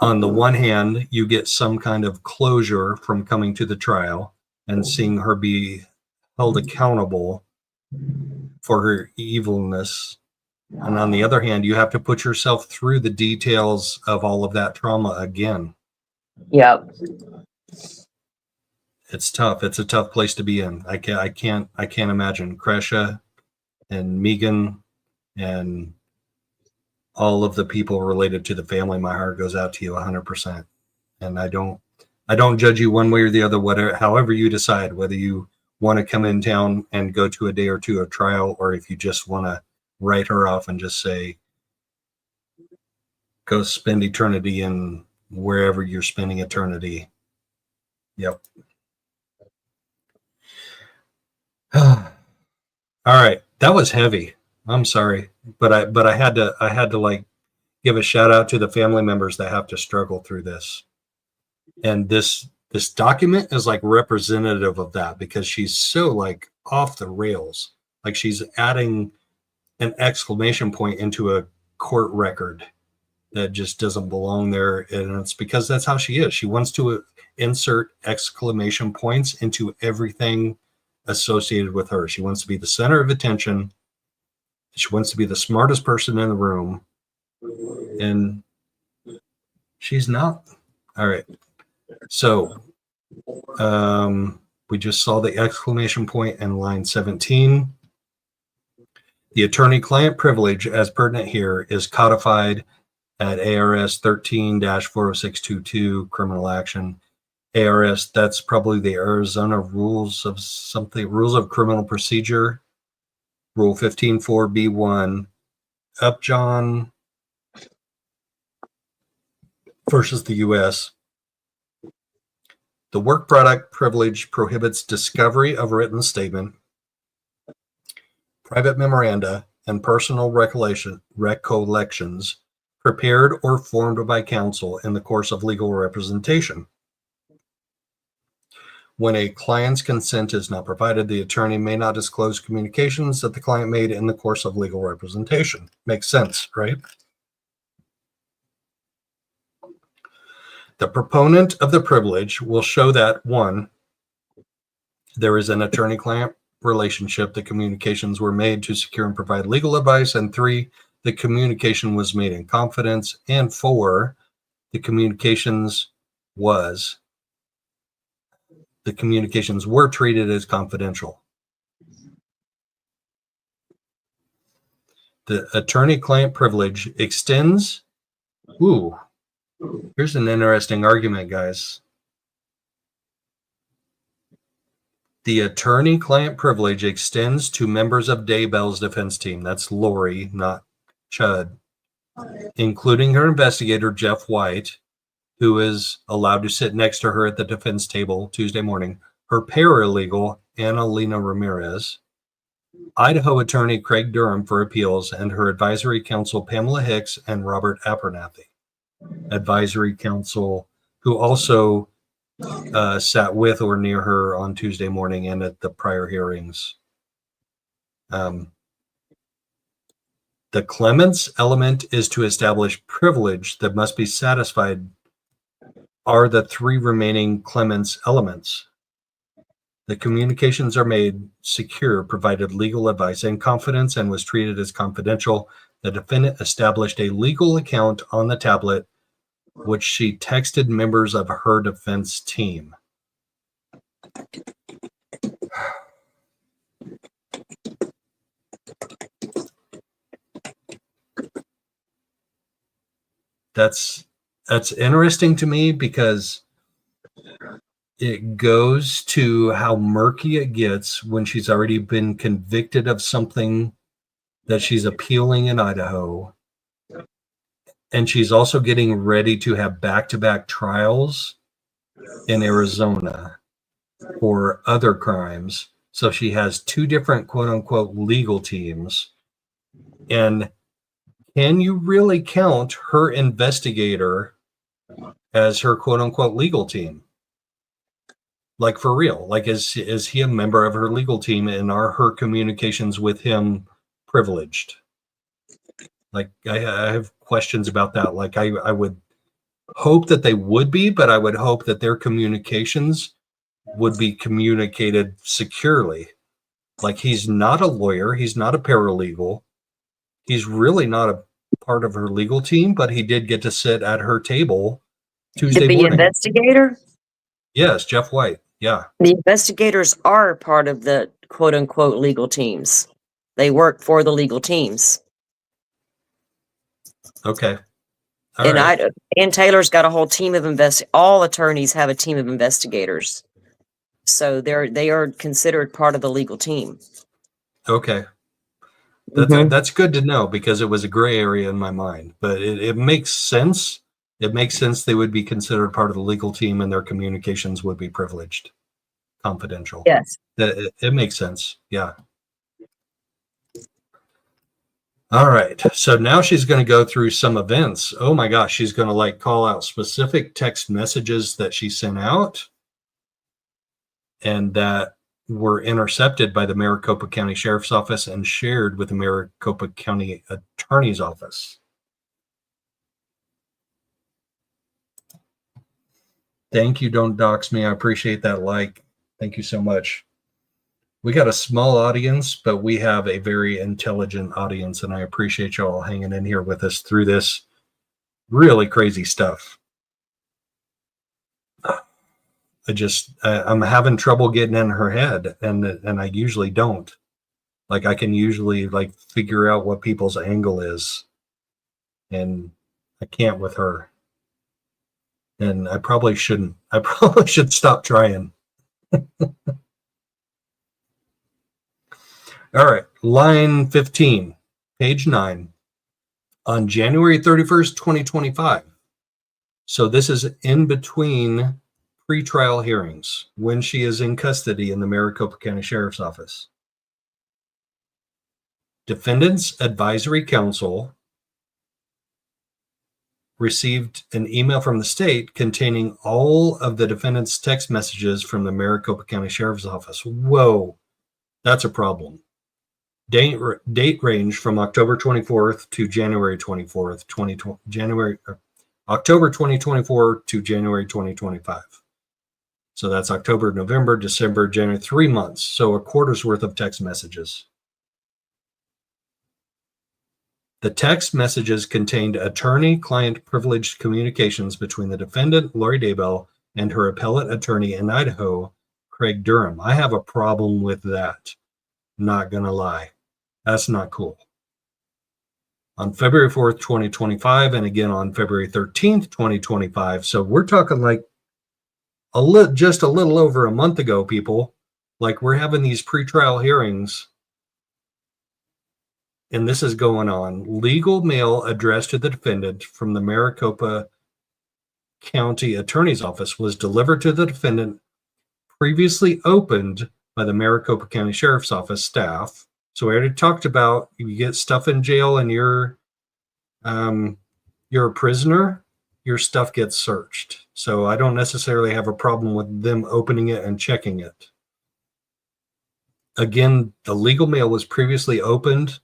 on the one hand, you get some kind of closure from coming to the trial and seeing her be held accountable for her evilness. And on the other hand, you have to put yourself through the details of all of that trauma again. Yep. It's tough. It's a tough place to be in. I can't imagine. Kresha and Megan and all of the people related to the family, my heart goes out to you 100%. And I don't judge you one way or the other, whatever, however you decide, whether you want to come in town and go to a day or two of trial, or if you just want to write her off and just say, go spend eternity in wherever you're spending eternity. Yep. All right. That was heavy. I'm sorry, but I had to like give a shout out to the family members that have to struggle through this. And this document is like representative of that, because she's so like off the rails. Like she's adding an exclamation point into a court record that just doesn't belong there. And it's because that's how she is. She wants to insert exclamation points into everything associated with her. She wants to be the center of attention. She wants to be the smartest person in the room. And she's not. All right. So we just saw the exclamation point in line 17. The attorney-client privilege, as pertinent here, is codified at ARS 13-40622, criminal action. ARS, that's probably the Arizona rules of something, rules of criminal procedure, Rule 15.4b1, Upjohn versus the U.S. The work product privilege prohibits discovery of written statement, private memoranda, and personal recollections prepared or formed by counsel in the course of legal representation. When a client's consent is not provided, the attorney may not disclose communications that the client made in the course of legal representation. Makes sense, right? The proponent of the privilege will show that, 1, there is an attorney-client relationship, the communications were made to secure and provide legal advice, and 3, the communication was made in confidence, and 4, the communications were treated as confidential. The attorney-client privilege extends. Ooh, here's an interesting argument, guys. The attorney-client privilege extends to members of Daybell's defense team. That's Lori, not Chud, including her investigator, Jeff White, who is allowed to sit next to her at the defense table Tuesday morning, her paralegal, Annalena Ramirez, Idaho attorney Craig Durham for appeals, and her advisory counsel, Pamela Hicks and Robert Abernathy. Advisory counsel who also sat with or near her on Tuesday morning and at the prior hearings. The Clements element is to establish privilege that must be satisfied are the 3 remaining Clements elements. The communications are made secure, provided legal advice in confidence, and was treated as confidential. The defendant established a legal account on the tablet, which she texted members of her defense team. That's interesting to me, because it goes to how murky it gets when she's already been convicted of something that she's appealing in Idaho. And she's also getting ready to have back-to-back trials in Arizona for other crimes. So she has 2 different quote-unquote legal teams. And can you really count her investigator as her quote-unquote legal team? Like, for real? Like, is he a member of her legal team, and are her communications with him privileged? Like, I have questions about that. Like, I would hope that they would be, but I would hope that their communications would be communicated securely. Like, he's not a lawyer. He's not a paralegal. He's really not a part of her legal team, but he did get to sit at her table Tuesday morning. The investigator? Yes, Jeff White. Yeah. The investigators are part of the quote unquote legal teams. They work for the legal teams. Okay. And Taylor's got a whole team of all attorneys have a team of investigators. So they are considered part of the legal team. Okay. That's good to know, because it was a gray area in my mind, but it makes sense. It makes sense they would be considered part of the legal team and their communications would be privileged, confidential. Yes. It makes sense. Yeah. All right. So now she's going to go through some events. Oh my gosh. She's going to like call out specific text messages that she sent out and that were intercepted by the Maricopa County Sheriff's Office and shared with the Maricopa County Attorney's Office. Thank you. Don't dox me. I appreciate that like. Thank you so much. We got a small audience, but we have a very intelligent audience, and I appreciate y'all hanging in here with us through this really crazy stuff. I'm having trouble getting in her head, and I usually don't. Like, I can usually like figure out what people's angle is, and I can't with her. And I probably shouldn't. I probably should stop trying. All right, line 15, page 9, on January 31st, 2025. So this is in between pretrial hearings when she is in custody in the Maricopa County Sheriff's Office. Defendant's Advisory Council received an email from the state containing all of the defendant's text messages from the Maricopa County Sheriff's Office. Whoa, that's a problem. Date range from October 24th to January 24th, October 2024 to January 2025. So that's October, November, December, January, 3 months. So a quarter's worth of text messages. The text messages contained attorney-client privileged communications between the defendant, Lori Daybell, and her appellate attorney in Idaho, Craig Durham. I have a problem with that. Not gonna lie. That's not cool. On February 4th, 2025, and again on February 13th, 2025. So we're talking like just a little over a month ago, people. Like, we're having these pretrial hearings, and this is going on. Legal mail addressed to the defendant from the Maricopa County Attorney's Office was delivered to the defendant, previously opened by the Maricopa County Sheriff's Office staff. So we already talked about, you get stuff in jail and you're a prisoner, your stuff gets searched. So I don't necessarily have a problem with them opening it and checking it. Again, the legal mail was previously opened,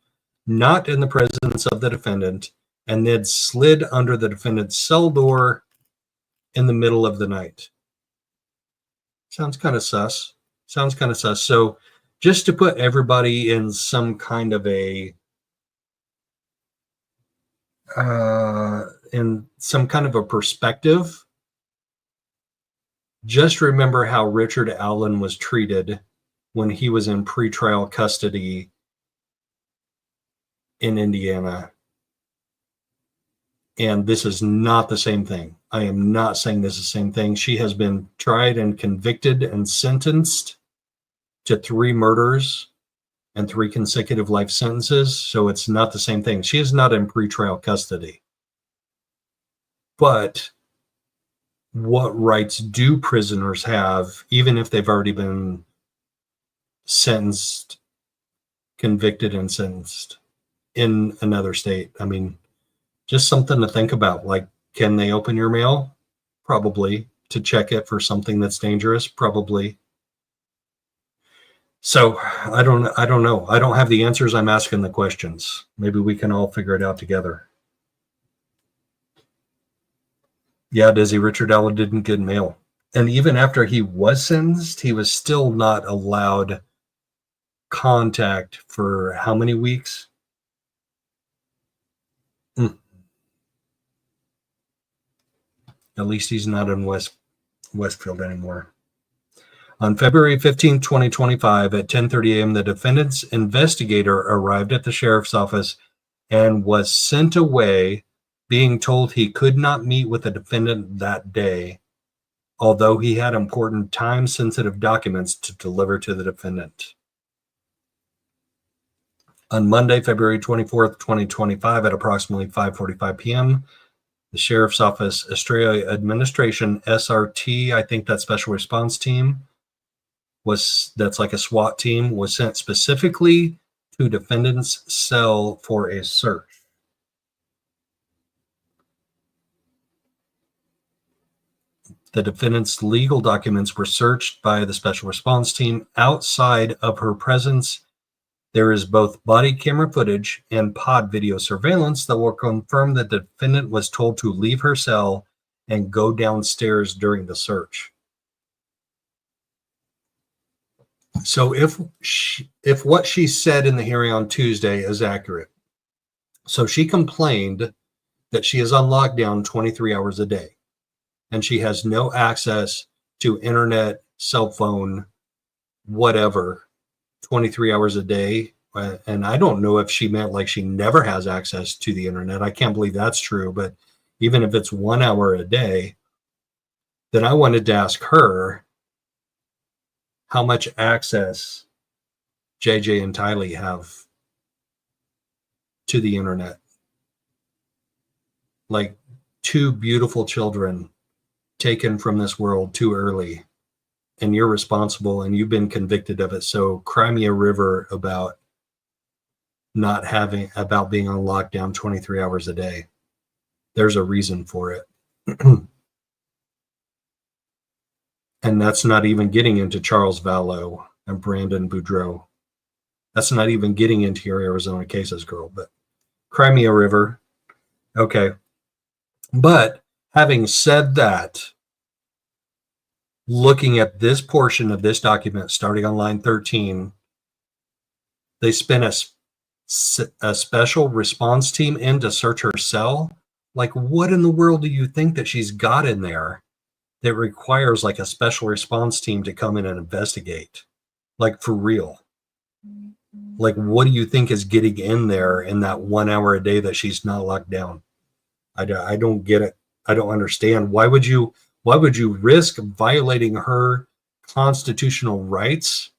not in the presence of the defendant, and then slid under the defendant's cell door in the middle of the night. Sounds kind of sus. So just to put everybody in some kind of a perspective, just remember how Richard Allen was treated when he was in pretrial custody in Indiana. And this is not the same thing. I am not saying this is the same thing. She has been tried and convicted and sentenced to 3 murders and 3 consecutive life sentences. So it's not the same thing. She is not in pretrial custody. But what rights do prisoners have, even if they've already been sentenced, convicted, and sentenced in another state? I mean, just something to think about. Like, can they open your mail? Probably. To check it for something that's dangerous? Probably. So I don't know. I don't have the answers. I'm asking the questions. Maybe we can all figure it out together. Yeah, Dizzy, Richard Allen didn't get mail. And even after he was sentenced, he was still not allowed contact for how many weeks? At least he's not in Westfield anymore. On February 15, 2025, at 10:30 a.m., the defendant's investigator arrived at the sheriff's office and was sent away, being told he could not meet with the defendant that day. although he had important time-sensitive documents to deliver to the defendant. On Monday, February 24th, 2025, at approximately 5:45 p.m., the Sheriff's Office Australia Administration, SRT, I think that Special Response Team, that's like a SWAT team, was sent specifically to defendant's cell for a search. The defendant's legal documents were searched by the Special Response Team. Outside of her presence, there is both body camera footage and pod video surveillance that will confirm that the defendant was told to leave her cell and go downstairs during the search. So if what she said in the hearing on Tuesday is accurate, so she complained that she is on lockdown 23 hours a day and she has no access to internet, cell phone, whatever, 23 hours a day. And I don't know if she meant like she never has access to the internet. I can't believe that's true. But even if it's 1 hour a day, then I wanted to ask her how much access JJ and Tylee have to the internet. Like two beautiful children taken from this world too early, and you're responsible and you've been convicted of it. So cry me a river about being on lockdown 23 hours a day. There's a reason for it. And that's not even getting into Charles Vallow and Brandon Boudreaux. That's not even getting into your Arizona cases, girl, but cry me a river. Okay. But having said that, looking at this portion of this document, starting on line 13, they spent a special response team in to search her cell. Like, what in the world do you think that she's got in there that requires like a special response team to come in and investigate? Like, for real? Like, what do you think is getting in there in that 1 hour a day that she's not locked down? I don't get it. I don't understand. Why would you risk violating her constitutional rights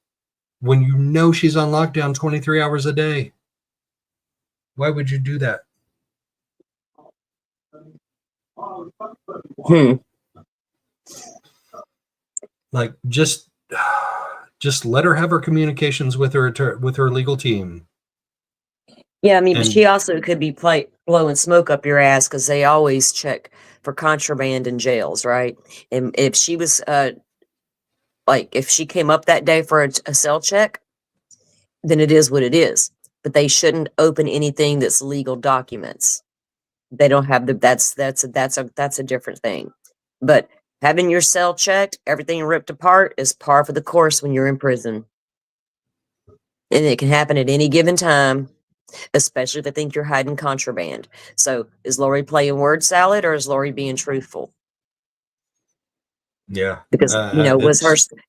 when you know she's on lockdown 23 hours a day? Why would you do that? Like, just let her have her communications with her legal team. Yeah, I mean, but And- she also could be blowing smoke up your ass because they always check for contraband in jails, right? And if she was if she came up that day for a cell check, then it is what it is. But they shouldn't open anything that's legal documents. They don't have that's a different thing. But having your cell checked, everything ripped apart is par for the course when you're in prison. And it can happen at any given time, especially if they think you're hiding contraband. So is Lori playing word salad or is Lori being truthful? Yeah. Because,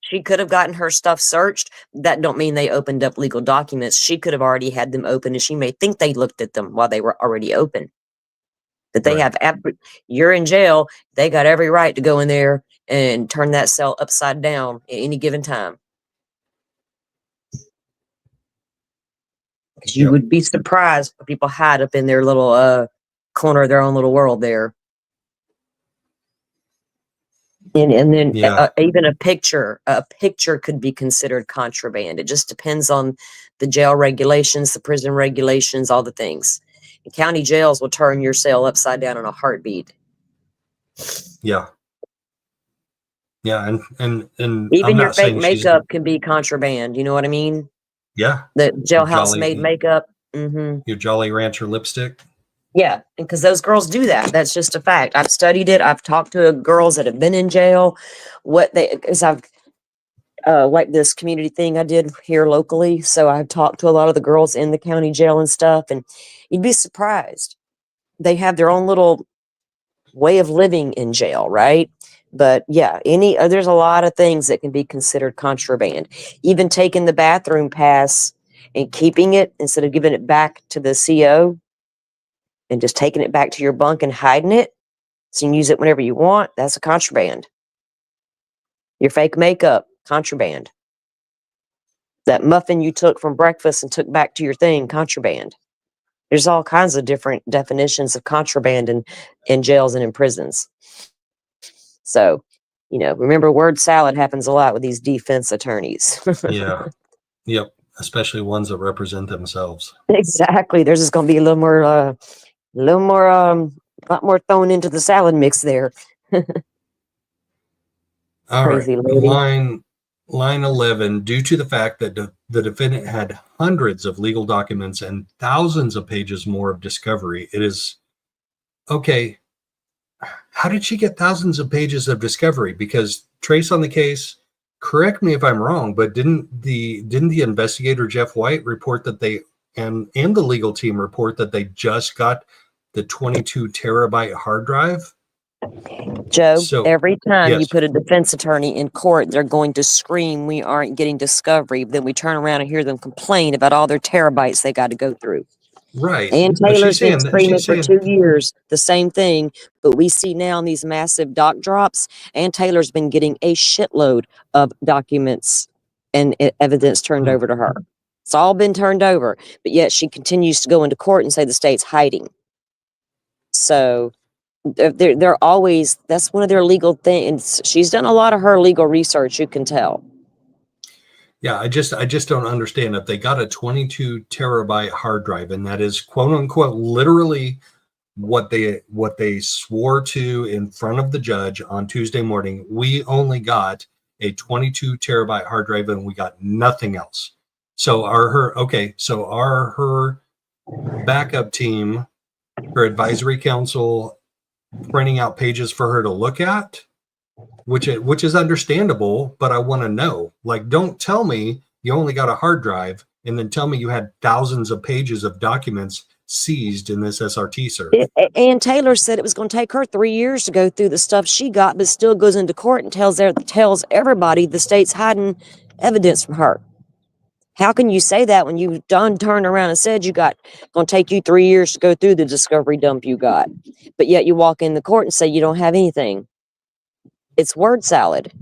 she could have gotten her stuff searched. That don't mean they opened up legal documents. She could have already had them open and she may think they looked at them while they were already open. That they have, you're in jail. They got every right to go in there and turn that cell upside down at any given time. Because you would be surprised what people hide up in their little corner of their own little world there. And then even a picture could be considered contraband. It just depends on the jail regulations, the prison regulations, all the things. And county jails will turn your cell upside down in a heartbeat. Yeah. Yeah, and even your fake makeup can be contraband. You know what I mean? Yeah. The jailhouse made makeup. Mm-hmm. Your Jolly Rancher lipstick. Yeah, because those girls do that. That's just a fact. I've studied it. I've talked to girls that have been in jail. Because I've like this community thing I did here locally. So I've talked to a lot of the girls in the county jail and stuff, and you'd be surprised. They have their own little way of living in jail, right? But yeah, there's a lot of things that can be considered contraband. Even taking the bathroom pass and keeping it instead of giving it back to the CO and just taking it back to your bunk and hiding it so you can use it whenever you want, that's a contraband. Your fake makeup, contraband. That muffin you took from breakfast and took back to your thing, contraband. There's all kinds of different definitions of contraband in jails and in prisons. So, remember, word salad happens a lot with these defense attorneys. Yeah. Yep. Especially ones that represent themselves. Exactly. There's just going to be a lot more thrown into the salad mix there. All Crazy right. lady. Line 11, due to the fact that the defendant had hundreds of legal documents and thousands of pages more of discovery, it is okay. How did she get thousands of pages of discovery? Because trace on the case, correct me if I'm wrong, but didn't the investigator Jeff White report that they and the legal team report that they just got the 22 terabyte hard drive? Joe, So, every time you yes. put a defense attorney in court, they're going to scream, we aren't getting discovery. Then we turn around and hear them complain about all their terabytes they got to go through. Right. And But Taylor's been screaming for 2 years the same thing, but we see now in these massive doc drops, and Taylor's been getting a shitload of documents and evidence turned over to her. It's all been turned over, but yet she continues to go into court and say the state's hiding. So they're always, that's one of their legal things. She's done a lot of her legal research, you can tell. Yeah, I just don't understand. If they got a 22 terabyte hard drive, and that is quote unquote literally what they swore to in front of the judge on Tuesday morning, we only got a 22 terabyte hard drive and we got nothing else. So her backup team, her advisory council, printing out pages for her to look at, which is understandable, but I want to know, like, don't tell me you only got a hard drive and then tell me you had thousands of pages of documents seized in this SRT search. And Taylor said it was going to take her 3 years to go through the stuff she got, but still goes into court and tells everybody the state's hiding evidence from her. How can you say that when you turned around and said going to take you 3 years to go through the discovery dump you got, but yet you walk in the court and say you don't have anything? It's word salad.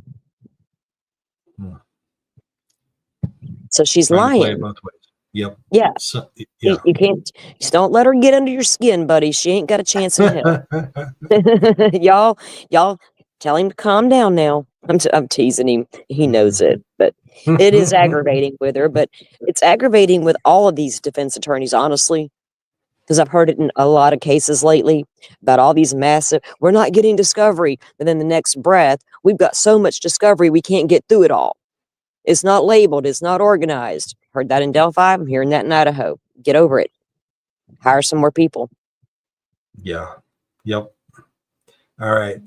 So she's Trying to play it lying. both ways. Yep. Yeah. So, yeah. You can't, just don't let her get under your skin, buddy. She ain't got a chance in hell. Y'all tell him to calm down now. I'm teasing him. He knows it, but it is aggravating with her, but it's aggravating with all of these defense attorneys, honestly, because I've heard it in a lot of cases lately about all these massive, we're not getting discovery. But then the next breath, we've got so much discovery, we can't get through it all. It's not labeled. It's not organized. Heard that in Delphi. I'm hearing that in Idaho. Get over it. Hire some more people. Yeah. Yep. All right.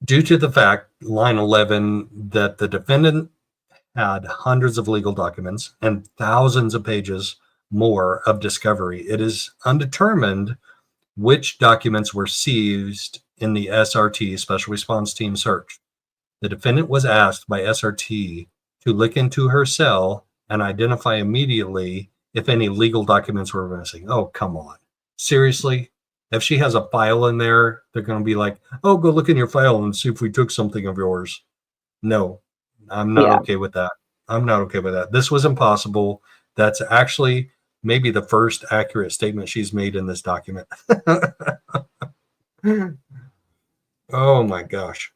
Due to the fact, line 11, that the defendant had hundreds of legal documents and thousands of pages more of discovery, it is undetermined which documents were seized in the SRT, Special Response Team search. The defendant was asked by SRT to look into her cell and identify immediately if any legal documents were missing. Oh, come on. Seriously? If she has a file in there, they're going to be like, oh, go look in your file and see if we took something of yours. No, I'm not okay with that. I'm not okay with that. This was impossible. That's actually maybe the first accurate statement she's made in this document. Oh my gosh.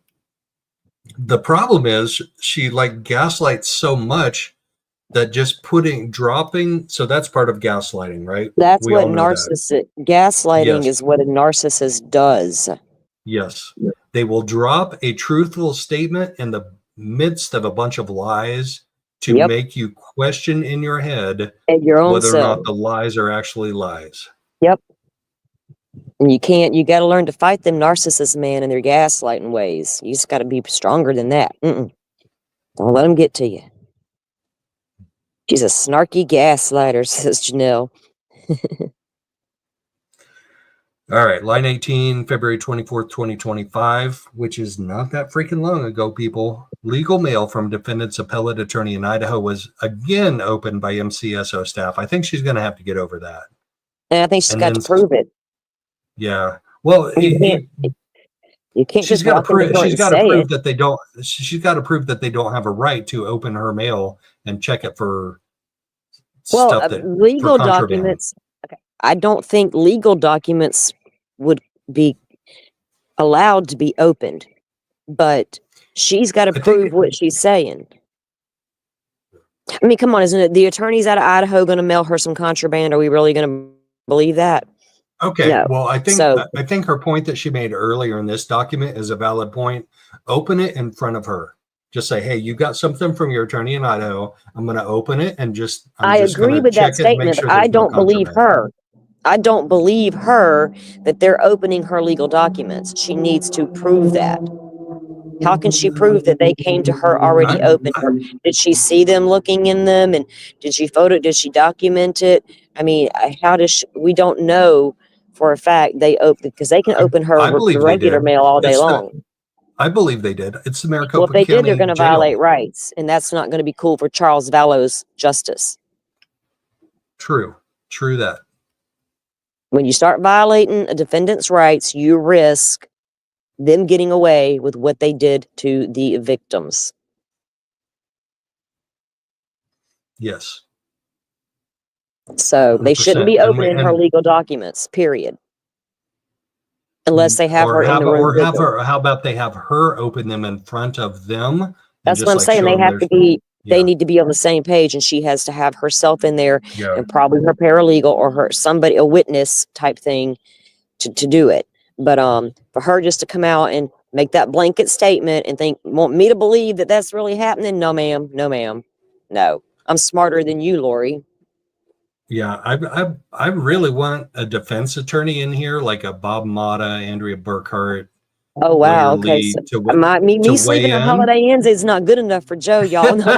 The problem is she gaslights so much that just dropping. So that's part of gaslighting, right? That's what gaslighting is, what a narcissist does. Yes. They will drop a truthful statement in the midst of a bunch of lies to make you question in your head and your own whether self. or not the lies are actually lies. Yep. And you got to learn to fight them narcissists, man, and their gaslighting ways. You just got to be stronger than that. Don't let them get to you. She's a snarky gaslighter, says Janelle. All right, line 18, February 24th, 2025, which is not that freaking long ago, people. Legal mail from defendant's appellate attorney in Idaho was again opened by MCSO staff. I think she's going to have to get over that. And I think she's got to prove it. Yeah. Well, You can't She's just got to walk in the prove. door She's and got to say prove it. that they don't. She's got to prove that they don't have a right to open her mail and check it for Well, stuff that for legal contraband. documents. Okay, I don't think legal documents would be allowed to be opened, but she's got to I think prove what she's saying. I mean, come on, isn't it? The attorneys out of Idaho going to mail her some contraband? Are we really going to believe that? Okay, No. well, I So think her point that she made earlier in this document is a valid point. Open it in front of her. Just say, "Hey, you got something from your attorney in Idaho. I'm going to open it and I'm I just agree going to with that check it and make statement, sure but I there's no don't believe contraband." her. I don't believe her that they're opening her legal documents. She needs to prove that. How can she prove that they came to her already I, open? Or did she see them looking in them? And did she document it? I mean, how does we don't know for a fact they open, because they can open her I the believe they regular did. mail all day It's long. I believe they did. It's the Well, if Maricopa they did, they're County going to violate Jail. rights, and that's not going to be cool for Charles Vallow's justice. True that. When you start violating a defendant's rights, you risk them getting away with what they did to the victims. Yes. So they shouldn't 100%. be opening her legal documents, period. Unless they have her in the room with them. How about they have her open them in front of them and That's just what I'm like saying. show They them have to be, they need to be on the same page, and she has to have herself in there and probably her paralegal or her somebody, a witness type thing to do it. But for her just to come out and make that blanket statement and want me to believe that that's really happening? No, ma'am. No, ma'am. No. I'm smarter than you, Lori. Yeah, I really want a defense attorney in here, like a Bob Mata, Andrea Burkhart. Oh wow. Lawyer Okay. Lee, So to me sleeping weigh on in. Holiday Inns is not good enough for Joe, y'all. No.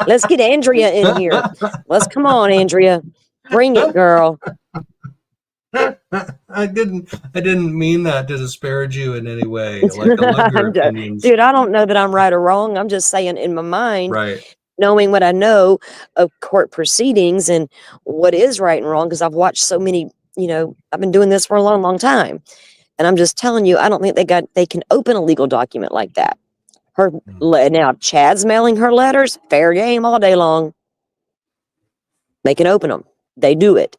Let's get Andrea in here. Let's come on, Andrea. Bring it, girl. I didn't mean that to disparage you in any way. Like, I love your opinions. Dude, I don't know that I'm right or wrong. I'm just saying in my mind, Right. knowing what I know of court proceedings and what is right and wrong, because I've watched so many, I've been doing this for a long, long time. And I'm just telling you, I don't think they can open a legal document like that. Now Chad's mailing her letters, fair game all day long. They can open them. They do it.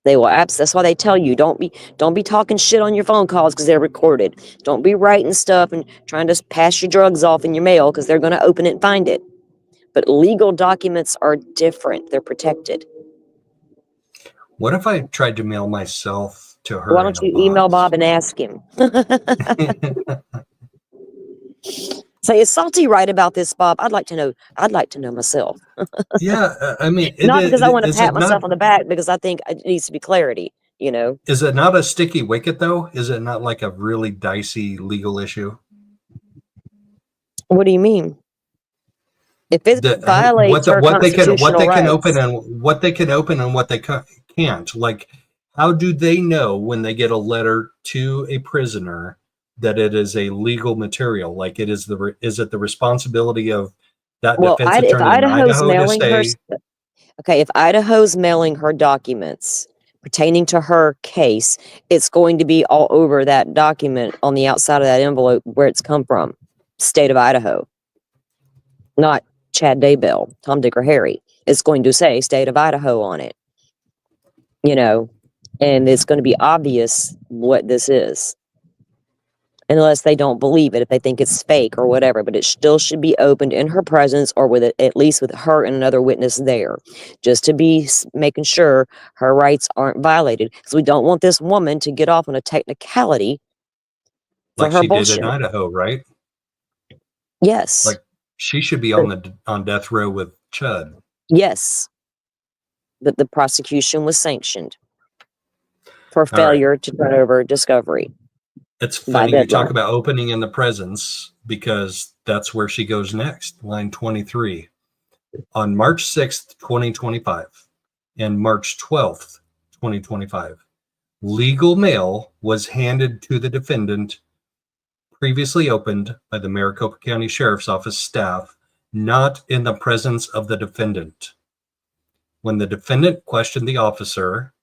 They will that's why they tell you don't be talking shit on your phone calls because they're recorded. Don't be writing stuff and trying to pass your drugs off in your mail because they're going to open it and find it. But legal documents are different. They're protected. What if I tried to mail myself to her? Why don't you email Bob and ask him? Say, is Salty right about this, Bob? I'd like to know myself. Yeah, I mean, not because I want to pat myself on the back, because I think it needs to be clarity, Is it not a sticky wicket, though? Is it not like a really dicey legal issue? What do you mean? If it violates her constitutional what they can rights. open and what they can open and what they can't. Like, how do they know when they get a letter to a prisoner that it is a legal material? Like, is it the responsibility of that defense attorney in Idaho to say? If Idaho's mailing her documents pertaining to her case, it's going to be all over that document on the outside of that envelope where it's come from. State of Idaho. Not Chad Daybell, Tom, Dick, or Harry. It's going to say State of Idaho on it. And it's going to be obvious what this is. Unless they don't believe it, if they think it's fake or whatever, but it still should be opened in her presence or with it, at least with her and another witness there, just to be making sure her rights aren't violated. Because we don't want this woman to get off on a technicality for Like her she bullshit. did in Idaho, right? Yes. Like she should be on death row with Chud. Yes. But the prosecution was sanctioned for failure to turn over discovery. It's funny you talk about opening in the presence, because that's where she goes next. Line 23. On March 6th, 2025 and March 12th, 2025, legal mail was handed to the defendant previously opened by the Maricopa County Sheriff's Office staff, not in the presence of the defendant. When the defendant questioned the officer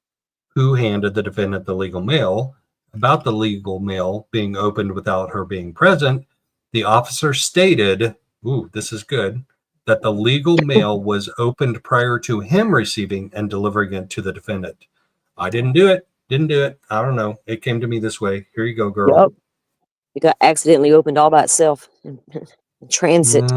who handed the defendant the legal mail, about the legal mail being opened without her being present, the officer stated, ooh, this is good, that the legal mail was opened prior to him receiving and delivering it to the defendant. I didn't do it. Didn't do it. I don't know. It came to me this way. Here you go, girl. Yep. It got accidentally opened all by itself in transit.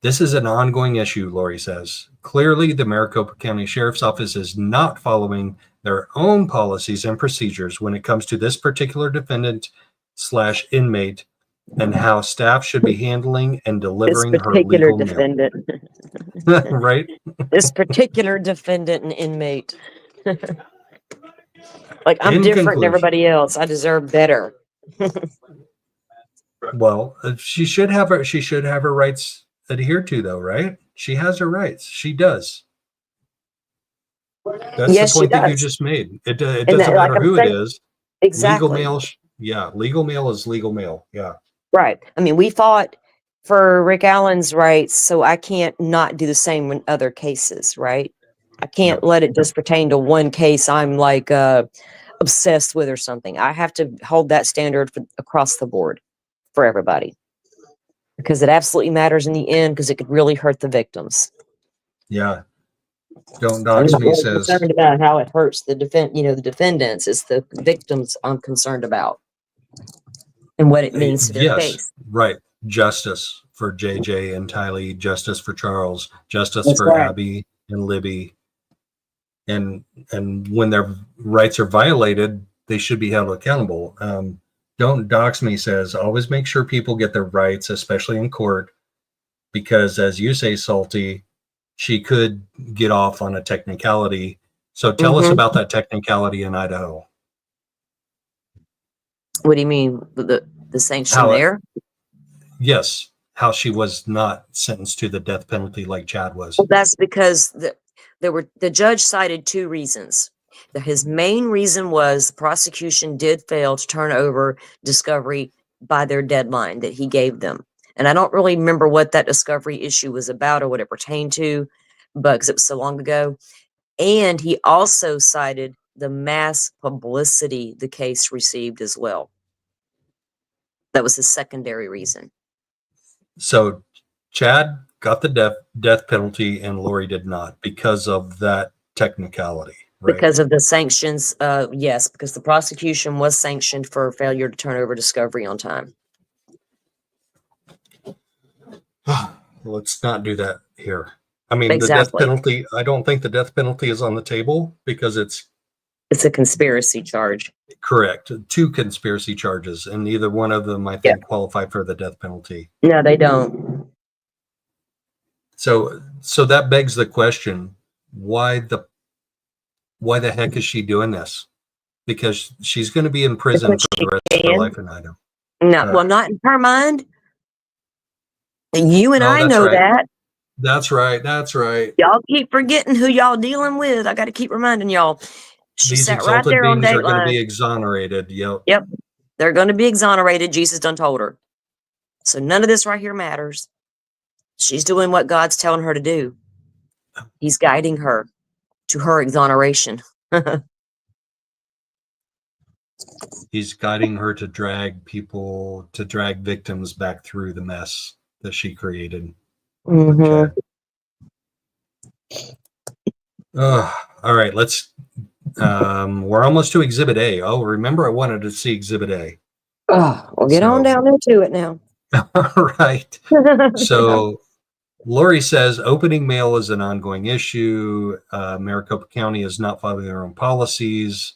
This is an ongoing issue, Lori says. Clearly, the Maricopa County Sheriff's Office is not following their own policies and procedures when it comes to this particular defendant/inmate and how staff should be handling and delivering This her particular legal defendant. mail. Right? This particular defendant and inmate. Like, I'm In different conclusion. than everybody else. I deserve better. Well, she should have her rights adhered to, though, right? She has her rights. She does. That's Yes, the point she that you does. just made. It doesn't And that, like matter I'm who saying- it is. Exactly. Legal mail, yeah. Legal mail is legal mail. Yeah. Right. I mean, we fought for Rick Allen's rights, so I can't not do the same in other cases, right? I can't let it just pertain to one case I'm like obsessed with or something. I have to hold that standard across the board for everybody, because it absolutely matters in the end, because it could really hurt the victims. Yeah. Don't I'm dox not me really says. concerned about how it hurts the the defendants. It's the victims I'm concerned about and what it means to their Yes, case. right. Justice for JJ and Tylee, justice for Charles, justice That's for right. Abby and Libby. And when their rights are violated, they should be held accountable. Don't dox me says, always make sure people get their rights, especially in court, because as you say, Salty, she could get off on a technicality. So tell us about that technicality in Idaho. What do you mean? The sanction How it- there? Yes, how she was not sentenced to the death penalty like Chad was. Well, that's because the judge cited two reasons. His main reason was the prosecution did fail to turn over discovery by their deadline that he gave them. And I don't really remember what that discovery issue was about or what it pertained to, but because it was so long ago. And he also cited the mass publicity the case received as well. That was his secondary reason. So Chad got the death penalty and Lori did not because of that technicality, right? Because of the sanctions, yes, because the prosecution was sanctioned for failure to turn over discovery on time. Let's not do that here. I mean, Exactly. the death penalty, I don't think the death penalty is on the table because it's a conspiracy charge. Correct. Two conspiracy charges, and neither one of them, I think, qualify for the death penalty. No, they don't. So that begs the question, why the heck is she doing this? Because she's going to be in prison for the rest of her life in Idaho. No, well, not in her mind. And you and I that's know right. that. That's right. That's right. Y'all keep forgetting who y'all dealing with. I got to keep reminding y'all. She These sat right exalted there on beings are going to Dateline. be exonerated. Yep. Yep. They're going to be exonerated. Jesus done told her. So none of this right here matters. She's doing what God's telling her to do. He's guiding her to her exoneration. He's guiding her to drag victims back through the mess that she created. Mm-hmm. All right, we're almost to Exhibit A. Oh, remember I wanted to see Exhibit A. Oh, well, get on down there to it now. All right. So Lori says opening mail is an ongoing issue. Maricopa County is not following their own policies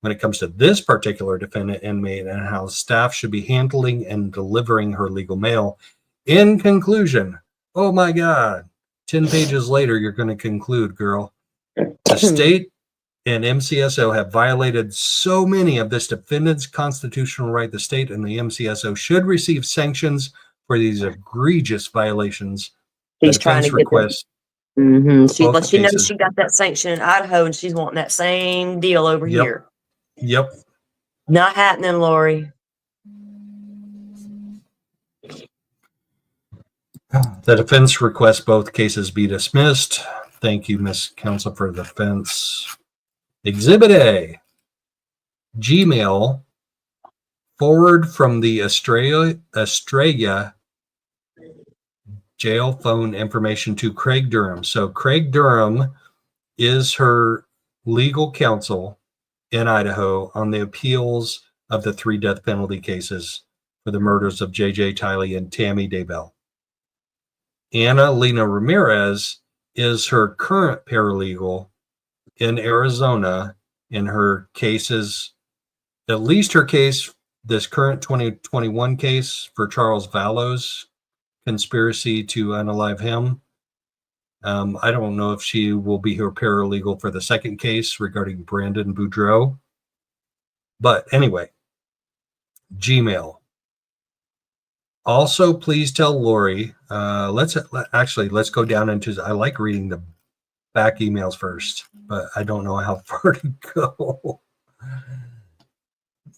when it comes to this particular defendant inmate and how staff should be handling and delivering her legal mail. In conclusion, oh my God, 10 pages later, you're going to conclude, girl. The state and MCSO have violated so many of this defendant's constitutional right. The state and the MCSO should receive sanctions for these egregious violations. She's trying to get them. She knows she got that sanction in Idaho, and she's wanting that same deal over here. Yep. Not happening, Lori. The defense requests both cases be dismissed. Thank you, Miss Counsel for the Defense. Exhibit A, Gmail, forward from the Estrella jail phone information to Craig Durham. So Craig Durham is her legal counsel in Idaho on the appeals of the 3 death penalty cases for the murders of J.J. Tiley and Tammy Daybell. Anna Lena Ramirez is her current paralegal in Arizona in her cases, at least her case, this current 2021 case for Charles Vallows, conspiracy to unalive him. I don't know if she will be her paralegal for the second case regarding Brandon Boudreaux. But anyway, Gmail. Also, please tell Lori, let's go down into, I like reading the back emails first, but I don't know how far to go.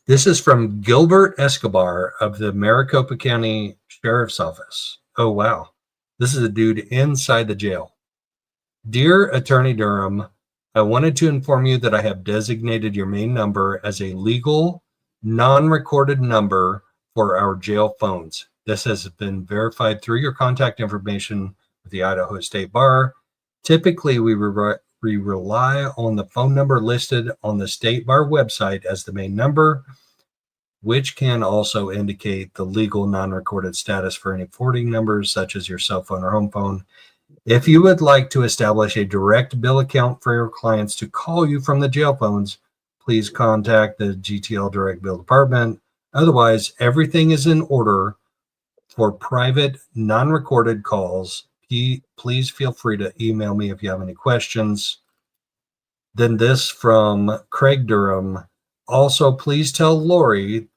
This is from Gilbert Escobar of the Maricopa County Sheriff's Office. Oh, wow. This is a dude inside the jail. Dear Attorney Durham, I wanted to inform you that I have designated your main number as a legal, non-recorded number for our jail phones. This has been verified through your contact information with the Idaho State Bar. Typically, we rely on the phone number listed on the State Bar website as the main number, which can also indicate the legal non-recorded status for any forwarding numbers, such as your cell phone or home phone. If you would like to establish a direct bill account for your clients to call you from the jail phones, please contact the GTL Direct Bill Department. Otherwise, everything is in order for private, non-recorded calls. Please feel free to email me if you have any questions. Then this from Craig Durham. Also, please tell Lori,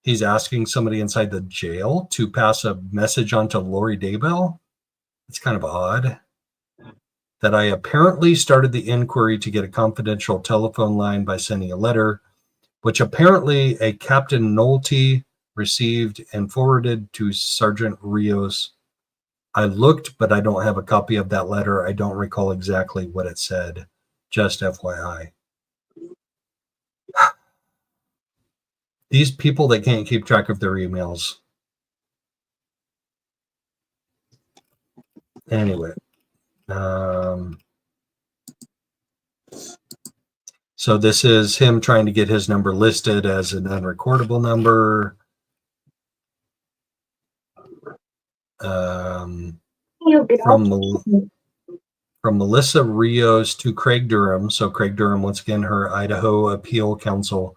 he's asking somebody inside the jail to pass a message on to Lori Daybell. It's kind of odd that I apparently started the inquiry to get a confidential telephone line by sending a letter, which apparently a Captain Nolte received and forwarded to Sergeant Rios. I looked, but I don't have a copy of that letter. I don't recall exactly what it said. Just FYI. These people that can't keep track of their emails. Anyway. So this is him trying to get his number listed as an unrecordable number. From Melissa Rios to Craig Durham. So Craig Durham, once again, her Idaho Appeal Counsel.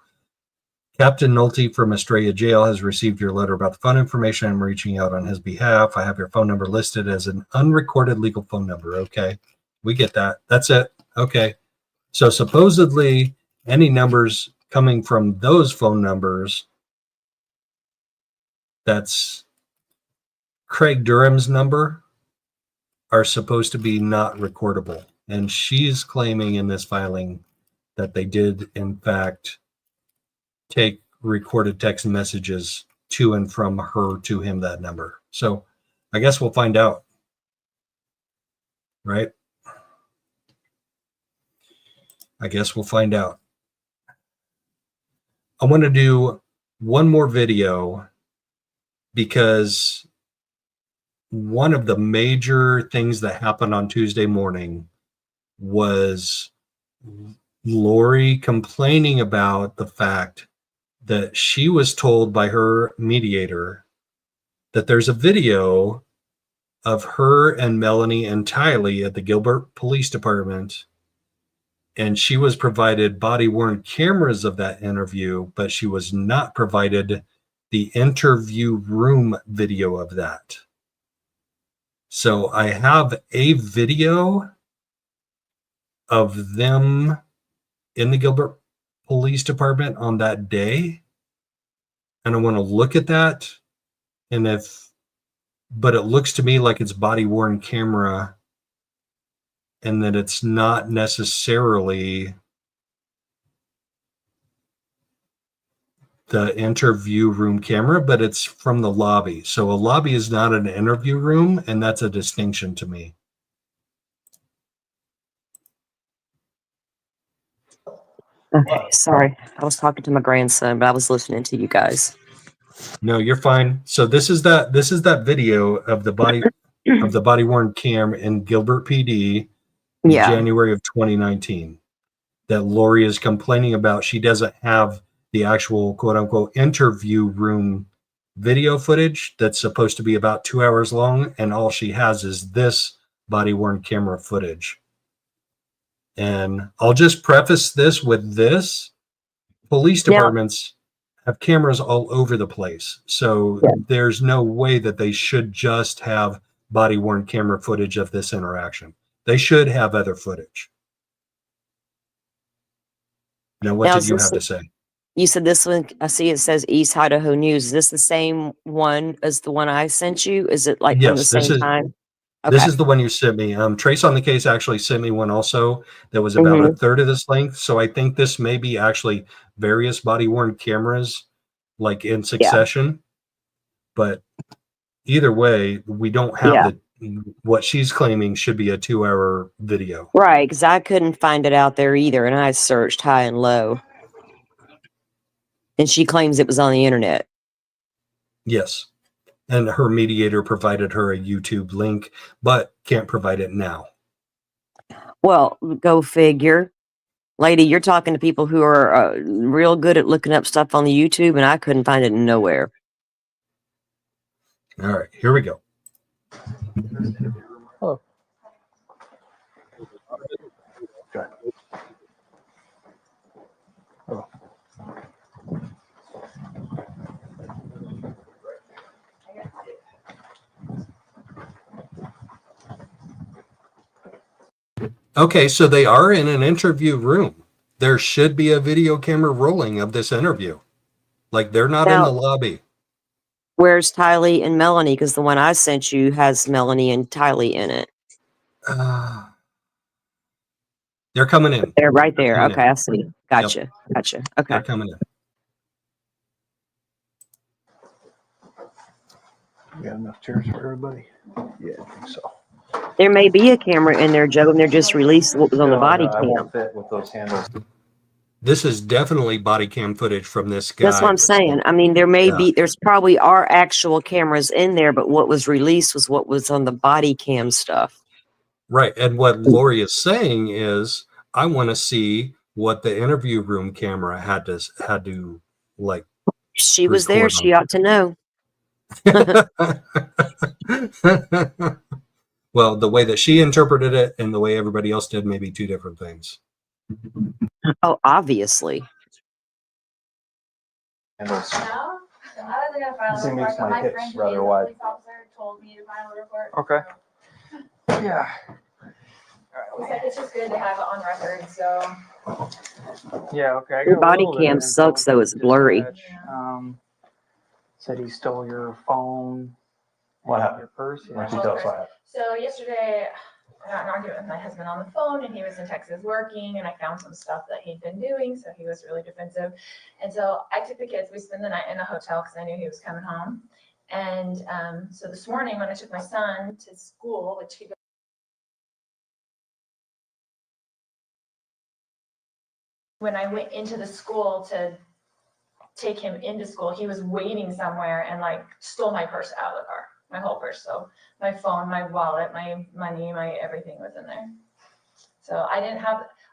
Captain Nolte from Estrella Jail has received your letter about the phone information. I'm reaching out on his behalf. I have your phone number listed as an unrecorded legal phone number. Okay, we get that. That's it. Okay. So supposedly any numbers coming from those phone numbers, that's Craig Durham's number, are supposed to be not recordable. And she's claiming in this filing that they did, in fact, take recorded text messages to and from her to him, that number. So I guess we'll find out. Right? I guess we'll find out. I want to do one more video because one of the major things that happened on Tuesday morning was Lori complaining about the fact that she was told by her mediator that there's a video of her and Melanie and Tylee at the Gilbert Police Department, and she was provided body-worn cameras of that interview, but she was not provided the interview room video of that. So I have a video of them in the Gilbert Police Department on that day, and I want to look at that. And but it looks to me like it's body-worn camera, and that it's not necessarily the interview room camera, but it's from the lobby. So a lobby is not an interview room, and that's a distinction to me. Okay, sorry. I was talking to my grandson, but I was listening to you guys. No, you're fine. So this is that video of the body worn cam in Gilbert PD in Yeah. January of 2019 that Lori is complaining about. She doesn't have the actual quote unquote interview room video footage that's supposed to be about 2 hours long, and all she has is this body worn camera footage. And I'll just preface this with this: police departments have cameras all over the place, so there's no way that they should just have body worn camera footage of this interaction. They should have other footage. Now, what did you have to say? You said this one, I see it says East Idaho News. Is this the same one as the one I sent you? Is it like from the same time? This Okay. is the one you sent me. Trace on the Case actually sent me one also that was about a third of this length. So I think this may be actually various body worn cameras like in succession. But either way, we don't have what she's claiming should be a 2 hour video. Right, because I couldn't find it out there either, and I searched high and low. And she claims it was on the internet. Yes. And her mediator provided her a YouTube link, but can't provide it now. Well, go figure. Lady, you're talking to people who are real good at looking up stuff on the YouTube, and I couldn't find it nowhere. All right, here we go. Oh. Okay. Oh. Okay, so they are in an interview room. There should be a video camera rolling of this interview. Like, they're not in the lobby. Where's Tylee and Melanie? Because the one I sent you has Melanie and Tylee in it. They're coming in. They're right there. Coming Okay, in. I see. Gotcha. Yep. Gotcha. Okay. They're coming in. We got enough chairs for everybody? Yeah, I think so. There may be a camera in there, Joe, and they're just released what was on the body I won't cam. fit with those handles. This is definitely body cam footage from this guy. That's what I'm saying. I mean, there may be, there's probably are actual cameras in there, but what was released was what was on the body cam stuff. Right. And what Lori is saying is, I want to see what the interview room camera had to like. She was there. She ought to know. Well, the way that she interpreted it and the way everybody else did may be two different things. Oh, obviously. And those, this makes my hips rather wide. Okay. Yeah. He's like, it's just good to have it on record, so. Yeah, okay. Your body cam sucks, though. It's blurry. Said he stole your phone. What happened? Your purse? Yeah. So yesterday, I got an argument with my husband on the phone, and he was in Texas working, and I found some stuff that he'd been doing, so he was really defensive. And so I took the kids, we spent the night in a hotel because I knew he was coming home. And so this morning when I took my son to school, which he when I went into the school to take him into school, he was waiting somewhere and like stole my purse out of the car, my whole purse. So my phone, my wallet, my money, my everything was in there. So I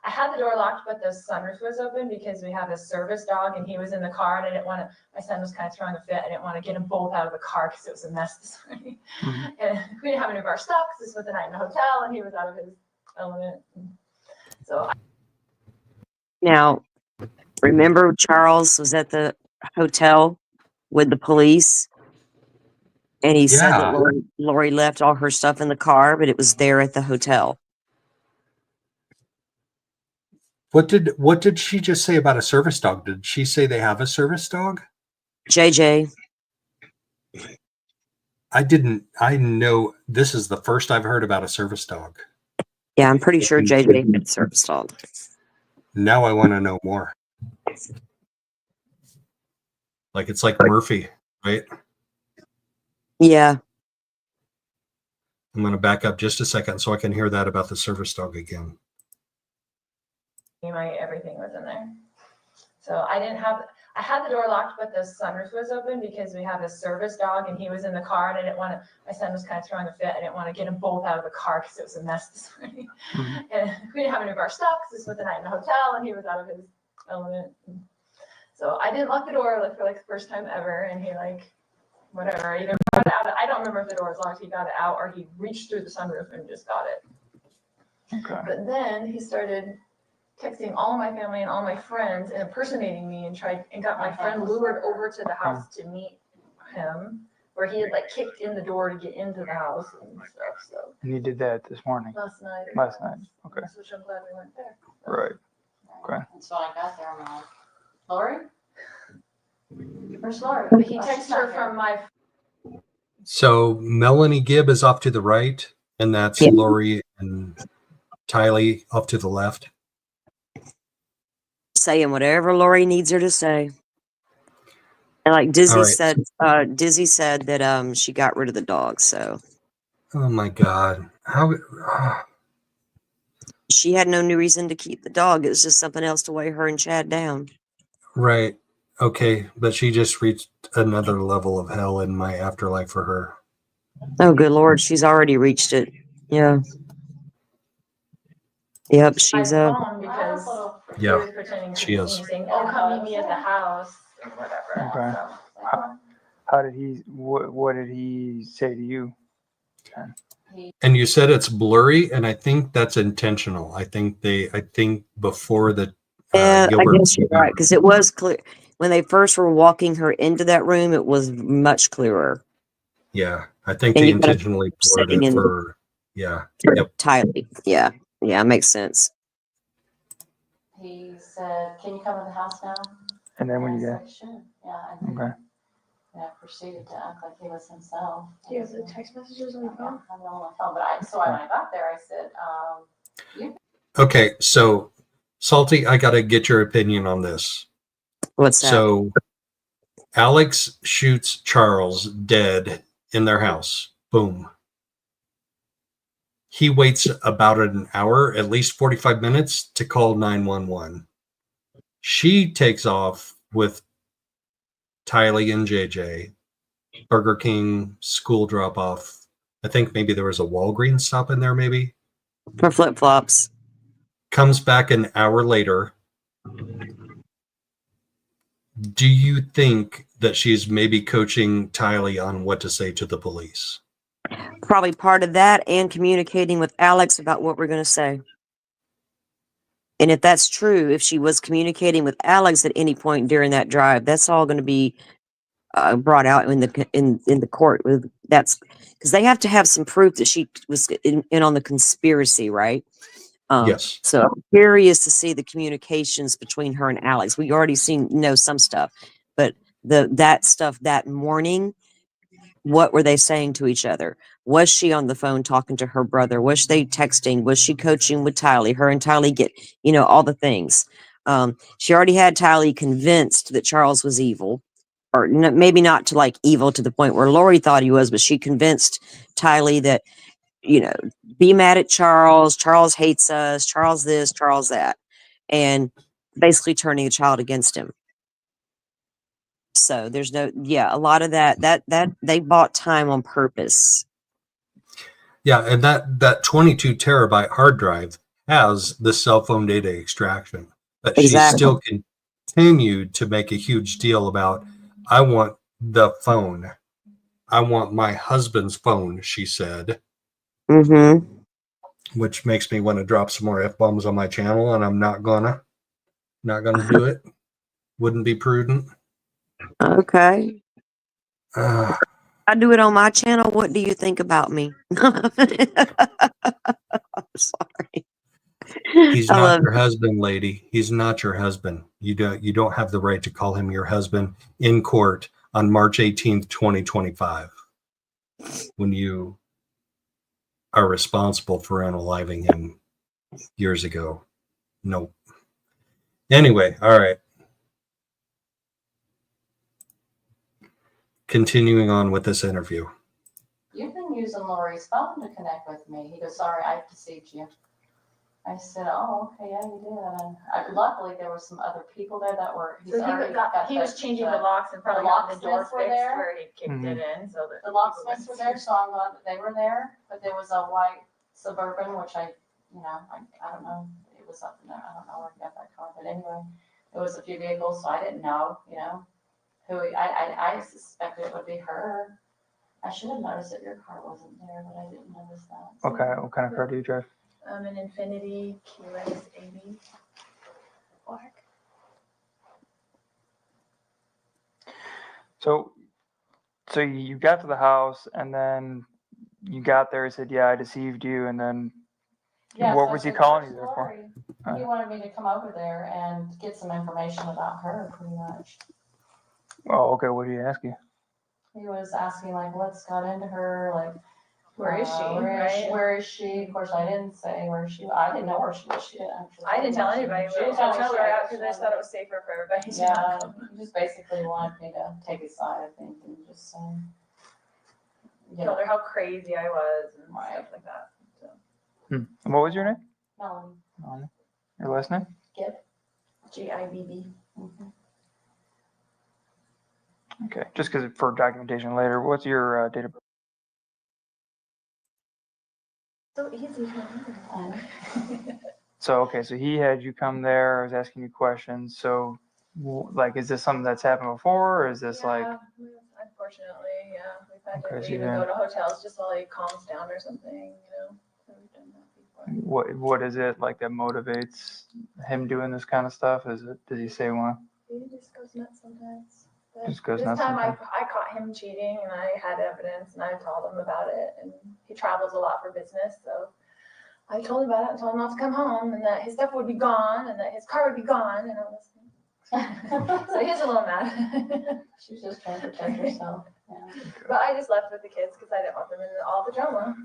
had the door locked, but the sunroof was open because we have a service dog and he was in the car and I didn't want to, my son was kind of throwing a fit. I didn't want to get them both out of the car because it was a mess this morning. Mm-hmm. And we didn't have any of our stuff because this was the night in the hotel and he was out of his element. So Now, remember Charles was at the hotel with the police, and he said that Lori left all her stuff in the car, but it was there at the hotel. What did she just say about a service dog? Did she say they have a service dog? JJ. I know this is the first I've heard about a service dog. Yeah, I'm pretty sure JJ had a service dog. Now I want to know more. Like it's like Murphy, right? Yeah. I'm going to back up just a second so I can hear that about the service dog again. my everything was in there. So I had the door locked, but the sunroof was open because we have a service dog and he was in the car and I didn't want to, my son was kind of throwing a fit. I didn't want to get them both out of the car because it was a mess this morning. And we didn't have any of our stuff because we spent the night in the hotel and he was out of his element. So I didn't lock the door for like the first time ever. And he whatever, either got it out. I don't remember if the door was locked, he got it out or he reached through the sunroof and just got it. Okay. But then he started texting all my family and all my friends and impersonating me and got my friend lured over to the house to meet him, where he had kicked in the door to get into the house and stuff. So. And you did that this morning? Last night. Okay. Which I'm glad we went there. Right. Okay. And so I got there, I'm like, Lori? Where's Lori? But he texted her from my. So Melanie Gibb is off to the right, and that's Lori and Tylee off to the left. Saying whatever Lori needs her to say. And like Dizzy said that she got rid of the dog, so. Oh my God. How she had no new reason to keep the dog. It was just something else to weigh her and Chad down. Right. Okay. But she just reached another level of hell in my afterlife for her. Oh, good Lord. She's already reached it. Yeah. Yep. She's because he yeah, was pretending she is. saying, "Oh, come meet me at the house," or whatever. Okay. So, How did he? What did he say to you? And you said it's blurry, and I think that's intentional. I think before the I Gilbert, guess you're right, because it was clear when they first were walking her into that room. It was much clearer. Yeah, I think And they you kind of intentionally blurred sitting it in for yep. Tylee. Yeah, makes sense. He said, "Can you come to the house now?" And then when I you was got like, "Sure." Yeah, and then okay. proceeded to act like he was himself. Do you have the text messages on your phone? I don't know on my phone, but when I got there, I said, "You." Okay, so Salty, I got to get your opinion on this. What's that? So Alex shoots Charles dead in their house. Boom. He waits about an hour, at least 45 minutes, to call 911. She takes off with Tylee and JJ, Burger King, school drop off. I think maybe there was a Walgreens stop in there, maybe. For flip flops. Comes back an hour later. Do you think that she's maybe coaching Tylee on what to say to the police? Probably part of that, and communicating with Alex about what we're going to say. And if that's true, if she was communicating with Alex at any point during that drive, that's all going to be brought out in the court. That's because they have to have some proof that she was in on the conspiracy, right? Yes. So I'm curious to see the communications between her and Alex. We already know some stuff, but that stuff that morning, what were they saying to each other? Was she on the phone talking to her brother? Was they texting? Was she coaching with Tylee? Her and Tylee get, all the things. She already had Tylee convinced that Charles was evil, or maybe not to evil to the point where Lori thought he was, but she convinced Tylee that, be mad at Charles. Charles hates us. Charles this, Charles that, and basically turning the child against him. So there's a lot of that they bought time on purpose. Yeah, and that 22 terabyte hard drive has the cell phone data extraction. But she still continued to make a huge deal about, I want the phone. I want my husband's phone, she said. Mm-hmm. Which makes me want to drop some more F-bombs on my channel, and I'm not gonna do it. Wouldn't be prudent. Okay. I do it on my channel. What do you think about me? Sorry. He's not your husband, lady. He's not your husband. You don't have the right to call him your husband in court on March 18th, 2025, when you are responsible for unaliving him years ago. Nope. Anyway, all right. Continuing on with this interview. You've been using Lori's phone to connect with me. He goes, "Sorry, I deceived you." I said, oh, okay, yeah, you did. And luckily there were some other people there that were. So he was changing the locks and probably got the door fixed where he kicked it in. So that the locksmiths were there, so I'm glad that they were there. But there was a white Suburban, which I don't know. It was up in there. I don't know where he got that car, but anyway, it was a few vehicles, so I didn't know, who I suspected it would be her. I should have noticed that your car wasn't there, but I didn't notice that. So. Okay, what kind of car do you drive? An Infiniti QX80 black. So you got to the house and then you got there. He said, "Yeah, I deceived you." And then what was he calling you there for? He wanted me to come over there and get some information about her, pretty much. Oh, okay. What did he ask you? He was asking like, what's got into her, like. Where is she? Where is she? Of course, I didn't say where she. I didn't know where she was. She didn't actually. I didn't tell anybody. She didn't tell her out because I just thought it was safer for everybody. Yeah, he just basically wanted me to take his side, I think, and just say. Told her how crazy I was and stuff like that. So. And what was your name? Melanie. Melanie. Your last name? Gibb. Gibb. Okay, just because for documentation later. What's your date of birth? So easy. So he had you come there. I was asking you questions. So, like, is this something that's happened before, or is this like? Unfortunately, yeah, we've had to Okay, leave and go to hotels just while he calms down or something. So we've done that before. What is it like that motivates him doing this kind of stuff? Does he say why? He just goes nuts sometimes. But Just goes this nuts time sometimes. I caught him cheating and I had evidence and I told him about it, and he travels a lot for business, so I told him about it and told him not to come home and that his stuff would be gone and that his car would be gone and all this. So he's a little mad. She's just trying to protect herself. Yeah. But I just left with the kids because I didn't want them in all the drama.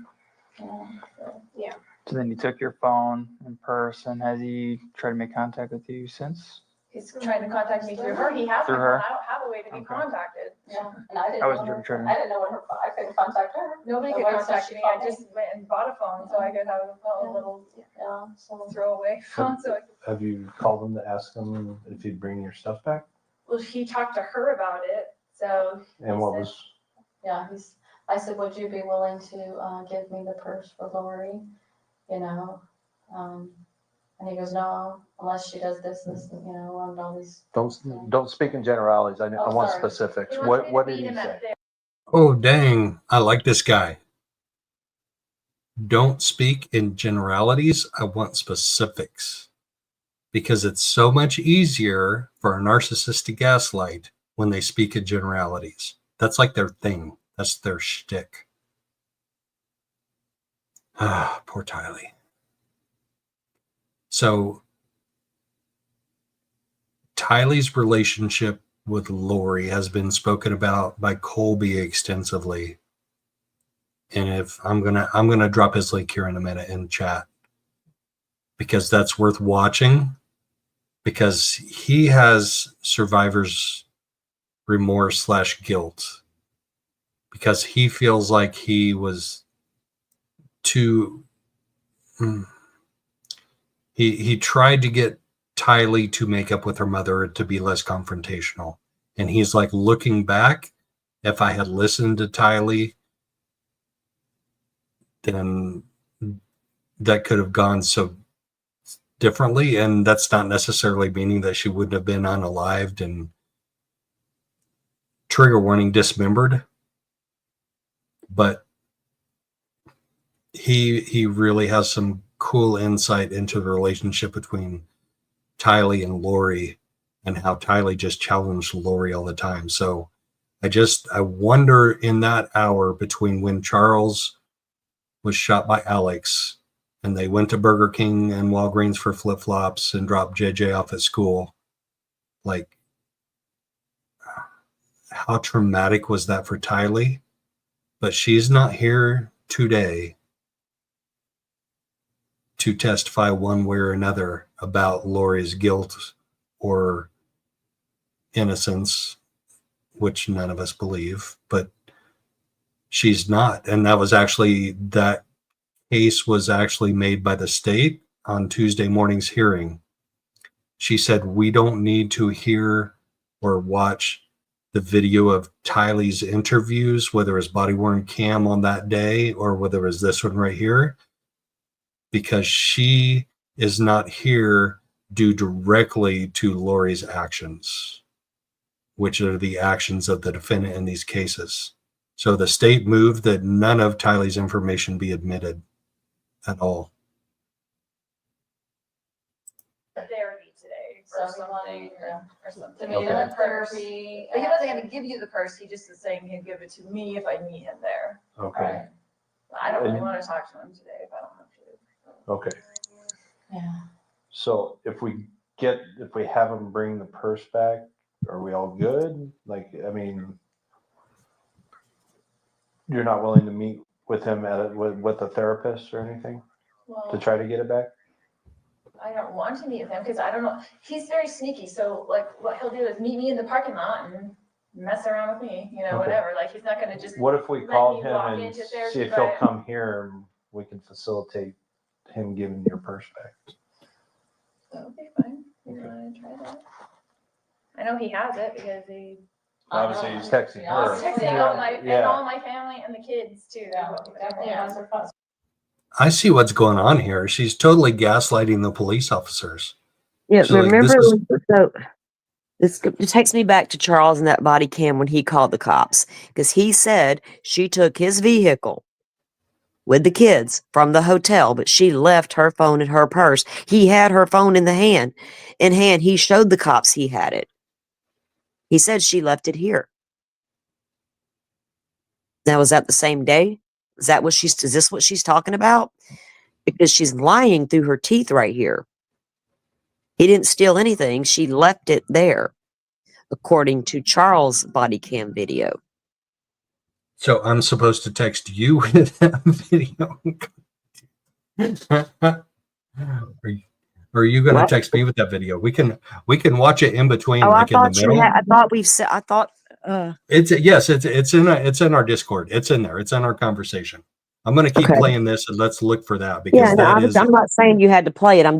Yeah. So then you took your phone and purse, and has he tried to make contact with you since? He's trying to contact me through her. He has Through my her? phone. I don't have a way to be contacted. Yeah. And I didn't. I wasn't know her. trying to- I didn't know what I couldn't contact her. Nobody could Nobody said contact she me. called I just went and bought a phone so I could have a little throwaway phone. So Have you called him to ask him if he'd bring your stuff back? well, he talked to her about it. So And what was? Yeah, I said, would you be willing to give me the purse for Lori? And he goes, no, unless she does this, and all these. Don't speak in generalities. I want sorry. specifics. What did he say? Oh, dang. I like this guy. Don't speak in generalities. I want specifics. Because it's so much easier for a narcissist to gaslight when they speak in generalities. That's like their thing. That's their shtick. Ah, poor Tylee. So, Tylee's relationship with Lori has been spoken about by Colby extensively. And if I'm gonna drop his link here in a minute in chat, because that's worth watching, because he has survivor's remorse / guilt, because he feels like he was too. He tried to get Tylee to make up with her mother to be less confrontational. And he's like, looking back, if I had listened to Tylee, then that could have gone so differently. And that's not necessarily meaning that she wouldn't have been unalived and trigger warning dismembered. But he really has some cool insight into the relationship between Tylee and Lori and how Tylee just challenged Lori all the time. So I wonder in that hour between when Charles was shot by Alex and they went to Burger King and Walgreens for flip-flops and dropped JJ off at school, like, how traumatic was that for Tylee? But she's not here today to testify one way or another about Lori's guilt or innocence, which none of us believe, but she's not. And that case was actually made by the state. on Tuesday morning's hearing. She said, we don't need to hear or watch the video of Tylee's interviews, whether it's body-worn cam on that day or whether it's this one right here, because she is not here due directly to Lori's actions, which are the actions of the defendant in these cases. So the state moved that none of Tylee's information be admitted at all. Therapy today or something. To me, the therapy. But he wasn't going to give you the purse. He just is saying he'd give it to me if I meet him there. Okay. I don't really want to talk to him today if I don't have to. Okay. Yeah. So if we have him bring the purse back, are we all good? Like, I mean, you're not willing to meet with him with a therapist or anything to try to get it back? I don't want to meet with him because I don't know. He's very sneaky. So like what he'll do is meet me in the parking lot and mess around with me, Okay. whatever. Like he's not going to just. What if we let called me him walk and into see therapy, if he'll but- come here and we can facilitate him giving your purse back? That would be fine. You want to try that? I know he has it because he. Obviously, he's texting her. He's texting all my and all my family and the kids too. Yeah. I see what's going on here. She's totally gaslighting the police officers. Yeah, So, like, remember, this is- so it takes me back to Charles and that body cam when he called the cops, because he said she took his vehicle with the kids from the hotel, but she left her phone in her purse. He had her phone in hand. He showed the cops he had it. He said she left it here. Now, was that the same day? Is this what she's talking about? Because she's lying through her teeth right here. He didn't steal anything. She left it there, according to Charles' body cam video. So I'm supposed to text you with that video? Or are you going to text me with that video? We can watch it in between, like in the middle. I thought we've said. I thought. It's in our Discord. It's in there. It's in our conversation. I'm going to keep playing this and let's look for that because I'm not saying you had to play it. I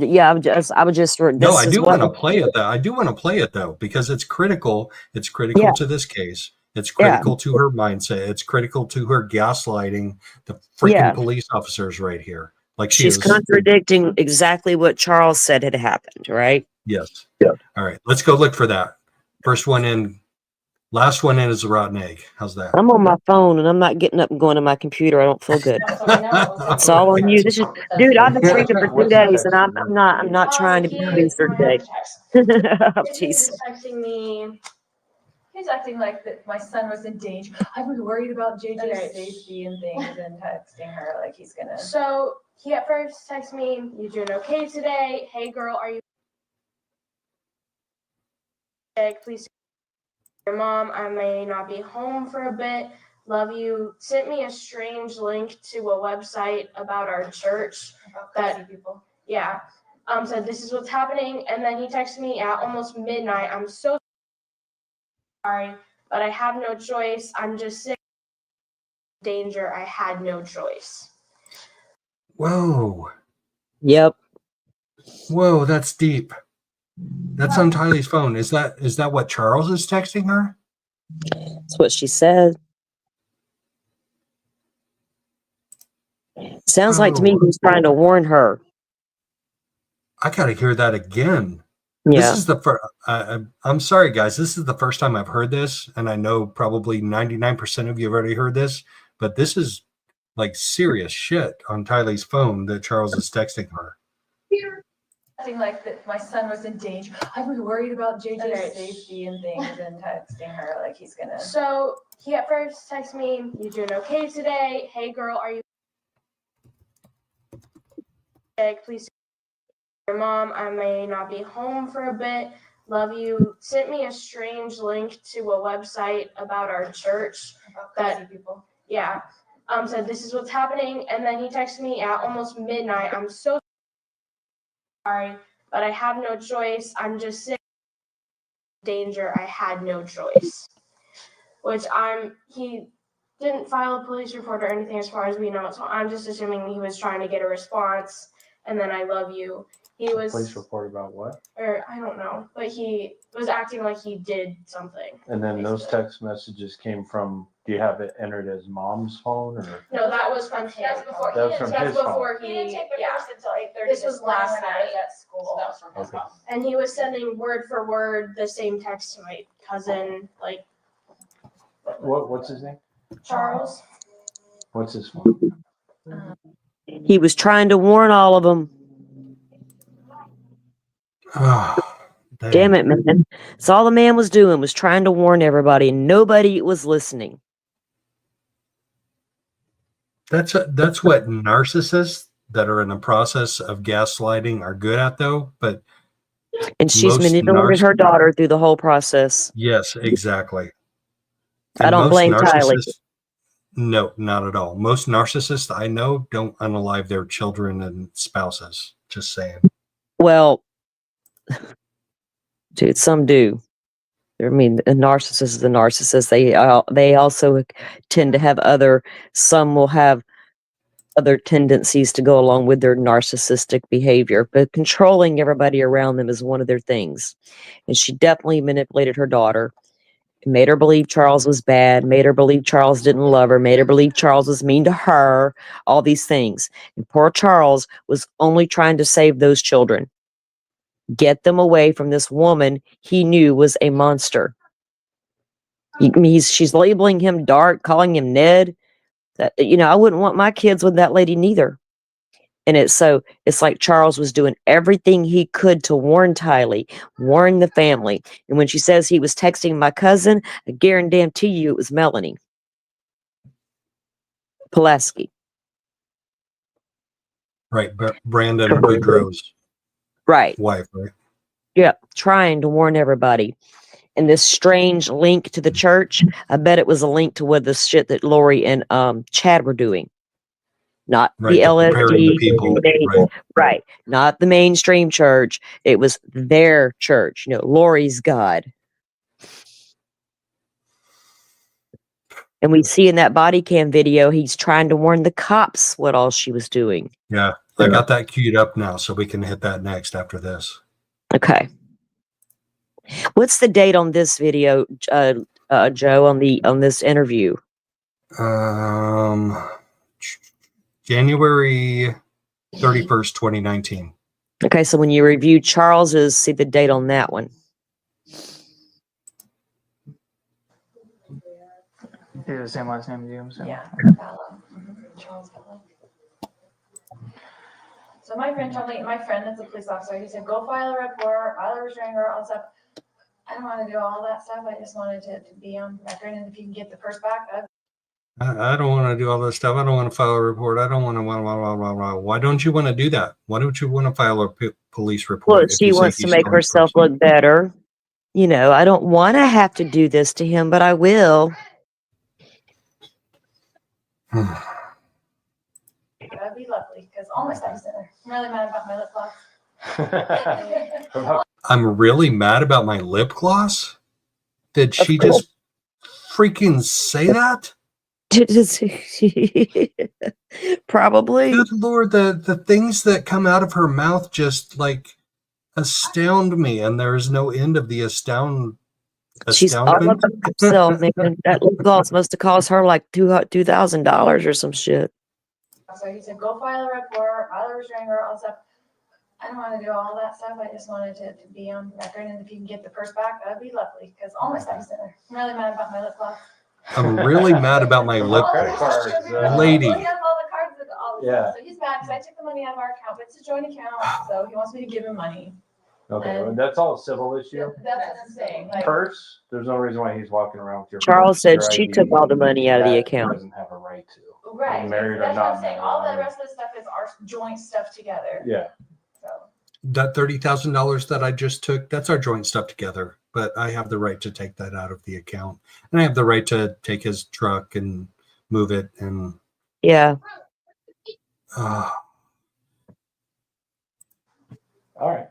was just. No, I do want to play it though. I do want to play it though because it's critical. It's critical to this case. It's critical to her mindset. It's critical to her gaslighting the freaking police officers right here. Like she's contradicting exactly what Charles said had happened, right? Yes. Yeah. All right. Let's go look for that. First one in, last one in is the rotten egg. How's that? I'm on my phone and I'm not getting up and going to my computer. I don't feel good. It's all on you. This is, dude. I've been drinking for 2 days and I'm not trying to be producer today. He's texting me. He's acting like that my son was in danger. I was worried about JJ's safety and things, and texting her like he's gonna. So he at first texted me, "You doing okay today? Hey girl, are you sick? Please your mom. I may not be home for a bit. Love you." Sent me a strange link to a website about our church. That people. Yeah. Said this is what's happening, and then he texted me at almost midnight. I'm so sorry, but I have no choice. I'm just sick. Danger. I had no choice. Whoa. Yep. Whoa, that's deep. That's on Tylee's phone. Is that what Charles is texting her? That's what she said. Sounds like to me he's trying to warn her. I gotta hear that again. Yeah. This is the first. I'm sorry, guys. This is the first time I've heard this, and I know probably 99% of you have already heard this, but this is like serious shit on Tylee's phone that Charles is texting her. Acting like that my son was in danger. I was worried about JJ's safety and things, and texting her like he's gonna. So he at first texted me, "You doing okay today? Hey girl, are you sick? Please your mom. I may not be home for a bit. Love you." Sent me a strange link to a website about our church. That people. Yeah. Said this is what's happening, and then he texted me at almost midnight. I'm so sorry, but I have no choice. I'm just sick. Danger. I had no choice. Which he didn't file a police report or anything as far as we know, so I'm just assuming he was trying to get a response and then I love you. He was, Police report about what? or I don't know, but he was acting like he did something. And then those text messages came from, do you have it entered as mom's phone or? No, that was from him. That was from his phone. He didn't take the first until 8:30. This was last night at school. That was from his Okay. phone. And he was sending word for word the same text to my cousin, like What's his name? Charles. What's his phone? He was trying to warn all of them. Damn it, man. That's all the man was doing, was trying to warn everybody, and nobody was listening. That's what narcissists that are in the process of gaslighting are good at, though. But And she's most manipulated her daughter through the whole process. Yes, exactly. I don't most blame Tylee. No, not at all. Most narcissists I know don't unalive their children and spouses. Just saying. Well, dude, some do. I mean, a narcissist is a narcissist. They also tend to have some will have other tendencies to go along with their narcissistic behavior, but controlling everybody around them is one of their things. And she definitely manipulated her daughter, made her believe Charles was bad, made her believe Charles didn't love her, made her believe Charles was mean to her, all these things. And poor Charles was only trying to save those children, get them away from this woman he knew was a monster. She's labeling him dark, calling him Ned. I wouldn't want my kids with that lady neither. And it's like Charles was doing everything he could to warn Tylee, warn the family. And when she says he was texting my cousin, I guarantee you it was Melanie Pulaski. Right, Brandon Boudreaux's wife, right? Yeah, trying to warn everybody. And this strange link to the church, I bet it was a link to what the shit that Lori and Chad were doing. Not the preparing the people, right. Not the mainstream church. It was their church, Lori's God. And we see in that body cam video, he's trying to warn the cops what all she was doing. Yeah, I got that queued up now, so we can hit that next after this. Okay. What's the date on this video, Joe, on this interview? January 31st, 2019. Okay, so when you review Charles's, see the date on that one. Yeah, the same last name as you. Yeah, Charles Bello. So my friend told me, my friend that's a police officer, he said, go file a report, file a restraining order, all that stuff. I don't want to do all that stuff. I just wanted to be on record, and if you can get the purse back, I don't want to do all this stuff. I don't want to file a report. I don't want to. Why don't you want to do that? Why don't you want to file a police report? Well, she wants to make herself look better. I don't want to have to do this to him, but I will. that'd be lovely, because all my stuff's in there. I'm really mad about my lip gloss. I'm really mad about my lip gloss. Did she just freaking say that? Probably. Good Lord, the things that come out of her mouth just astound me, and there is no end of the astoundment. She's all about herself, man. That lip gloss must have cost her like $2,000 or some shit. So he said, go file a report, file a restraining order, all that stuff. I don't want to do all that stuff. I just wanted to be on record, and if you can get the purse back, that'd be lovely, because all my stuff's in there. I'm really mad about my lip gloss. I'm really mad about my lip gloss. Lady. He has all the cards and all the stuff. So he's mad because I took the money out of our account, but it's a joint account, so he wants me to give him money. Okay, well, that's all a civil issue. That's what I'm saying. Purse, there's no reason why he's walking around with your Charles purse, said your she ID. took all the money out of the That account. Doesn't have a right to. Right. Married or That's what not I'm saying. All the rest of the stuff is our joint stuff together. Yeah. So. That $30,000 that I just took, that's our joint stuff together. But I have the right to take that out of the account, and I have the right to take his truck and move it. And yeah. All right.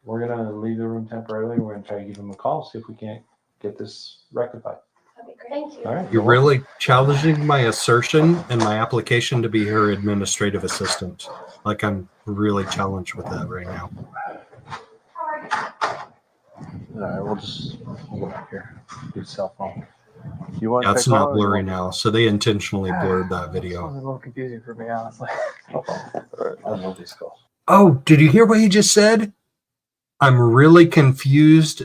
We're gonna leave the room temporarily. We're gonna try to give him a call, see if we can't get this rectified. That'd be great. Thank you. All right. You're really challenging my assertion and my application to be her administrative assistant. Like, I'm really challenged with that right now. All right, we'll go back here. Do cell phone. You want That's to not blurry now, so they intentionally blurred that This video. one's a little confusing for me, honestly. I love these calls. Oh, did you hear what he just said? I'm really confused.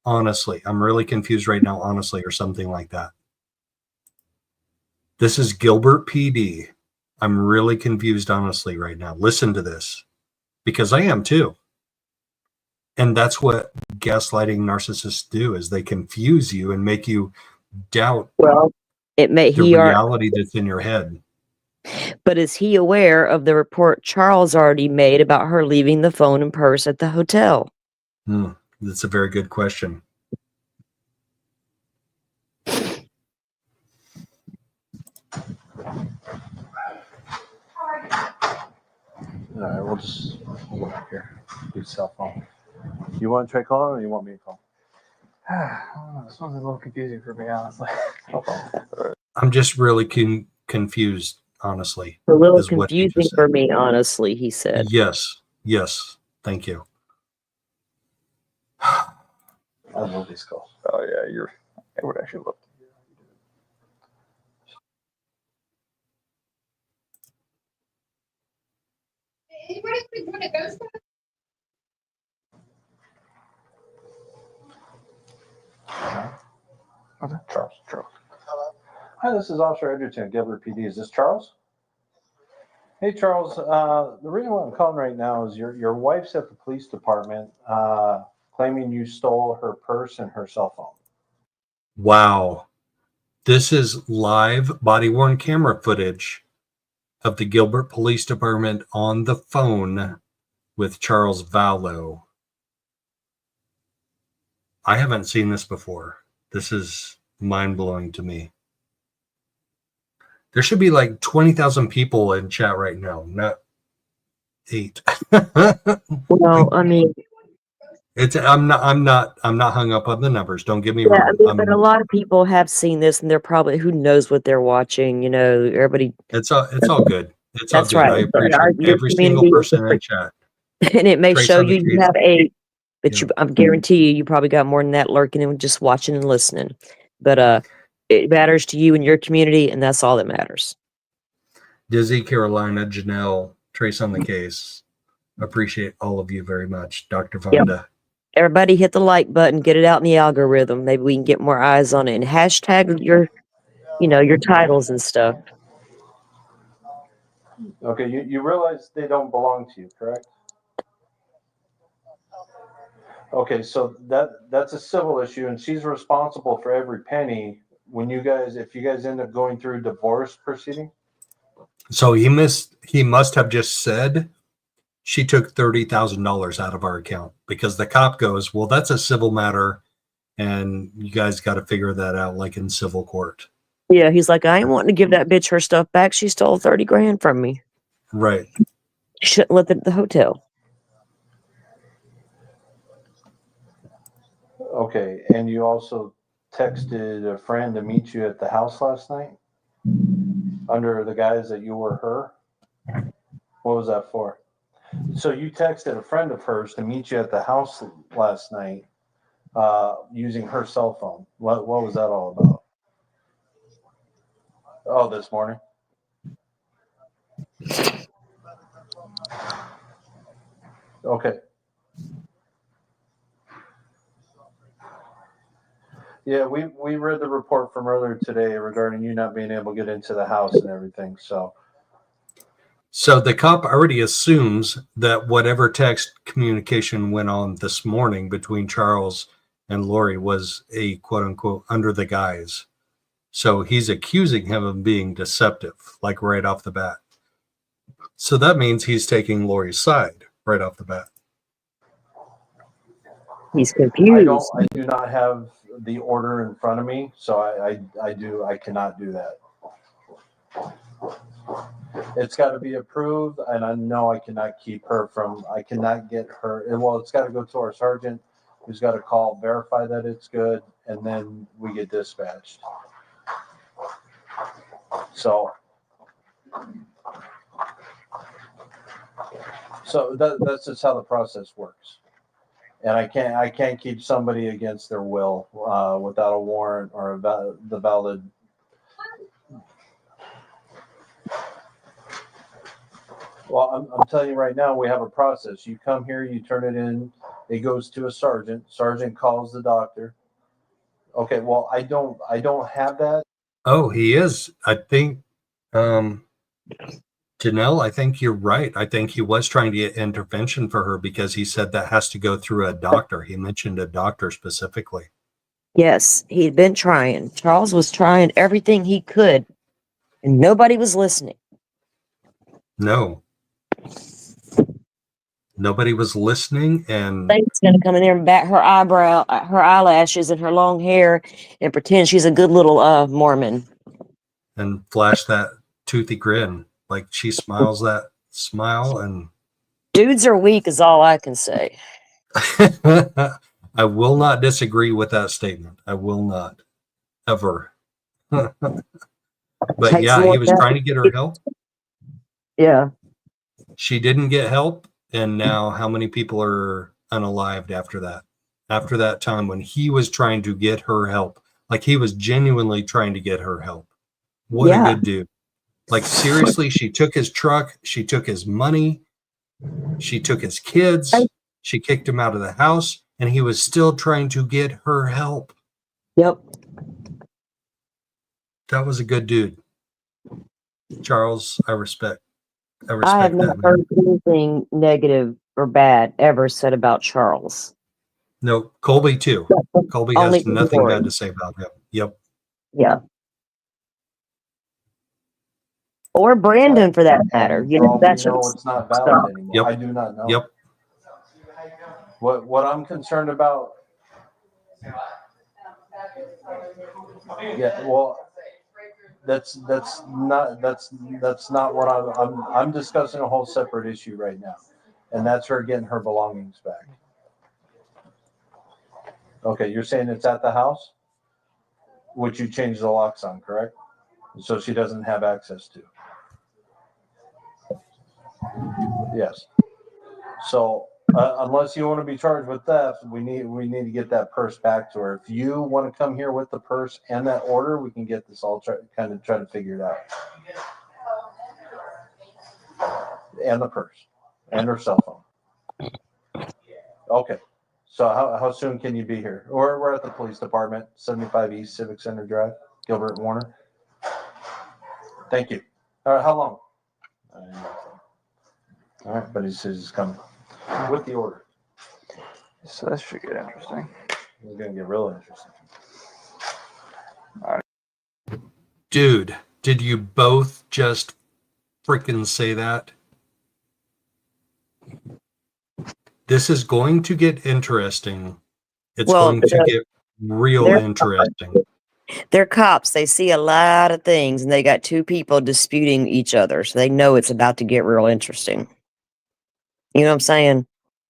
Honestly, I'm really confused right now, honestly, or something like that. This is Gilbert PD. I'm really confused, honestly, right now. Listen to this, because I am too. And that's what gaslighting narcissists do, is they confuse you and make you doubt It may the reality that's in your head. But is he aware of the report Charles already made about her leaving the phone and purse at the hotel? That's a very good question. All right, we'll go back here. Do cell phone. You want to try calling, or you want me to call? This one's a little confusing for me, honestly. I'm just really confused, honestly. A little is what he confusing just said. for me, honestly, he said. Yes. Thank you. I love these calls. Oh yeah, I would actually love to. Okay. Charles. Hi, this is Officer Edgerton, Gilbert PD. Is this Charles? Hey, Charles. The reason why I'm calling right now is your wife's at the police department claiming you stole her purse and her cell phone. Wow. This is live body-worn camera footage of the Gilbert Police Department on the phone with Charles Vallow. I haven't seen this before. This is mind-blowing to me. There should be like 20,000 people in chat right now, not 8. Well, I mean, I'm not hung up on the numbers. Don't get me yeah, wrong. I mean, but a lot of people have seen this, and they're probably, who knows what they're watching. You know, everybody. It's all good. It's all That's good. right. I appreciate Your every single community is person in chat. and it may Trace show on the you case. have 8, but I guarantee you probably got more than that lurking and just watching and listening. But it matters to you and your community, and that's all that matters. Dizzy, Carolina, Janelle, Trace on the case. Appreciate all of you very much. Dr. Vonda. Everybody hit the like button, get it out in the algorithm. Maybe we can get more eyes on it, and hashtag your titles and stuff. Okay, you realize they don't belong to you, correct? Okay, so that's a civil issue, and she's responsible for every penny when if you guys end up going through divorce proceeding. So he must have just said she took $30,000 out of our account, because the cop goes, well, that's a civil matter, and you guys got to figure that out like in civil court. Yeah, he's like, I ain't wanting to give that bitch her stuff back. She stole 30 grand from me. Right. Shouldn't let it at the hotel. Okay, and you also texted a friend to meet you at the house last night under the guise that you were her. What was that for? So you texted a friend of hers to meet you at the house last night using her cell phone. What was that all about? Oh, this morning? Okay. Yeah, we read the report from earlier today regarding you not being able to get into the house and everything. So the cop already assumes that whatever text communication went on this morning between Charles and Lori was a quote unquote under the guise. So he's accusing him of being deceptive, like right off the bat. So that means he's taking Lori's side right off the bat. He's confused. I do not have the order in front of me, so I cannot do that. It's got to be approved, and I know I cannot keep her from. I cannot get her. Well, it's got to go to our sergeant who's got to call, verify that it's good, and then we get dispatched. So that's just how the process works. And I can't keep somebody against their will without a warrant or the valid. Well, I'm telling you right now, we have a process. You come here, you turn it in, it goes to a sergeant. Sergeant calls the doctor. Okay, well, I don't have that. Oh, he is. I think, Janelle, I think you're right. I think he was trying to get intervention for her because he said that has to go through a doctor. He mentioned a doctor specifically. Yes, he'd been trying. Charles was trying everything he could, and nobody was listening. No. Nobody was listening, and Thing's gonna come in there and bat her eyelashes and her long hair and pretend she's a good little Mormon. and flash that toothy grin. Like she smiles that smile, and Dudes are weak is all I can say. I will not disagree with that statement. I will not. Ever. But yeah, he was trying to get her help. Yeah. She didn't get help, and now how many people are unalived after that? After that time when he was trying to get her help. Like he was genuinely trying to get her help. What a good dude. Like seriously, she took his truck, she took his money, she took his kids, she kicked him out of the house, and he was still trying to get her help. Yep. That was a good dude. Charles, I respect I have not that, man. heard anything negative or bad ever said about Charles. No, Colby too. Colby Only has nothing glory. bad to say about him. Yep. Yeah. Or Brandon for that matter. You know, that's it's not valid anymore. Yep. I do not know. Yep. What I'm concerned about. Yeah, well, that's not what I'm discussing a whole separate issue right now, and that's her getting her belongings back. Okay, you're saying it's at the house, which you changed the locks on, correct? So she doesn't have access to. Yes. So unless you want to be charged with theft, we need to get that purse back to her. If you want to come here with the purse and that order, we can get this all try to figure it out. And the purse and her cell phone. Okay. So how soon can you be here? Or we're at the police department, 75 East Civic Center Drive, Gilbert and Warner. Thank you. All right, how long? All right, but he says he's coming with the order. So that should get interesting. It's gonna get real interesting. All right. Dude, did you both just freaking say that? This is going to get interesting. It's going to get real interesting. They're cops. They see a lot of things, and they got two people disputing each other, so they know it's about to get real interesting. You know what I'm saying?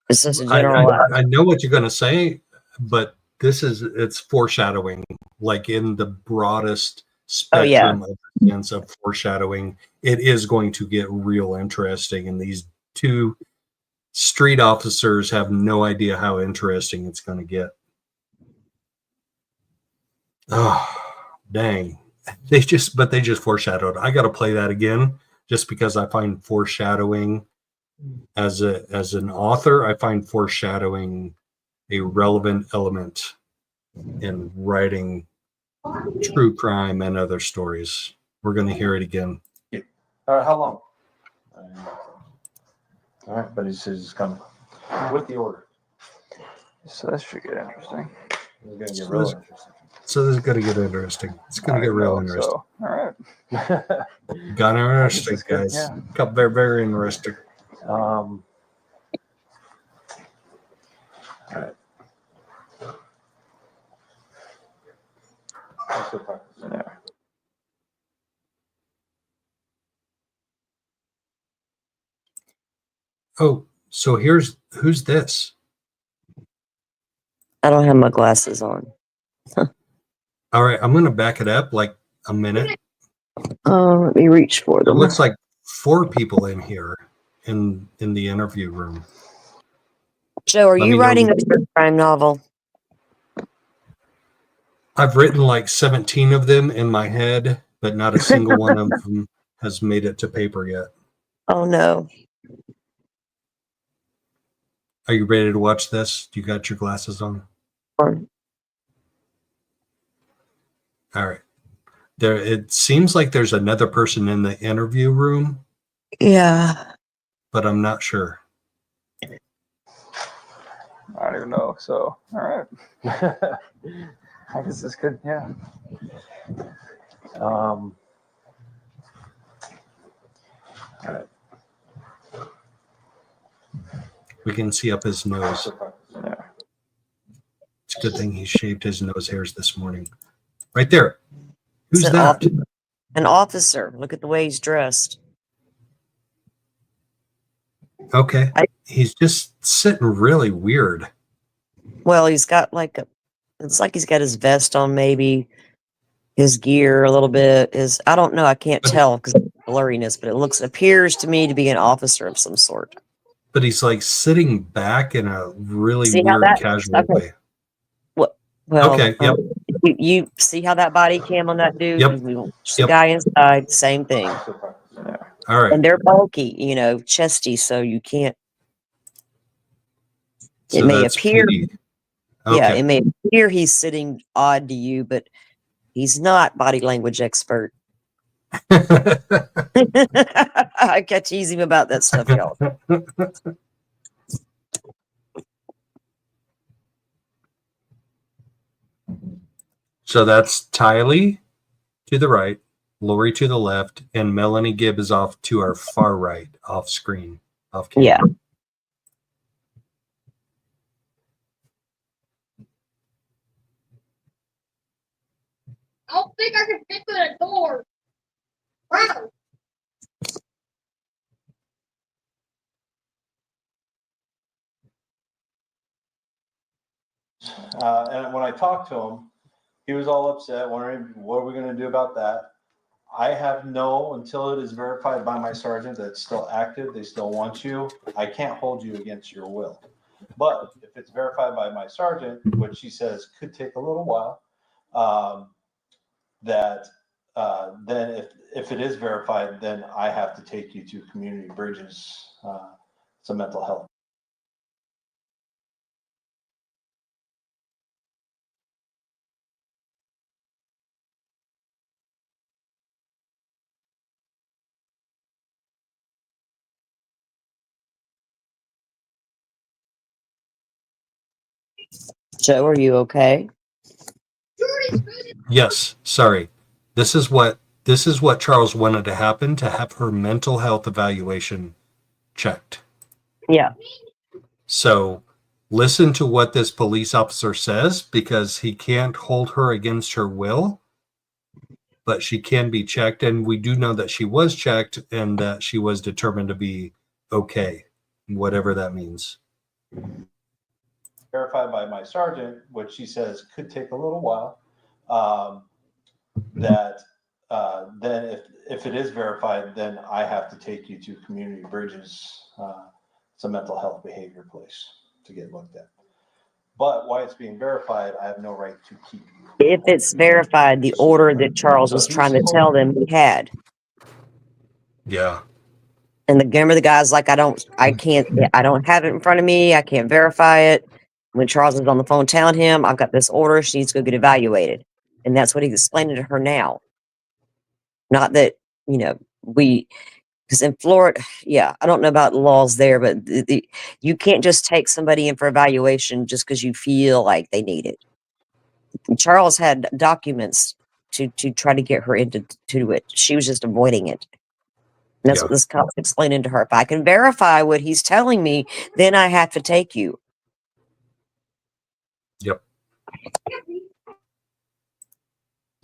It's just a general. I know what you're going to say, but it's foreshadowing, like in the broadest spectrum of the sense of foreshadowing. It is going to get real interesting, and these two street officers have no idea how interesting it's going to get. Oh, dang. They just foreshadowed. I got to play that again just because I find foreshadowing as an author, I find foreshadowing a relevant element in writing true crime and other stories. We're going to hear it again. All right, how long? All right, but he says he's coming with the order. So that should get interesting. It's going to get real interesting. So this is going to get interesting. It's going to get real interesting. So, all right. Got interesting, guys. Yeah. Very, very interesting. All right. Let's go practice. Yeah. Oh, so who's this? I don't have my glasses on. All right, I'm going to back it up like a minute. Let me reach for It them. looks like 4 people in here in the interview room. Joe, are Let me you know. writing a true crime novel? I've written like 17 of them in my head, but not a single one of them has made it to paper yet. Oh no. Are you ready to watch this? You got your glasses on? All right. It seems like there's another person in the interview room, Yeah. but I'm not sure. I don't even know. So, all right. I guess this could, yeah. All right. We can see up his nose. Yeah. It's a good thing he shaved his nose hairs this morning. Right there. Who's It's that? An officer. Look at the way he's dressed. Okay. He's just sitting really weird. Well, he's got it's like he's got his vest on, maybe his gear a little bit. I don't know. I can't tell because of the blurriness, but it appears to me to be an officer of some sort. But he's like sitting back in a really See how weird, casual way. Well, Okay, yep. You see how that body cam on that dude? Yep. The guy inside, same thing. All right. And they're bulky, chesty, so you can't. So It may that's appear. PD. Yeah, Okay. it may appear he's sitting odd to you, but he's not body language expert. I catch easy about that stuff, y'all. So that's Tylee to the right, Lori to the left, and Melanie Gibb is off to our far right, off screen, off camera. Yeah. I don't think I can fit through the door. Wow. And when I talked to him, he was all upset, wondering what are we going to do about that. I have until it is verified by my sergeant that it's still active, they still want you. I can't hold you against your will. But if it's verified by my sergeant, which she says could take a little while, then if it is verified, then I have to take you to Community Bridges. It's a mental health. Joe, are you okay? Yes, sorry. This is what Charles wanted to happen, to have her mental health evaluation checked. Yeah. So listen to what this police officer says, because he can't hold her against her will, but she can be checked. And we do know that she was checked and that she was determined to be okay, whatever that means. Verified by my sergeant, which she says could take a little while. Then if it is verified, then I have to take you to Community Bridges. It's a mental health behavior place to get looked at. But while it's being verified, I have no right to keep you. If it's verified, the order that Charles was trying to tell them he had. Yeah. And remember the guy's like, I don't have it in front of me. I can't verify it. When Charles was on the phone telling him, I've got this order, she needs to go get evaluated. And that's what he's explaining to her now. Not that, because in Florida, yeah, I don't know about the laws there, but you can't just take somebody in for evaluation just because you feel like they need it. And Charles had documents to try to get her into it. She was just avoiding it. And that's what this cop's explaining to her. If I can verify what he's telling me, then I have to take you. Yep.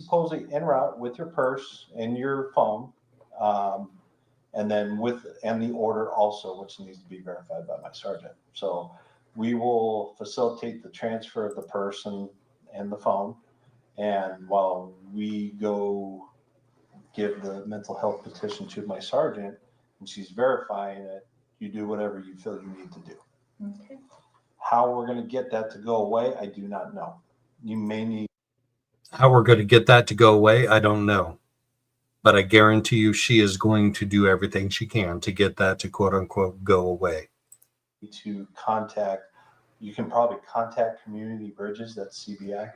Supposedly en route with your purse and your phone, and then the order also, which needs to be verified by my sergeant. So We will facilitate the transfer of the person and the phone. And while we go give the mental health petition to my sergeant and she's verifying it, you do whatever you feel you need to do. Okay. How we're going to get that to go away, I do not know. You may need. How we're going to get that to go away, I don't know. But I guarantee you she is going to do everything she can to get that to quote unquote go away. To contact, you can probably contact Community Bridges, that's CBI,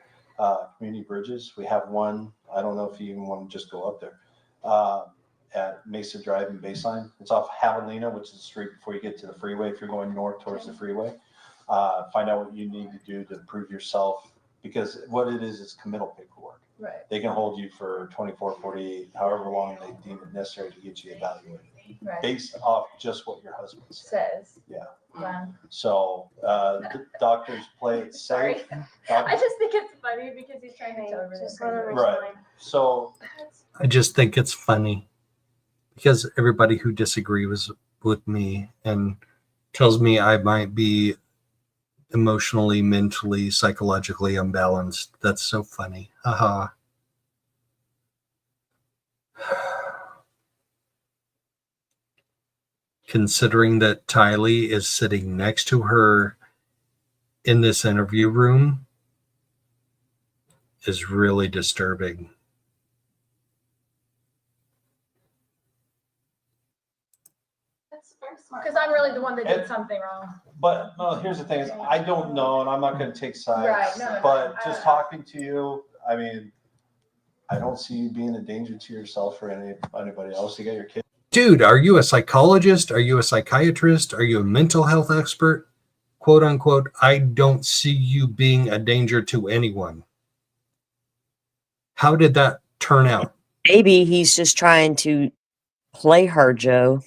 Community Bridges. We have one, I don't know if you even want to just go up there, at Mesa Drive and Baseline. It's off Javelina, which is the street before you get to the freeway if you're going north towards the freeway. Find out what you need to do to prove yourself, because what it is committal paperwork. Right. They can hold you for 24, 48, however long they deem it necessary to get you evaluated. Right. Based off just what your husband Says. Yeah. Wow. So doctors play it safe. I just think it's funny because he's trying to tell everything. Right. So I just think it's funny because everybody who disagrees with me and tells me I might be emotionally, mentally, psychologically unbalanced. That's so funny. Haha. Considering that Tylee is sitting next to her in this interview room is really disturbing. Because I'm really the one that did something wrong. But no, here's the thing is I don't know, and I'm not going to take sides. Right, no, but I just don't know. talking to you, I mean, I don't see you being a danger to yourself or anybody else. You got your kid. Dude, are you a psychologist? Are you a psychiatrist? Are you a mental health expert? Quote unquote, I don't see you being a danger to anyone. How did that turn out? Maybe he's just trying to play her, Joe.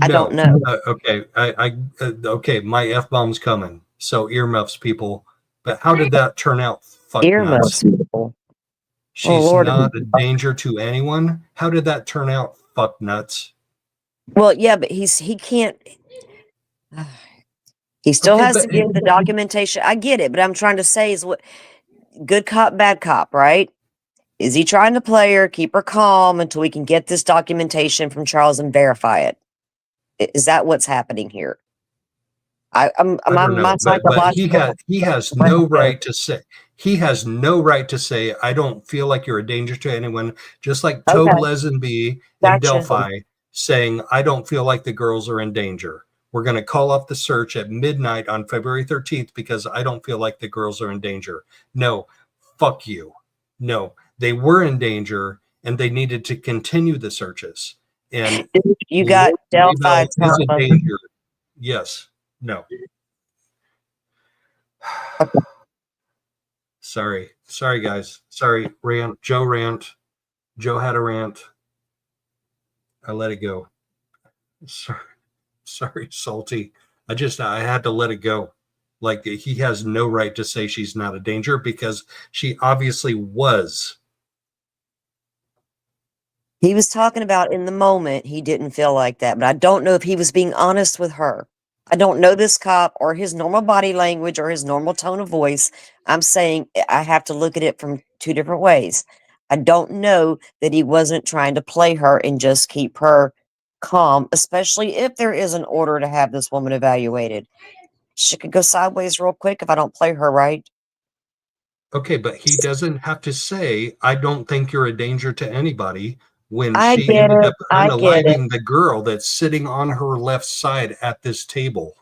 I don't know. Okay, okay, my F-bomb's coming. So earmuffs, people. But how did that turn out? Fuck Earmuffs, nuts. people. She's Lord. not a danger to anyone. How did that turn out? Fuck nuts. Well, yeah, but he can't. He still Okay, has but- to give the documentation. I get it, but I'm trying to say is what good cop, bad cop, right? Is he trying to play her, keep her calm until we can get this documentation from Charles and verify it? Is that what's happening here? I don't know, but he has no right to say. He has no right to say, I don't feel like you're a danger to anyone, just like Tobe Lesenby in Gotcha. Delphi saying, I don't feel like the girls are in danger. We're going to call off the search at midnight on February 13th because I don't feel like the girls are in danger. No, fuck you. No, they were in danger and they needed to continue the searches. And you got Delphi is a trauma. danger. Yes. No. Sorry, guys. Sorry, rant. Joe rant. Joe had a rant. I let it go. Sorry, Salty. I had to let it go. Like, he has no right to say she's not a danger because she obviously was. He was talking about in the moment he didn't feel like that, but I don't know if he was being honest with her. I don't know this cop or his normal body language or his normal tone of voice. I'm saying I have to look at it from two different ways. I don't know that he wasn't trying to play her and just keep her calm, especially if there is an order to have this woman evaluated. She could go sideways real quick if I don't play her right. Okay, but he doesn't have to say, I don't think you're a danger to anybody when I she get ended it. up I get unaliving the girl that's sitting on her left side at this table.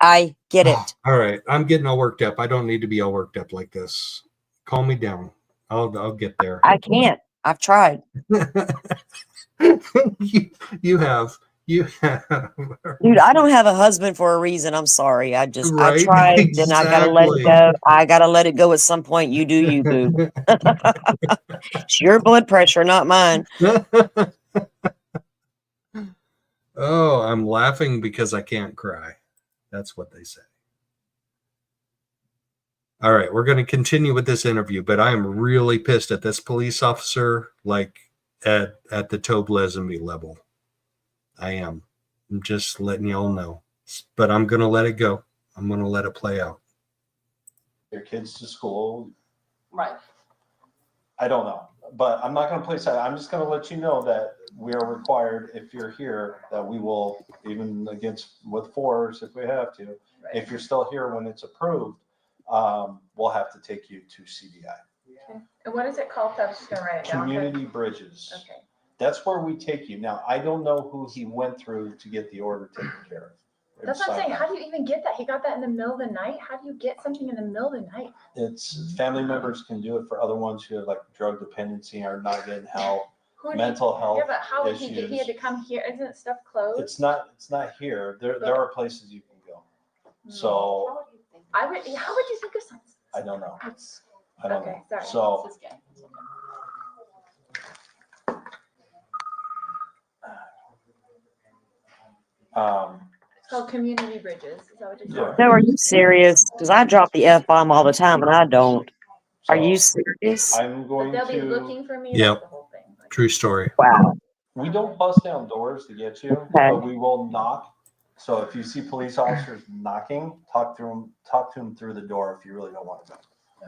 I get it. All right, I'm getting all worked up. I don't need to be all worked up like this. Calm me down. I'll get there. I can't. I've tried. You have. Dude, I don't have a husband for a reason. I'm sorry. I Right? tried, then I gotta let it go. I gotta let it go at some point. You do you, boo. It's your blood pressure, not mine. Oh, I'm laughing because I can't cry. That's what they say. All right, we're going to continue with this interview, but I am really pissed at this police officer, like at the Tobe Lesenby level. I am. I'm just letting y'all know. but I'm going to let it go. I'm going to let it play out. Your kids to school. Right. I don't know, but I'm not going to place that. I'm just going to let you know that we are required, if you're here, that we will, even against with fours, if we have to, if you're still here when it's approved, we'll have to take you to CDI. Okay. And what is it called? I'm just going to write it down. Community Bridges. Okay. That's where we take you. Now, I don't know who he went through to get the order taken care of. That's what I'm saying. How do you even get that? He got that in the middle of the night. How do you get something in the middle of the night? It's family members can do it for other ones who have like drug dependency or not getting help, mental health. Yeah, but how would he get? issues. He had to come here. Isn't stuff closed? It's not here. There are places you can go. So I would. How would you think of something? I don't know. I don't Okay, know. sorry. So It's called Community Bridges. Is that what you're saying? No, are you serious? Because I drop the F-bomb all the time and I don't. Are you serious? I'm going But they'll be to. looking for me. Yep. That's the whole thing. True story. Wow. We don't bust down doors to get you, but we will knock. So if you see police officers knocking, talk to them through the door if you really don't want to go.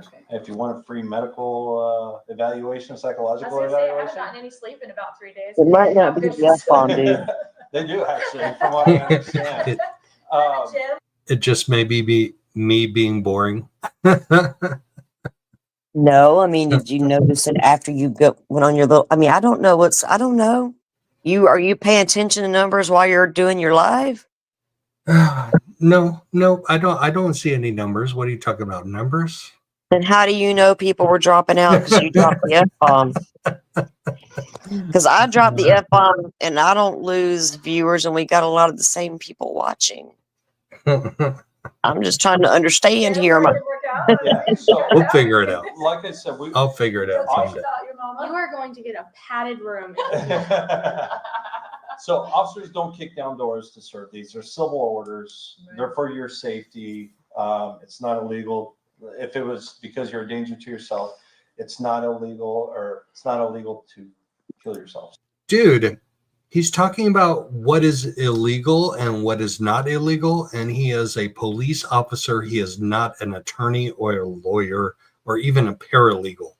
Okay. If you want a free medical evaluation, I was psychological gonna say I haven't evaluation, gotten any sleep in about 3 days. It might not be the F-bomb, dude. they do actually, from what I understand. It just may be me being boring. No, I mean, did you notice it after you went on your little? I mean, I don't know. I don't know. Are you paying attention to numbers while you're doing your live? No, I don't see any numbers. What are you talking about? Numbers? Then how do you know people were dropping out because you dropped the F-bomb? Because I dropped the F-bomb and I don't lose viewers, and we got a lot of the same people watching. I'm just trying to understand here. We'll figure it out. Like I said, I'll figure it out someday. You are going to get a padded room. So officers don't kick down doors to serve these. They're civil orders. They're for your safety. It's not illegal. If it was because you're a danger to yourself, it's not illegal to kill yourself. Dude, he's talking about what is illegal and what is not illegal, and he is a police officer. He is not an attorney or a lawyer or even a paralegal.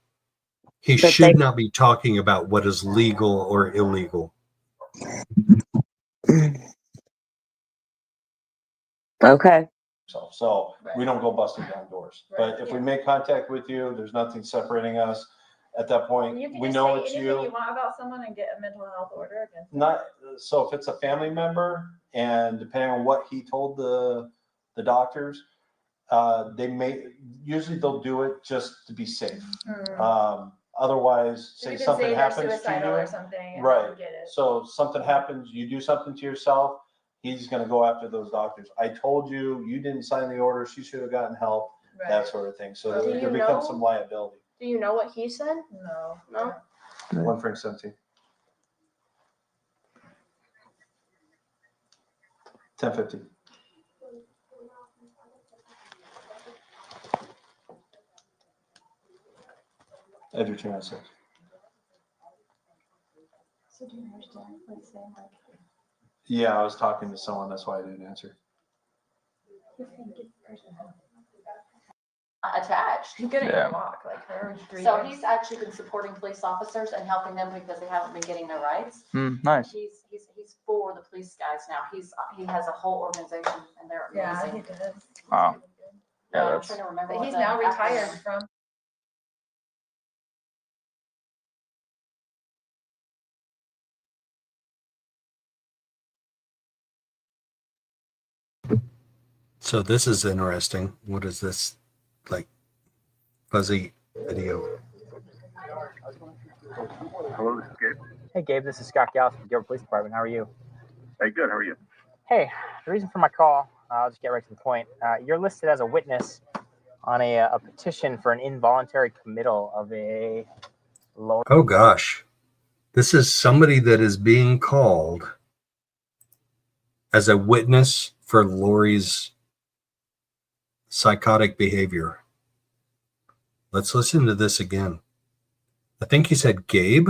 He should not be talking about what is legal or illegal. Okay. So we don't go busting down doors. But if we make contact with you, there's nothing separating us. At that point, You can we just know say it's anything you. you want about someone and get a mental health order against them. Not so if it's a family member, and depending on what he told the doctors, they'll do it just to be safe. Otherwise, say something happens to you, or something, right? Get it. So something happens, you do something to yourself, he's going to go after those doctors. I told you, you didn't sign the order, she should have gotten help, that sort of thing. So there becomes some liability. Do you know what he said? No. 1 Frank 17. 1050. Edgar 296. So do you understand what he's saying? Like, Yeah, I was talking to someone, that's why I didn't answer. he's saying get the person help. Attached. He couldn't even walk like her. So he's actually been supporting police officers and helping them because they haven't been getting their rights. Nice. He's for the police guys now. He has a whole organization and they're amazing. Yeah, he does. Wow. Yeah, I'm that's. trying to remember. But what he's the now acronym retired is. from. So this is interesting. What is this, like, fuzzy video? Hello, this is Gabe. Hey, Gabe, this is Scott Gallus from the Gilbert Police Department. How are you? Hey, good. How are you? Hey, the reason for my call, I'll just get right to the point. You're listed as a witness on a petition for an involuntary committal of a lower. Oh, gosh. This is somebody that is being called as a witness for Lori's psychotic behavior. Let's listen to this again. I think he said Gabe.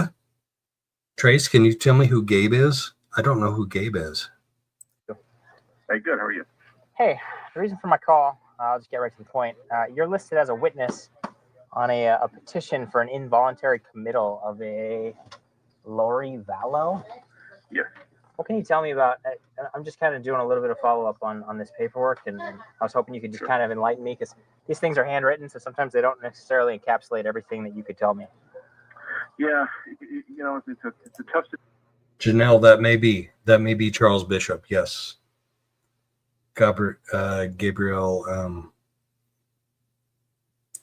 Trace, can you tell me who Gabe is? I don't know who Gabe is. Hey, good. How are you? Hey, the reason for my call, I'll just get right to the point. You're listed as a witness on a petition for an involuntary committal of a Lori Vallow. Yes. What can you tell me about? I'm just kind of doing a little bit of follow up on this paperwork, and I was hoping you could just kind of enlighten me, because these things are handwritten, so sometimes they don't necessarily encapsulate everything that you could tell me. Yeah, it's a tough situation. Janelle, that may be Charles Bishop. Yes. Gabriel,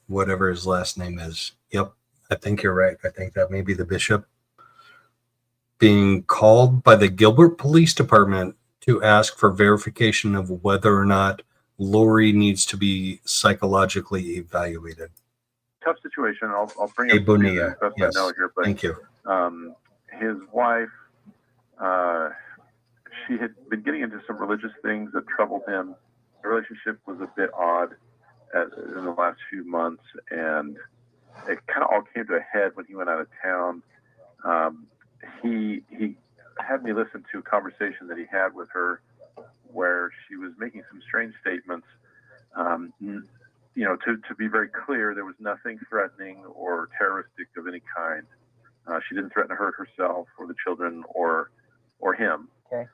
whatever his last name is. Yep. I think you're right. I think that may be the bishop being called by the Gilbert Police Department to ask for verification of whether or not Lori needs to be psychologically evaluated. Tough situation. I'll bring Hey, up Bonilla. the best Yes. I know here, but Thank you. His wife, she had been getting into some religious things that troubled him. The relationship was a bit odd in the last few months, and it kind of all came to a head when he went out of town. He had me listen to a conversation that he had with her where she was making some strange statements. To be very clear, there was nothing threatening or terroristic of any kind. She didn't threaten to hurt herself or the children or him. Okay.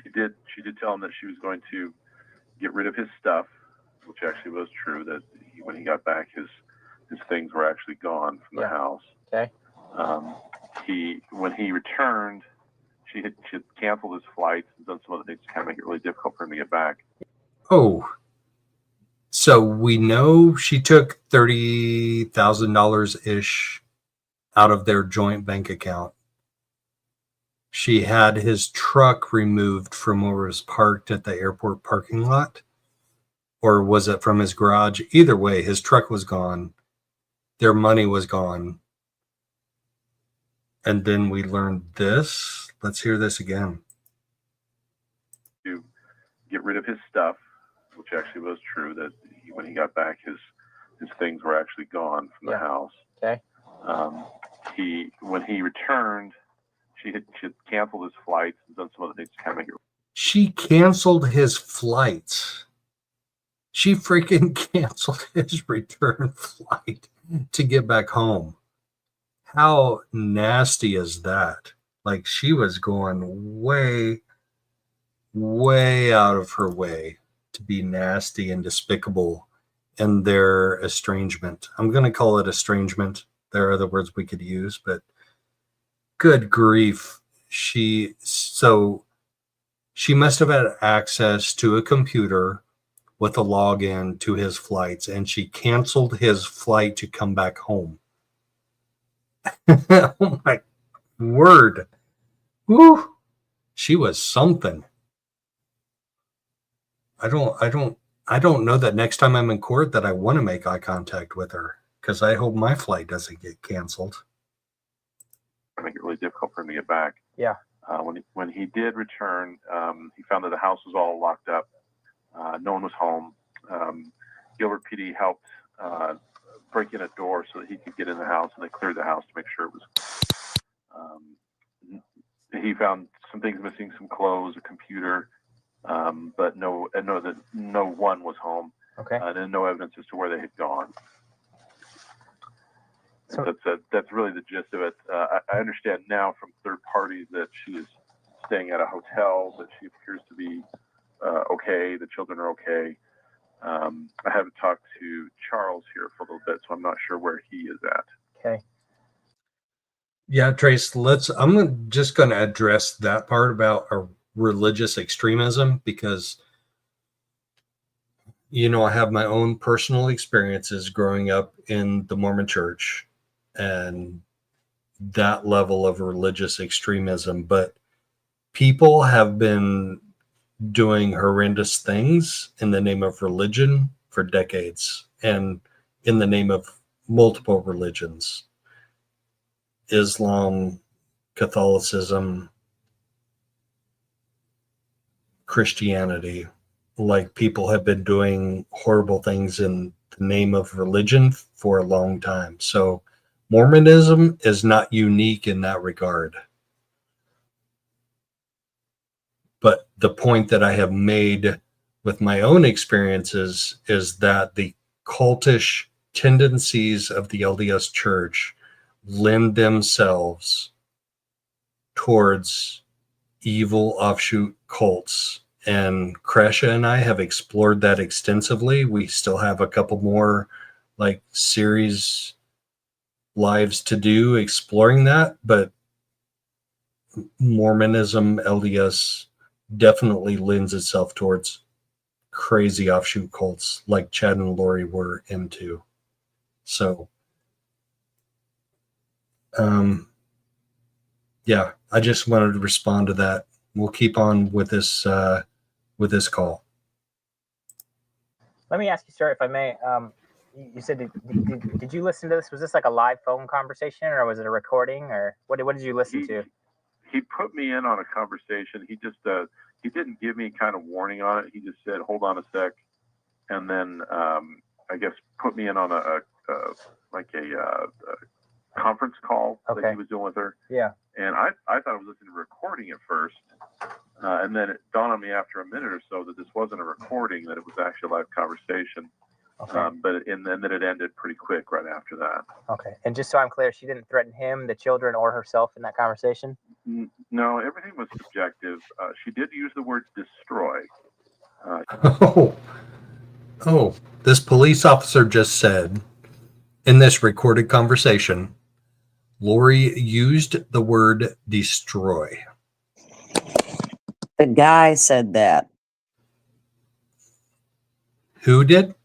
She did tell him that she was going to get rid of his stuff, which actually was true. That when he got back, his things were actually gone from the house. Okay. When he returned, she had canceled his flights and done some other things to kind of make it really difficult for him to get back. Oh, so we know she took $30,000 ish out of their joint bank account. She had his truck removed from where it was parked at the airport parking lot, or was it from his garage? Either way, his truck was gone. Their money was gone. And then we learned this. Let's hear this again. To get rid of his stuff, which actually was true. That when he got back, his things were actually gone from the house. Okay. When he returned, she had canceled his flights and done some other things to kind of make it. She canceled his flights. She freaking canceled his return flight to get back home. How nasty is that? Like, she was going way, way out of her way to be nasty and despicable in their estrangement. I'm going to call it estrangement. There are other words we could use, but good grief. She must have had access to a computer with a login to his flights, and she canceled his flight to come back home. Oh my word. Woo. She was something. I don't know that next time I'm in court that I want to make eye contact with her, because I hope my flight doesn't get canceled. Make it really difficult for him to get back. Yeah. When he did return, he found that the house was all locked up. No one was home. Gilbert PD helped break in a door so that he could get in the house, and they cleared the house to make sure it was. He found some things missing, some clothes, a computer, but no one was home. Okay. And no evidence as to where they had gone. So, that's really the gist of it. I understand now from third parties that she is staying at a hotel, that she appears to be okay. The children are okay. I haven't talked to Charles here for a little bit, so I'm not sure where he is at. Okay. Yeah, Trace, I'm just going to address that part about religious extremism, because, I have my own personal experiences growing up in the Mormon church and that level of religious extremism. But people have been doing horrendous things in the name of religion for decades, and in the name of multiple religions. Islam, Catholicism, Christianity. Like, people have been doing horrible things in the name of religion for a long time. So Mormonism is not unique in that regard. But the point that I have made with my own experiences is that the cultish tendencies of the LDS Church lend themselves towards evil offshoot cults. And Kresha and I have explored that extensively. We still have a couple more like series lives to do exploring that, but Mormonism, LDS definitely lends itself towards crazy offshoot cults like Chad and Lori were into. So, yeah, I just wanted to respond to that. We'll keep on with this call. Let me ask you, sir, if I may. You said, did you listen to this? Was this like a live phone conversation, or was it a recording, or what did you listen to? He put me in on a conversation. He just he didn't give me kind of warning on it. He just said, "Hold on a sec," and then I guess put me in on a conference call that he was doing with her. Yeah. And I thought I was listening to a recording at first, and then it dawned on me after a minute or so that this wasn't a recording, that it was actually a live conversation. Okay. And then it ended pretty quick right after that. Okay. And just so I'm clear, she didn't threaten him, the children, or herself in that conversation? No, everything was subjective. She did use the word destroy. Oh, this police officer just said in this recorded conversation, Lori used the word destroy. The guy said that. Who did?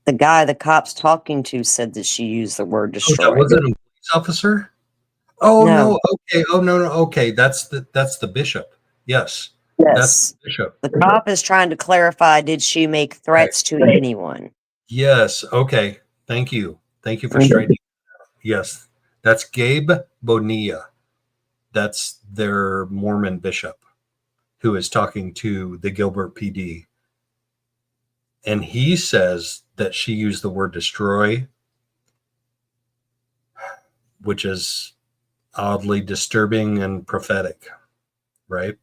The guy the cop's talking to said that she used the word destroy. Was it a police officer? Oh No. no. Okay. Oh no. Okay. That's the bishop. Yes. Yes. That's the bishop. The cop is trying to clarify, did she make threats to anyone? Yes. Okay. Thank you. Thank you for straightening that out. Yes. That's Gabe Bonilla. That's their Mormon bishop who is talking to the Gilbert PD. And he says that she used the word destroy, which is oddly disturbing and prophetic, right?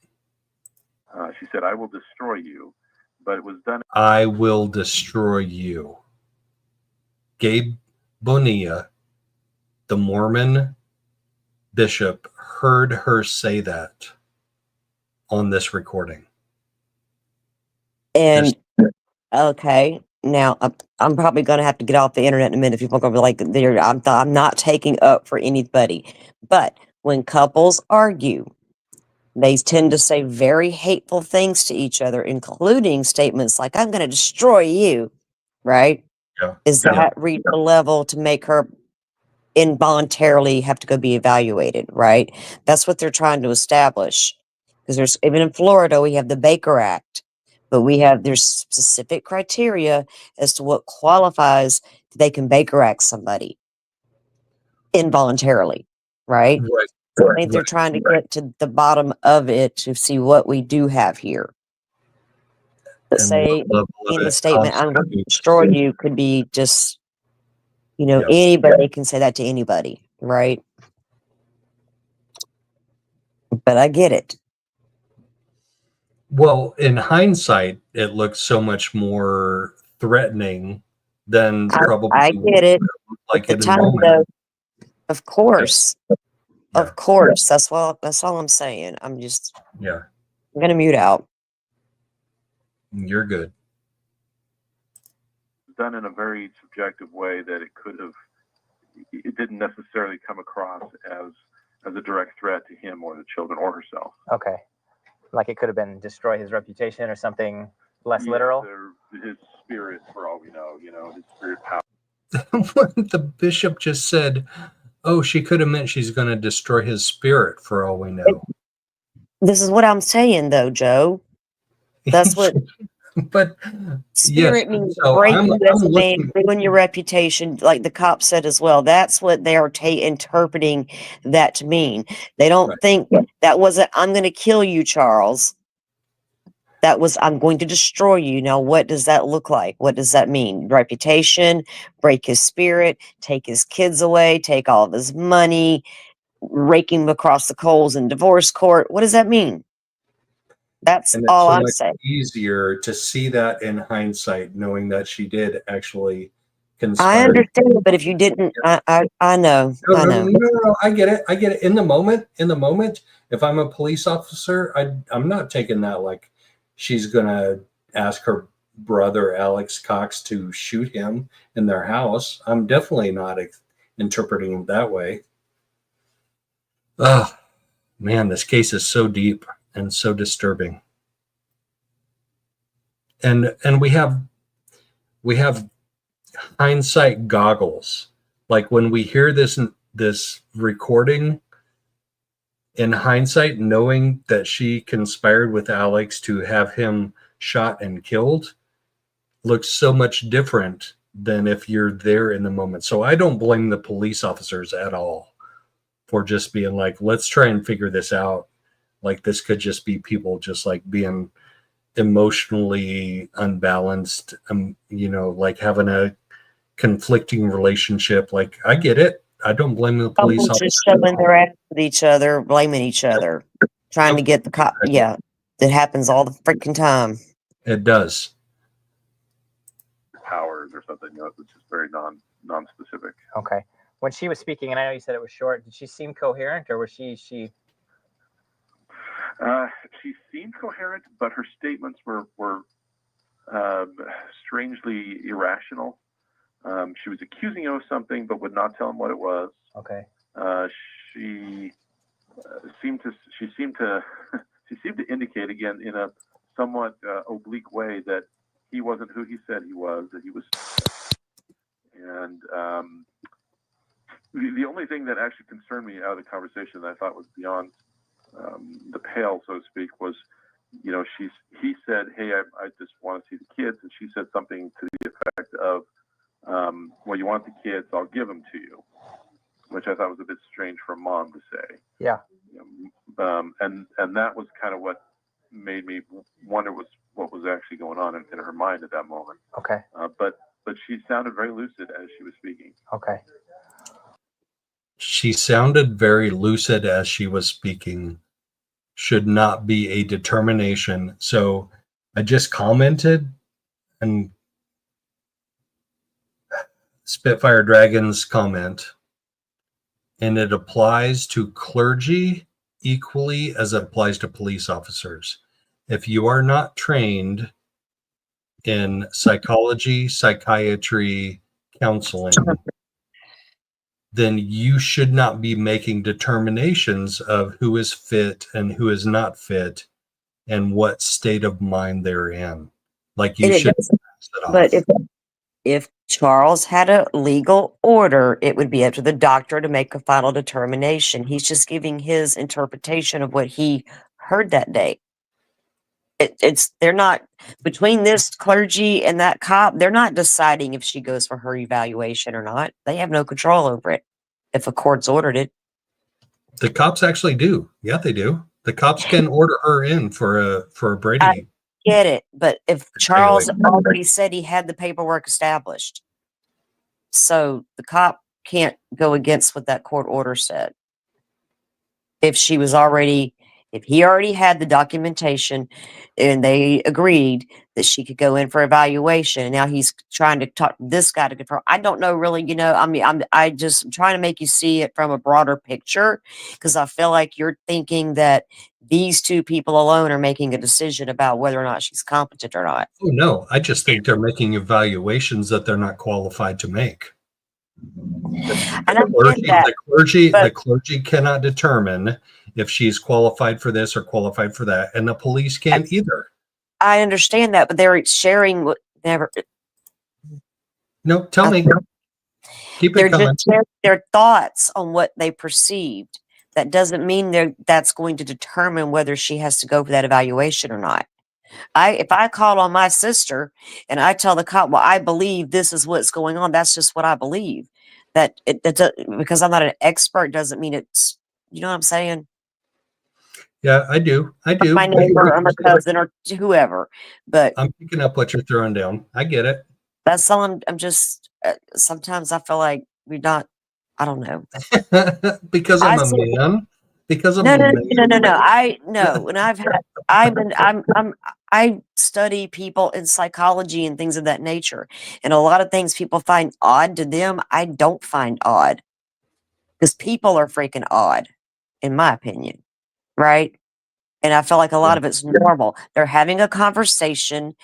She said, "I will destroy you," but it was done. I will destroy you. Gabe Bonilla, the Mormon bishop, heard her say that on this recording. And okay, now I'm probably going to have to get off the internet in a minute. People are going to be like, I'm not taking up for anybody. But when couples argue, they tend to say very hateful things to each other, including statements like, "I'm going to destroy you," right? Yeah. Is that reach a level to make her involuntarily have to go be evaluated, right? That's what they're trying to establish. Because there's, even in Florida, we have the Baker Act, but there's specific criteria as to what qualifies that they can Baker Act somebody involuntarily, right? Right. So I think they're trying to get to the bottom of it to see what we do have here. But say in the statement, "I'm going to destroy you," could be just, anybody can say that to anybody, right? But I get it. Well, in hindsight, it looks so much more threatening than probably I get it. like At the time, though, of course. Of course. That's all I'm saying. I'm going to mute out. You're good. Done in a very subjective way that it didn't necessarily come across as a direct threat to him or the children or herself. Okay. Like it could have been destroy his reputation or something less literal? His spirit, for all we know, his spirit power. The bishop just said, "Oh, she could have meant she's going to destroy his spirit for all we know." This is what I'm saying, though, Joe. That's what. But spirit means breaking you as a man, ruin your reputation, like the cop said as well. That's what they are interpreting that to mean. They don't think that wasn't, "I'm going to kill you, Charles." That was, "I'm going to destroy you." Now, what does that look like? What does that mean? Reputation, break his spirit, take his kids away, take all of his money, rake him across the coals in divorce court. What does that mean? That's And it's all so I'm much saying. easier to see that in hindsight, knowing that she did actually I conspire. understand, but if you didn't, I know, No, I no, know. no, no, no, I get it. I get it. In the moment, if I'm a police officer, I'm not taking that like she's gonna ask her brother Alex Cox to shoot him in their house. I'm definitely not interpreting it that way. Oh man, this case is so deep and so disturbing. And we have hindsight goggles. Like when we hear this recording, in hindsight, knowing that she conspired with Alex to have him shot and killed looks so much different than if you're there in the moment. So I don't blame the police officers at all for just being like, let's try and figure this out. Like this could just be people just like being emotionally unbalanced, like having a conflicting relationship. Like I get it. I don't blame the police Couples officers. just showing their ass with each other, blaming each other, trying to get the cop. Yeah, that happens all the freaking time. It does. Powers or something, which is very non-specific. Okay. When she was speaking, and I know you said it was short, did she seem coherent, or was she? She seemed coherent, but her statements were strangely irrational. She was accusing him of something, but would not tell him what it was. Okay. She seemed to indicate, again in a somewhat oblique way, that he wasn't who he said he was. That he was, and the only thing that actually concerned me out of the conversation that I thought was beyond the pale, so to speak, was, he said, "Hey, I just want to see the kids," and she said something to the effect of, "Well, you want the kids? I'll give them to you," which I thought was a bit strange for a mom to say. Yeah. And that was kind of what made me wonder what was actually going on in her mind at that moment. Okay. But she sounded very lucid as she was speaking. Okay. She sounded very lucid as she was speaking. Should not be a determination. So I just commented, and Spitfire Dragon's comment, and it applies to clergy equally as it applies to police officers. If you are not trained in psychology, psychiatry, counseling, then you should not be making determinations of who is fit and who is not fit and what state of mind they're in. Like you should pass it off. But if Charles had a legal order, it would be up to the doctor to make a final determination. He's just giving his interpretation of what he heard that day. They're not, between this clergy and that cop, they're not deciding if she goes for her evaluation or not. They have no control over it if a court's ordered it. The cops actually do. Yeah, they do. The cops can order her in for a Brady. I get it, but if Charles already said he had the paperwork established, so the cop can't go against what that court order said. If he already had the documentation and they agreed that she could go in for evaluation, and now he's trying to talk this guy to confirm. I don't know really, I'm trying to make you see it from a broader picture, because I feel like you're thinking that these two people alone are making a decision about whether or not she's competent or not. Oh, no, I just think they're making evaluations that they're not qualified to make. The clergy cannot determine if she's qualified for this or qualified for that, and the police can't either. I understand that, but they're sharing No, tell me. Keep it coming. Just sharing their thoughts on what they perceived. That doesn't mean that's going to determine whether she has to go for that evaluation or not. If I call on my sister and I tell the cop, well, I believe this is what's going on, that's just what I believe. Because I'm not an expert doesn't mean it's, you know what I'm saying? Yeah, I do. My neighbor or my cousin or whoever. But I'm picking up what you're throwing down. I get it. That's all I'm just, sometimes I feel like we're not, I don't know. Because I'm a man. because I'm No, no, amazing. no. And I study people in psychology and things of that nature. And a lot of things people find odd to them, I don't find odd. Because people are freaking odd, in my opinion. Right? And I feel like a lot of it's normal. They're having a conversation.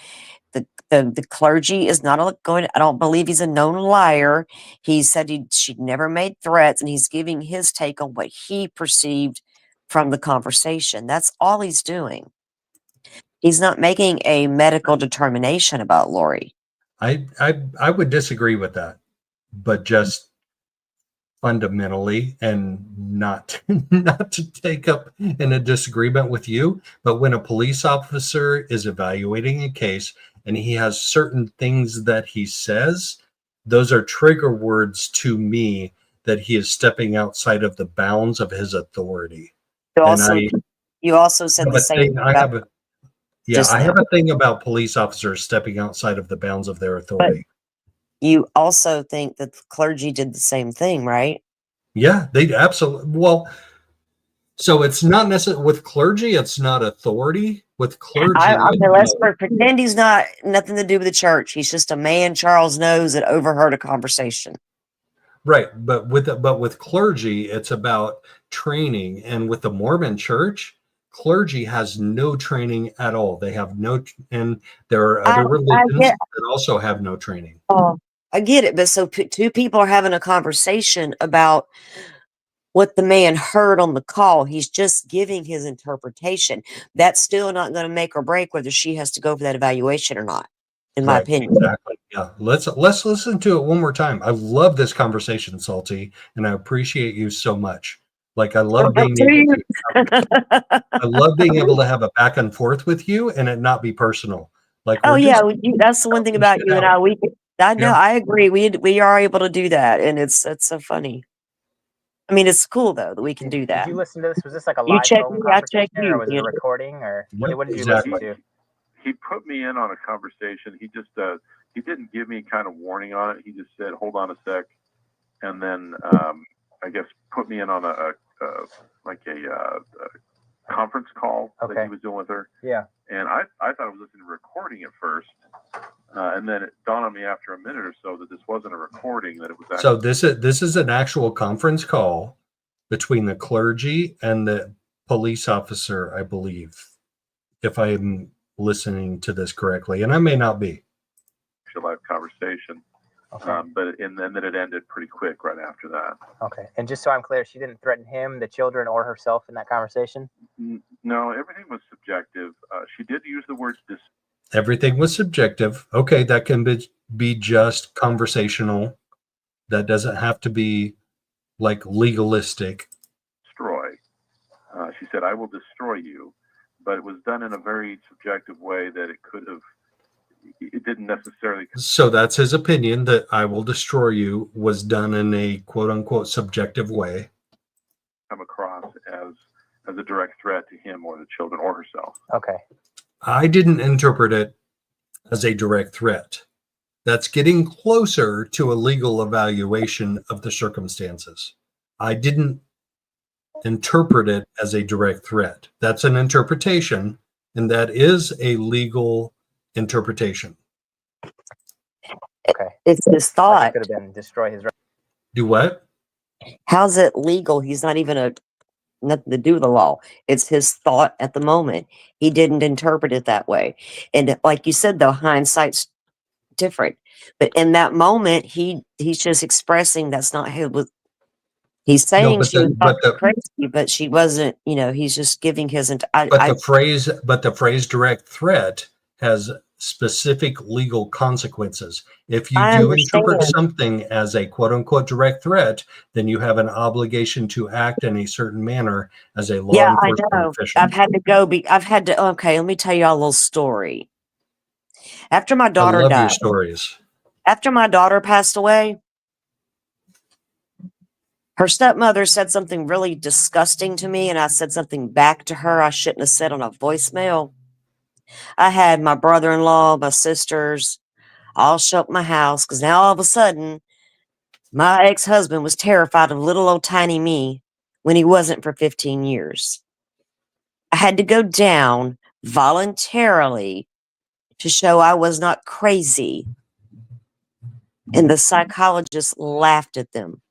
The clergy is not going. I don't believe he's a known liar. He said she never made threats, and he's giving his take on what he perceived from the conversation. That's all he's doing. He's not making a medical determination about Lori. I would disagree with that, but just fundamentally, and not to take up in a disagreement with you, but when a police officer is evaluating a case and he has certain things that he says, those are trigger words to me that he is stepping outside of the bounds of his authority. You also said the same thing about I have a thing about police officers stepping outside of the bounds of their authority. You also think that the clergy did the same thing, right? Yeah, they absolutely. Well, so it's not necessarily with clergy. It's not authority with clergy. Let's pretend he's not nothing to do with the church. He's just a man Charles knows that overheard a conversation. Right, but with clergy, it's about training, and with the Mormon Church, clergy has no training at all. They have no, and there are other religions that also have no training. Oh, I get it, but so two people are having a conversation about what the man heard on the call. He's just giving his interpretation. That's still not going to make or break whether she has to go for that evaluation or not, in my opinion. Exactly. Yeah. Let's listen to it one more time. I love this conversation, Salty, and I appreciate you so much. Like I love being able to have a back and forth with you and it not be personal. Like that's the one thing about you and I. I agree. We are able to do that, and it's so funny. I mean, it's cool though that we can do that. Did you listen to this? Was this like a live phone conversation, or was it a recording, or what did you listen to? He put me in on a conversation. He just he didn't give me kind of warning on it. He just said, "Hold on a sec," and then I guess put me in on a conference call that he was doing with her. Yeah. And I thought I was listening to a recording at first. And then it dawned on me after a minute or so that this wasn't a recording, that it was actually. So this is an actual conference call between the clergy and the police officer, I believe, if I'm listening to this correctly, and I may not be. A live conversation, but then it ended pretty quick right after that. Okay, and just so I'm clear, she didn't threaten him, the children, or herself in that conversation? No, everything was subjective. She did use the word Everything was subjective. Okay, that can be just conversational. That doesn't have to be like legalistic. Destroy. She said, "I will destroy you," but it was done in a very subjective way that it didn't necessarily. So that's his opinion, that "I will destroy you" was done in a quote unquote subjective way. Come across as a direct threat to him or the children or herself. Okay. I didn't interpret it as a direct threat. That's getting closer to a legal evaluation of the circumstances. I didn't interpret it as a direct threat. That's an interpretation, and that is a legal interpretation. Okay. It's his thought. Could have been destroy his. Do what? How's it legal? He's not even nothing to do with the law. It's his thought at the moment. He didn't interpret it that way. And like you said, though, hindsight's different. But in that moment, he's just expressing that's not his. He's saying she was crazy, but she wasn't. He's just giving his. The phrase "direct threat" has specific legal consequences. If you do interpret something as a quote unquote direct threat, then you have an obligation to act in a certain manner as a law enforcement official. Okay, let me tell you a little story. After my daughter died, your stories. After my daughter passed away, her stepmother said something really disgusting to me, and I said something back to her I shouldn't have said on a voicemail. I had my brother-in-law, my sisters, all show up at my house because now all of a sudden my ex-husband was terrified of little old tiny me when he wasn't for 15 years. I had to go down voluntarily to show I was not crazy. And the psychologist laughed at them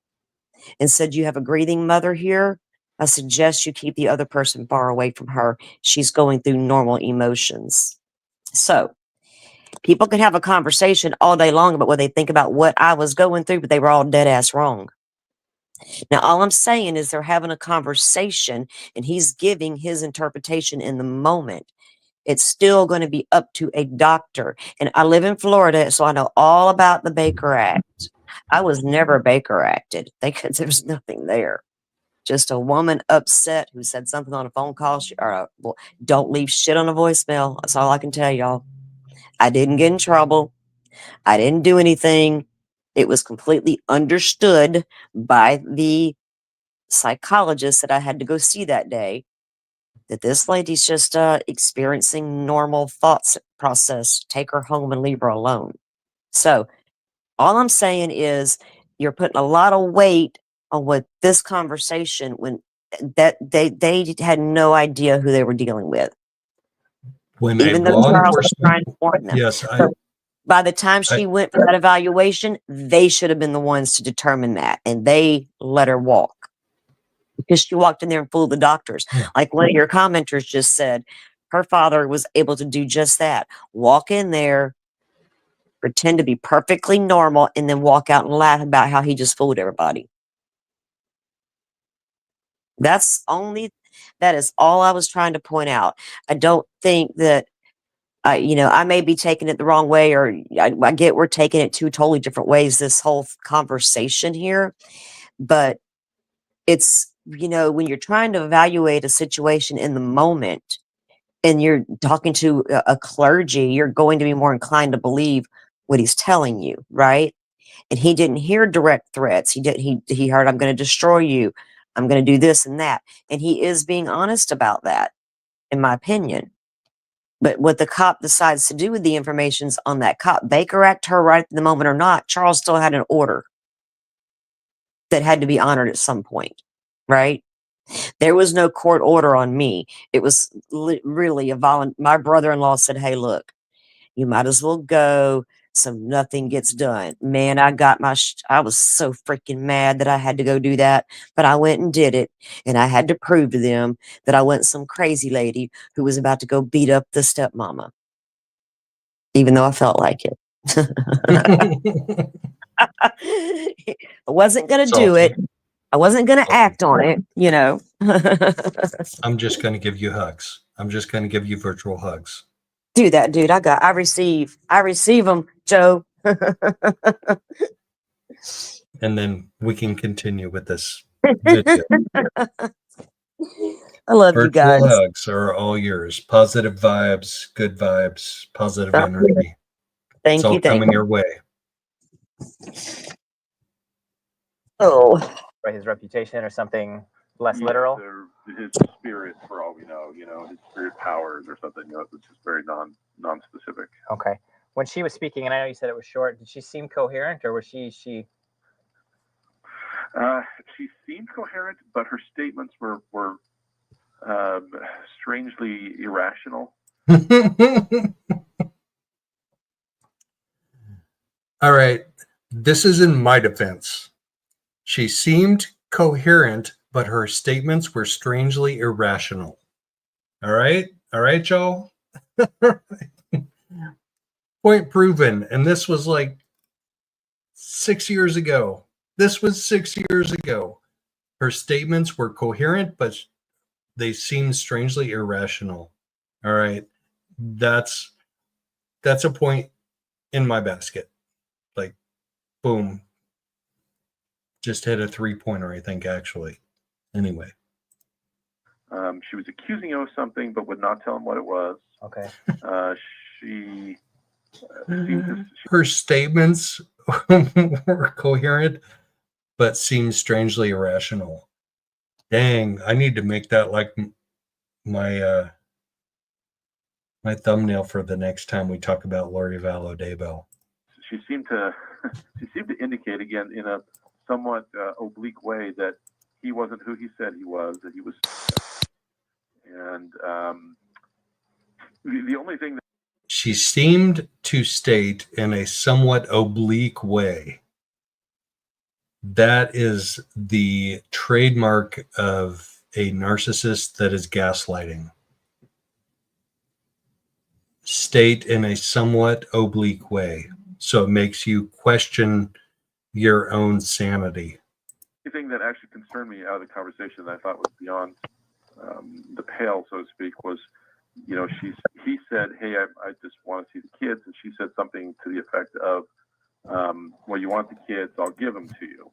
and said, "You have a grieving mother here. I suggest you keep the other person far away from her. She's going through normal emotions." So people can have a conversation all day long about what they think about what I was going through, but they were all dead ass wrong. Now, all I'm saying is they're having a conversation and he's giving his interpretation in the moment. It's still going to be up to a doctor. And I live in Florida, so I know all about the Baker Act. I was never Baker Acted. There's nothing there. Just a woman upset who said something on a phone call. Don't leave shit on a voicemail. That's all I can tell y'all. I didn't get in trouble. I didn't do anything. It was completely understood by the psychologist that I had to go see that day that this lady's just experiencing normal thoughts process. Take her home and leave her alone. So all I'm saying is you're putting a lot of weight on what this conversation when that they had no idea who they were dealing with. When Even though Charles was trying to warn them. Yes, So by the time she went for that evaluation, they should have been the ones to determine that, and they let her walk because she walked in there and fooled the doctors. Like one of your commenters just said, her father was able to do just that: walk in there, pretend to be perfectly normal, and then walk out and laugh about how he just fooled everybody. That is all I was trying to point out. I don't think that, I may be taking it the wrong way, or I get we're taking it two totally different ways, this whole conversation here. But it's, when you're trying to evaluate a situation in the moment and you're talking to a clergy, you're going to be more inclined to believe what he's telling you, right? And he didn't hear direct threats. He heard, "I'm going to destroy you. I'm going to do this and that." And he is being honest about that, in my opinion. But what the cop decides to do with the information's on that cop. Baker Act her right at the moment or not, Charles still had an order that had to be honored at some point, right? There was no court order on me. It was really my brother-in-law said, "Hey, look, you might as well go so nothing gets done." Man, I got I was so freaking mad that I had to go do that, but I went and did it, and I had to prove to them that I wasn't some crazy lady who was about to go beat up the stepmama, even though I felt like it. I wasn't going to do it. I wasn't going to act on it, I'm just going to give you hugs. I'm just going to give you virtual hugs. Do that, dude. I receive them, Joe. And then we can continue with this video. I love you guys. Virtual hugs are all yours. Positive vibes, good vibes, positive energy. Thank you. It's all coming your way. Oh. By his reputation or something less literal? His spirit, for all we know, his spirit powers or something, it's just very non-specific. Okay. When she was speaking, and I know you said it was short, did she seem coherent, or was she? She seemed coherent, but her statements were strangely irrational. All right. This is in my defense. She seemed coherent, but her statements were strangely irrational. All right? All right, Joe? Point proven. And this was like 6 years ago. This was 6 years ago. Her statements were coherent, but they seemed strangely irrational. All right? That's a point in my basket. Like, boom. Just hit a 3-pointer, I think, actually. Anyway. She was accusing him of something, but would not tell him what it was. Okay. Her statements were coherent, but seemed strangely irrational. Dang, I need to make that like my my thumbnail for the next time we talk about Lori Vallow Daybell. She seemed to indicate, again, in a somewhat oblique way, that he wasn't who he said he was, that he was. And the only thing that she seemed to state in a somewhat oblique way. That is the trademark of a narcissist that is gaslighting. State in a somewhat oblique way. So it makes you question your own sanity. the thing that actually concerned me out of the conversation that I thought was beyond the pale, so to speak, was, you know, he said, hey, I just want to see the kids. And she said something to the effect of, well, you want the kids, I'll give them to you,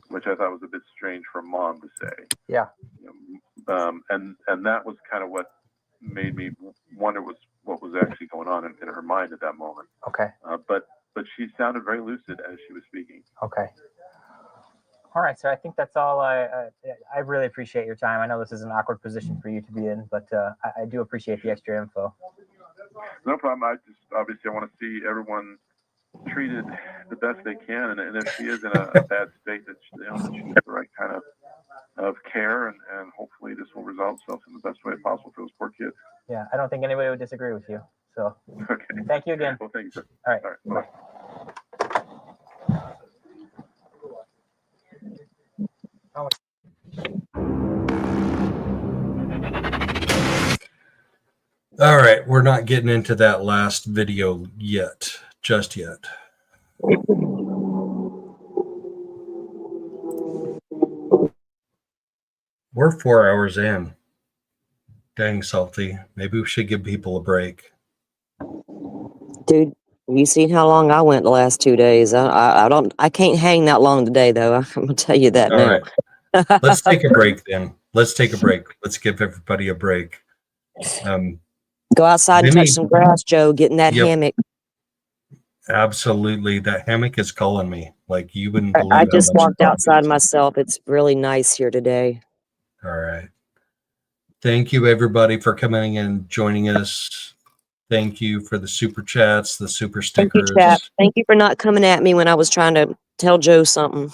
which I thought was a bit strange for a mom to say. Yeah. You know, and that was kind of what made me wonder what was actually going on in her mind at that moment. Okay. But she sounded very lucid as she was speaking. Okay. All right, so I think that's all. I really appreciate your time. I know this is an awkward position for you to be in, but I do appreciate the extra info. No problem. Obviously I want to see everyone treated the best they can, and if she is in a bad state, that she gets the right kind of care, and hopefully this will resolve itself in the best way possible for those poor kids. Yeah, I don't think anybody would disagree with you. So, okay. Thank you again. Well, thank you, sir. All right. Bye. All right, we're not getting into that last video just yet. We're 4 hours in. Dang, Salty. Maybe we should give people a break. Dude, have you seen how long I went the last 2 days? I can't hang that long today, though. I'm gonna tell you that All now. right. Let's take a break then. Let's take a break. Let's give everybody a break. Go outside and Vinny- touch some grass, Joe. Get in that Yep. hammock. Absolutely. That hammock is calling me. Like, you wouldn't believe I how just much walked it outside myself. It's really nice here today. All right. Thank you, everybody, for coming in and joining us. Thank you for the super chats, the super Thank you, stickers. chap. Thank you for not coming at me when I was trying to tell Joe something.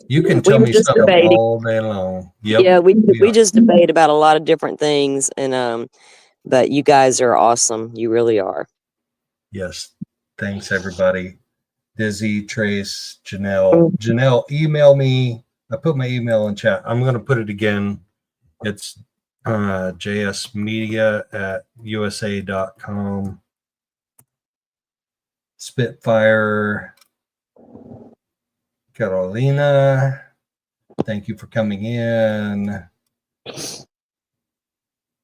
You can tell were me just something debating. all day long. Yep. Yeah, we are. just debate about a lot of different things, and but you guys are awesome. You really are. Yes. Thanks, everybody. Dizzy, Trace, Janelle. Janelle, email me. I put my email in chat. I'm going to put it again. It's jsmedia@usa.com. Spitfire. Carolina, thank you for coming in.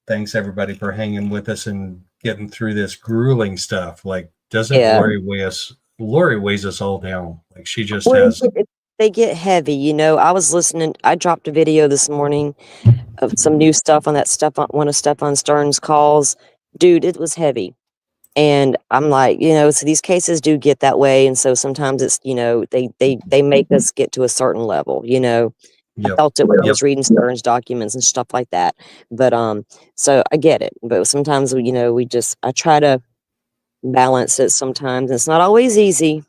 Thanks, everybody, for hanging with us and getting through this grueling stuff. Like, doesn't Yeah. Lori weigh us? Lori weighs us all down. Like, she just Well, has. they get heavy, you know. I was listening. I dropped a video this morning of some new stuff on that stuff on one of Stefan Stern's calls. Dude, it was heavy. And I'm like, you know, so these cases do get that way. And so sometimes it's, you know, they make us get to a certain level, you know. I felt it when I was reading Stern's documents and stuff like that. But so I get it. But sometimes, you know, I try to balance it sometimes. It's not always easy.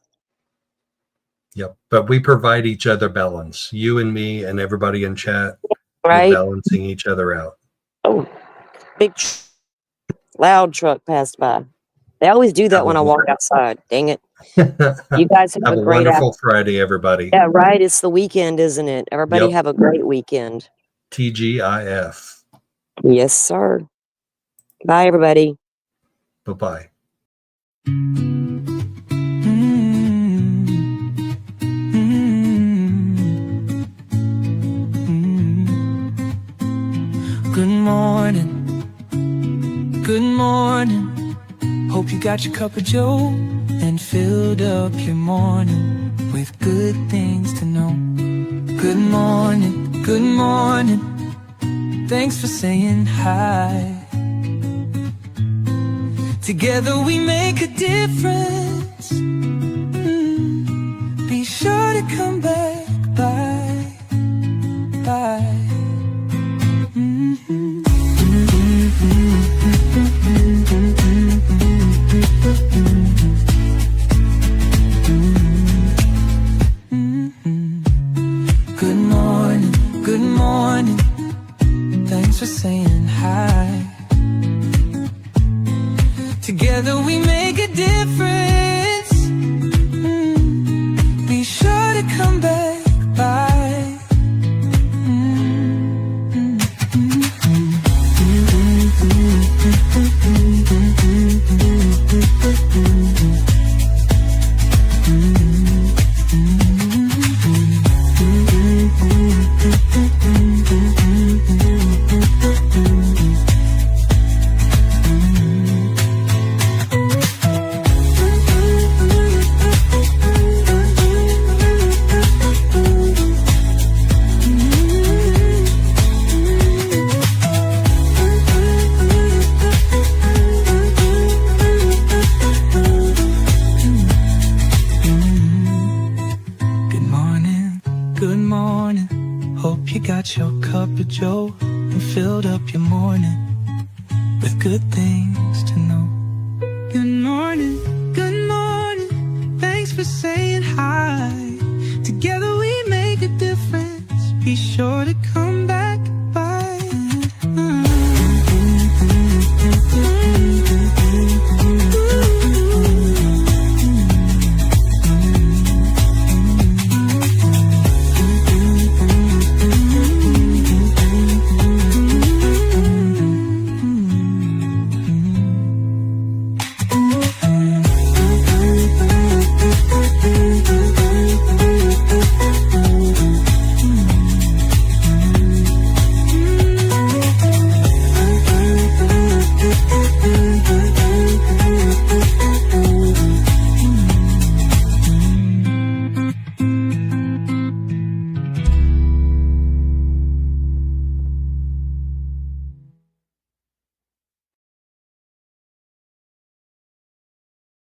Yep. But we provide each other balance. You and me and everybody in chat. Right. We're balancing each other out. Oh, big loud truck passed by. They always do that when I walk outside. Dang it. You guys have Have a a great wonderful Friday, everybody. Yeah, right. It's the weekend, isn't it? Everybody Yep. have a great weekend. TGIF. Yes, sir. Bye, everybody. Bye-bye. Good morning. Good morning. Hope you got your cup of joe and filled up your morning with good things to know. Good morning. Good morning. Thanks for saying hi. Together we make a difference. Be sure to come back by. difference. Be sure to come back by. Good morning, hope you got your cup of Joe and filled up your morning with good things to know. Good morning, thanks for saying hi. Together we make a difference. Be sure to